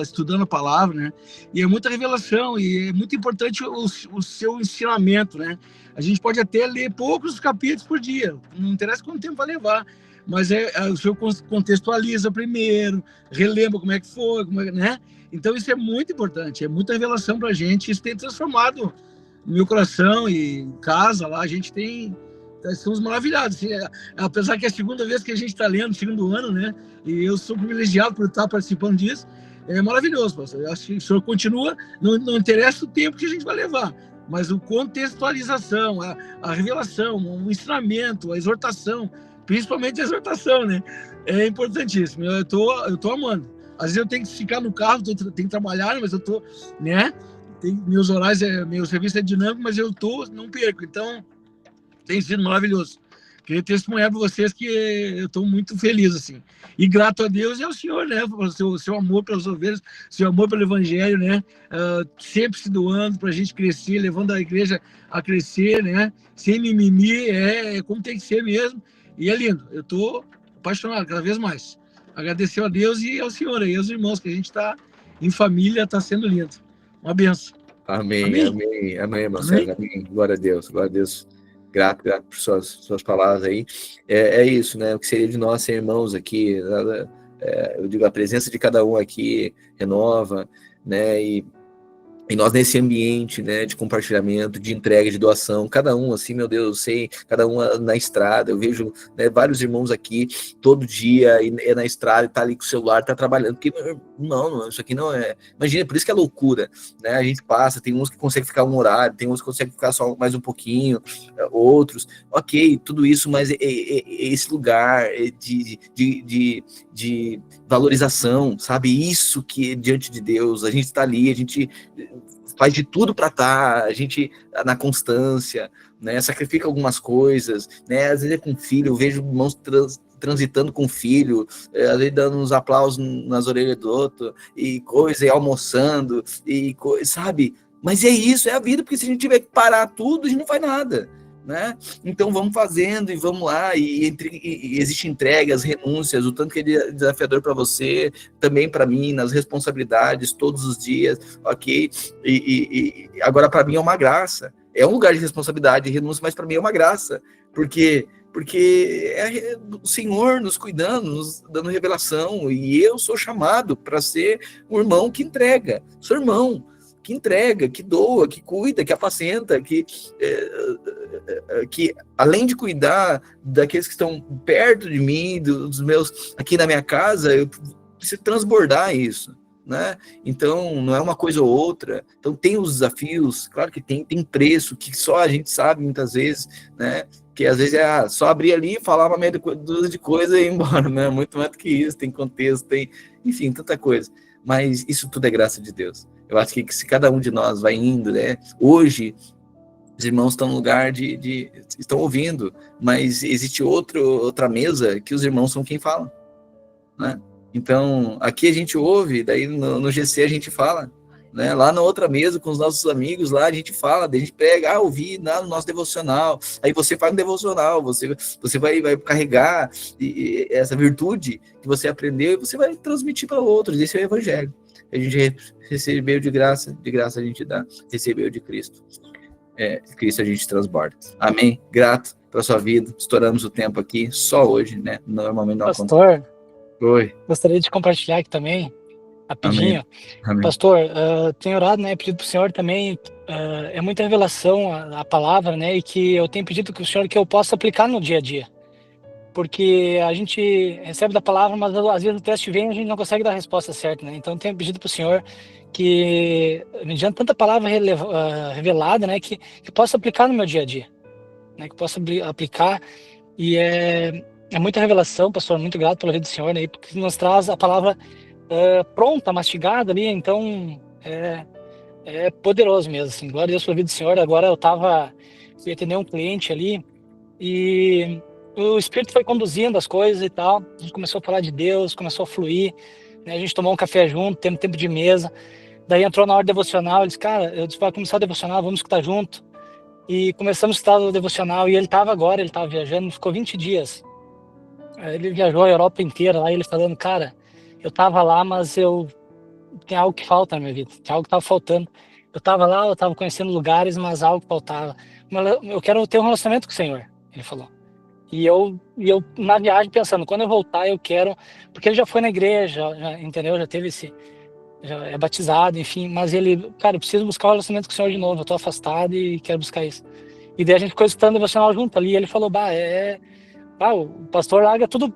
estudando a palavra, né? E é muita revelação, e é muito importante o seu ensinamento, né? A gente pode até ler poucos capítulos por dia, não interessa quanto tempo vai levar, mas o senhor contextualiza primeiro, relembra como é que foi, né? Então isso é muito importante, é muita revelação para a gente, isso tem transformado no meu coração e em casa lá, a gente tem... Estamos maravilhados, assim, apesar que é a segunda vez que a gente está lendo, segundo ano, né? E eu sou privilegiado por estar participando disso. É maravilhoso, pastor. Eu acho que o senhor continua, não interessa o tempo que a gente vai levar, mas a contextualização, a revelação, o ensinamento, a exortação, principalmente a exortação, né? É importantíssimo. Eu tô amando. Às vezes eu tenho que ficar no carro, tenho que trabalhar, mas eu tô, né? Meus horários, meu serviço é dinâmico, mas eu não perco. Então, tem sido maravilhoso. Queria testemunhar para vocês que eu estou muito feliz, assim. E grato a Deus e ao Senhor, né? O seu amor pelas ovelhas, seu amor pelo Evangelho, né? Sempre se doando para a gente crescer, levando a igreja a crescer, né? Sem mimimi, é como tem que ser mesmo. E é lindo. Eu estou apaixonado cada vez mais. Agradecer a Deus e ao Senhor, e aos irmãos, que a gente está em família, está sendo lindo. Uma benção. Amém, amém, amém, irmão César. Amém. Glória a Deus, glória a Deus. Grato por suas palavras aí. É isso, né? O que seria de nós ser irmãos aqui? Eu digo, a presença de cada um aqui renova, né? E nós nesse ambiente, né, de compartilhamento, de entrega, de doação, cada um assim, meu Deus, eu sei, cada um na estrada, eu vejo, né, vários irmãos aqui todo dia, e é na estrada, e tá ali com o celular, tá trabalhando, porque não, isso aqui não é, imagina, por isso que é loucura, né, a gente passa, tem uns que conseguem ficar um horário, tem uns que conseguem ficar só mais um pouquinho, outros, ok, tudo isso, mas esse lugar de valorização, sabe, isso que é diante de Deus, a gente tá ali, a gente faz de tudo para estar, a gente na constância, né, sacrifica algumas coisas, né, às vezes é com filho, eu vejo irmãos transitando com filho, às vezes dando uns aplausos nas orelhas do outro, e coisa, e almoçando, e coisa, sabe, mas é isso, é a vida, porque se a gente tiver que parar tudo, a gente não faz nada, né? Então vamos fazendo e vamos lá, e existe entregas, renúncias, o tanto que ele é desafiador para você, também para mim, nas responsabilidades, todos os dias, ok? E agora para mim é uma graça, é um lugar de responsabilidade e renúncia, mas para mim é uma graça, porque é o Senhor nos cuidando, nos dando revelação, e eu sou chamado para ser um irmão que entrega, sou irmão que entrega, que doa, que cuida, que apacenta, que além de cuidar daqueles que estão perto de mim, dos meus, aqui na minha casa, eu preciso transbordar isso, né? Então, não é uma coisa ou outra. Então, tem os desafios, claro que tem preço, que só a gente sabe muitas vezes, né? Que às vezes é só abrir ali, falar uma meia dúzia de coisa e ir embora, né? Muito mais do que isso, tem contexto, tem, enfim, tanta coisa. Mas isso tudo é graça de Deus. Eu acho que se cada um de nós vai indo, né? Hoje, os irmãos estão no lugar estão ouvindo, mas existe outra mesa que os irmãos são quem fala, né? Então, aqui a gente ouve, daí no GC a gente fala, né? Lá na outra mesa com os nossos amigos, lá a gente fala, daí a gente pega, ouvi no nosso devocional, aí você faz um devocional, você vai carregar essa virtude que você aprendeu e você vai transmitir para outros. Esse é o evangelho. A gente recebeu de graça a gente dá, recebeu de Cristo. Cristo a gente transborda. Amém? Grato pela sua vida. Estouramos o tempo aqui, só hoje, né? Normalmente não acontece. Pastor, oi. Gostaria de compartilhar aqui também. rapidinho. Amém. Pastor, tenho orado, né, pedido para o Senhor também, é muita revelação a palavra, né, e que eu tenho pedido que o Senhor que eu possa aplicar no dia a dia. Porque a gente recebe da palavra, mas às vezes o teste vem e a gente não consegue dar a resposta certa, né? Então eu tenho pedido para o Senhor que, mediante tanta palavra revelada, né, que possa aplicar no meu dia a dia, né, que possa aplicar. E é muita revelação, pastor, muito grato pela vida do Senhor, né, porque nos traz a palavra pronta, mastigada ali, então é poderoso mesmo, assim, glória a Deus pela vida do Senhor. Agora eu fui atender um cliente ali e o Espírito foi conduzindo as coisas e tal, a gente começou a falar de Deus, começou a fluir, né, a gente tomou um café junto, temos tempo de mesa, daí entrou na hora devocional, ele disse, cara, eu disse, vai começar o devocional, vamos escutar junto, e começamos a escutar o devocional, e ele estava viajando, ficou 20 dias, ele viajou a Europa inteira lá, e ele falando, cara, eu estava lá, mas tem algo que falta na minha vida, tem algo que estava faltando. Eu estava lá, eu estava conhecendo lugares, mas algo faltava. Eu quero ter um relacionamento com o Senhor, ele falou. E eu na viagem pensando, quando eu voltar eu quero, porque ele já foi na igreja, entendeu? Já teve já é batizado, enfim, mas ele, cara, eu preciso buscar um relacionamento com o Senhor de novo, eu tô afastado e quero buscar isso. E daí a gente ficou escutando o devocional junto ali, e ele falou, o pastor larga tudo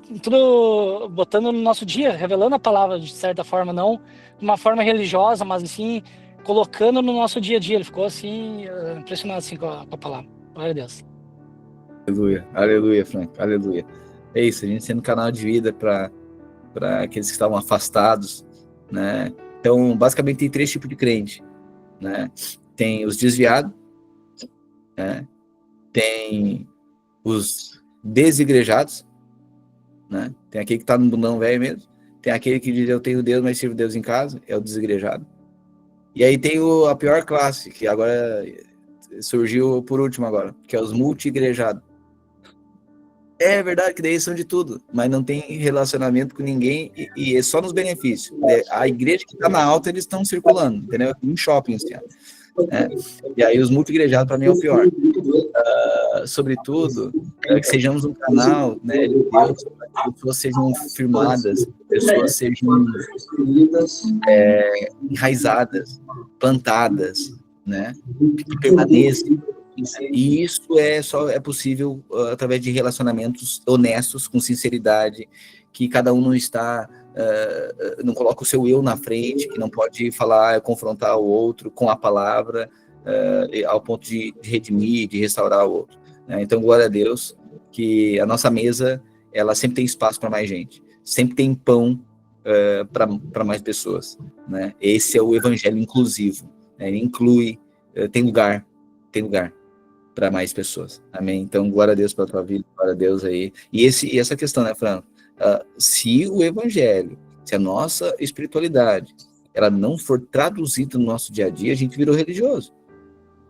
botando no nosso dia, revelando a palavra de certa forma, não de uma forma religiosa, mas assim, colocando no nosso dia a dia. Ele ficou assim, impressionado assim, com a palavra. Glória a Deus. Aleluia, aleluia, Franco, aleluia. É isso, a gente sendo canal de vida para aqueles que estavam afastados, né? Então, basicamente, tem 3 tipos de crente, né? Tem os desviados, né? Tem os desigrejados, né? Tem aquele que tá no bundão velho mesmo, tem aquele que diz eu tenho Deus, mas sirvo Deus em casa, é o desigrejado. E aí tem a pior classe, que agora surgiu por último agora, que é os multi-igrejados. É verdade que daí são de tudo, mas não tem relacionamento com ninguém e é só nos benefícios. A igreja que tá na alta, eles estão circulando, entendeu? Em shopping, assim, né? E aí os multi-igrejados para mim é o pior. Sobretudo, que sejamos um canal, né, de Deus, para que pessoas sejam firmadas, pessoas sejam enraizadas, plantadas, né, que permaneçam. E isso é possível através de relacionamentos honestos, com sinceridade, que cada um não está, não coloca o seu eu na frente, que não pode falar, confrontar o outro com a palavra, ao ponto de redimir, de restaurar o outro. Né? Então, glória a Deus, que a nossa mesa, ela sempre tem espaço para mais gente, sempre tem pão para mais pessoas. Né? Esse é o evangelho inclusivo, né? Ele inclui, tem lugar para mais pessoas. Amém? Então, glória a Deus pela tua vida, glória a Deus aí. E essa questão, né, Fran? Se o evangelho, se a nossa espiritualidade, ela não for traduzida no nosso dia a dia, a gente virou religioso.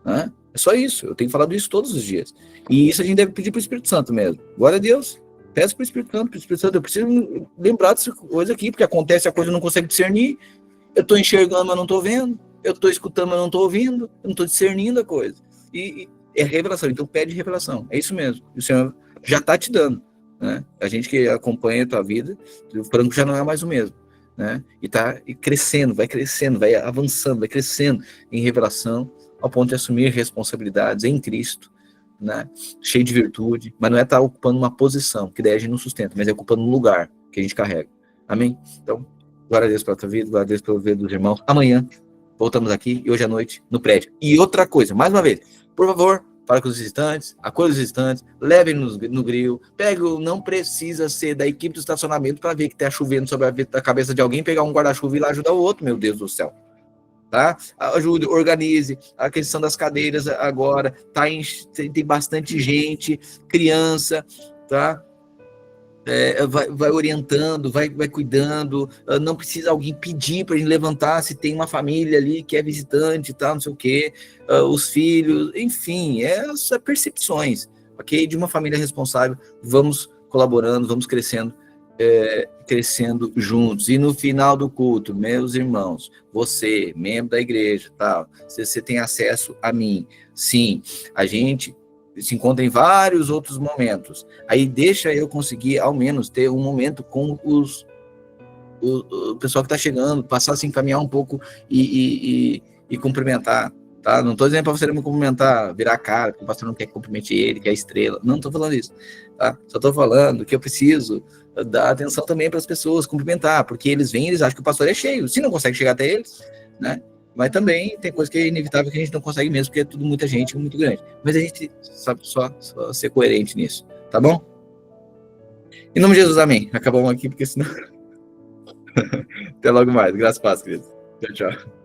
Né? É só isso. Eu tenho falado isso todos os dias. E isso a gente deve pedir para o Espírito Santo mesmo. Glória a Deus. Peço para o Espírito Santo, eu preciso lembrar dessa coisa aqui, porque acontece, a coisa eu não consigo discernir. Eu estou enxergando, mas não estou vendo. Eu estou escutando, mas não estou ouvindo. Eu não estou discernindo a coisa. E é revelação. Então pede revelação. É isso mesmo. O Senhor já está te dando. Né? A gente que acompanha a tua vida, o Franco já não é mais o mesmo. Né? E está crescendo, vai avançando, vai crescendo em revelação, ao ponto de assumir responsabilidades em Cristo, né? Cheio de virtude, mas não é estar ocupando uma posição, que daí a gente não sustenta, mas é ocupando um lugar que a gente carrega. Amém? Então, glória a Deus pela tua vida, glória a Deus pelo vida dos irmãos. Amanhã, voltamos aqui, e hoje à noite, no prédio. E outra coisa, mais uma vez, por favor, fala com os visitantes, acolha os visitantes, levem no grill, não precisa ser da equipe do estacionamento para ver que está chovendo sobre a cabeça de alguém, pegar um guarda-chuva e ir lá ajudar o outro, meu Deus do céu. Tá? Ajude, organize a questão das cadeiras agora, tem bastante gente, criança, tá? Vai orientando, vai cuidando, não precisa alguém pedir para a gente levantar se tem uma família ali que é visitante, tá, não sei o quê, os filhos, enfim, essas percepções, ok? De uma família responsável, vamos colaborando, vamos crescendo juntos. E no final do culto, meus irmãos, você, membro da igreja, tal, você tem acesso a mim. Sim, a gente se encontra em vários outros momentos. Aí deixa eu conseguir, ao menos, ter um momento com o pessoal que está chegando, passar assim, caminhar um pouco e cumprimentar, tá? Não estou dizendo para você não me cumprimentar, virar a cara, porque o pastor não quer que cumprimente ele, que é a estrela. Não estou falando isso, tá? Só estou falando que eu preciso dar atenção também para as pessoas, cumprimentar, porque eles vêm, eles acham que o pastor é cheio. Se não consegue chegar até eles, né? Mas também tem coisa que é inevitável que a gente não consegue mesmo, porque é tudo muita gente, muito grande. Mas a gente sabe só ser coerente nisso, tá bom? Em nome de Jesus, amém. Acabamos aqui, porque senão... Até logo mais. Graças a Deus, queridos. Tchau, tchau.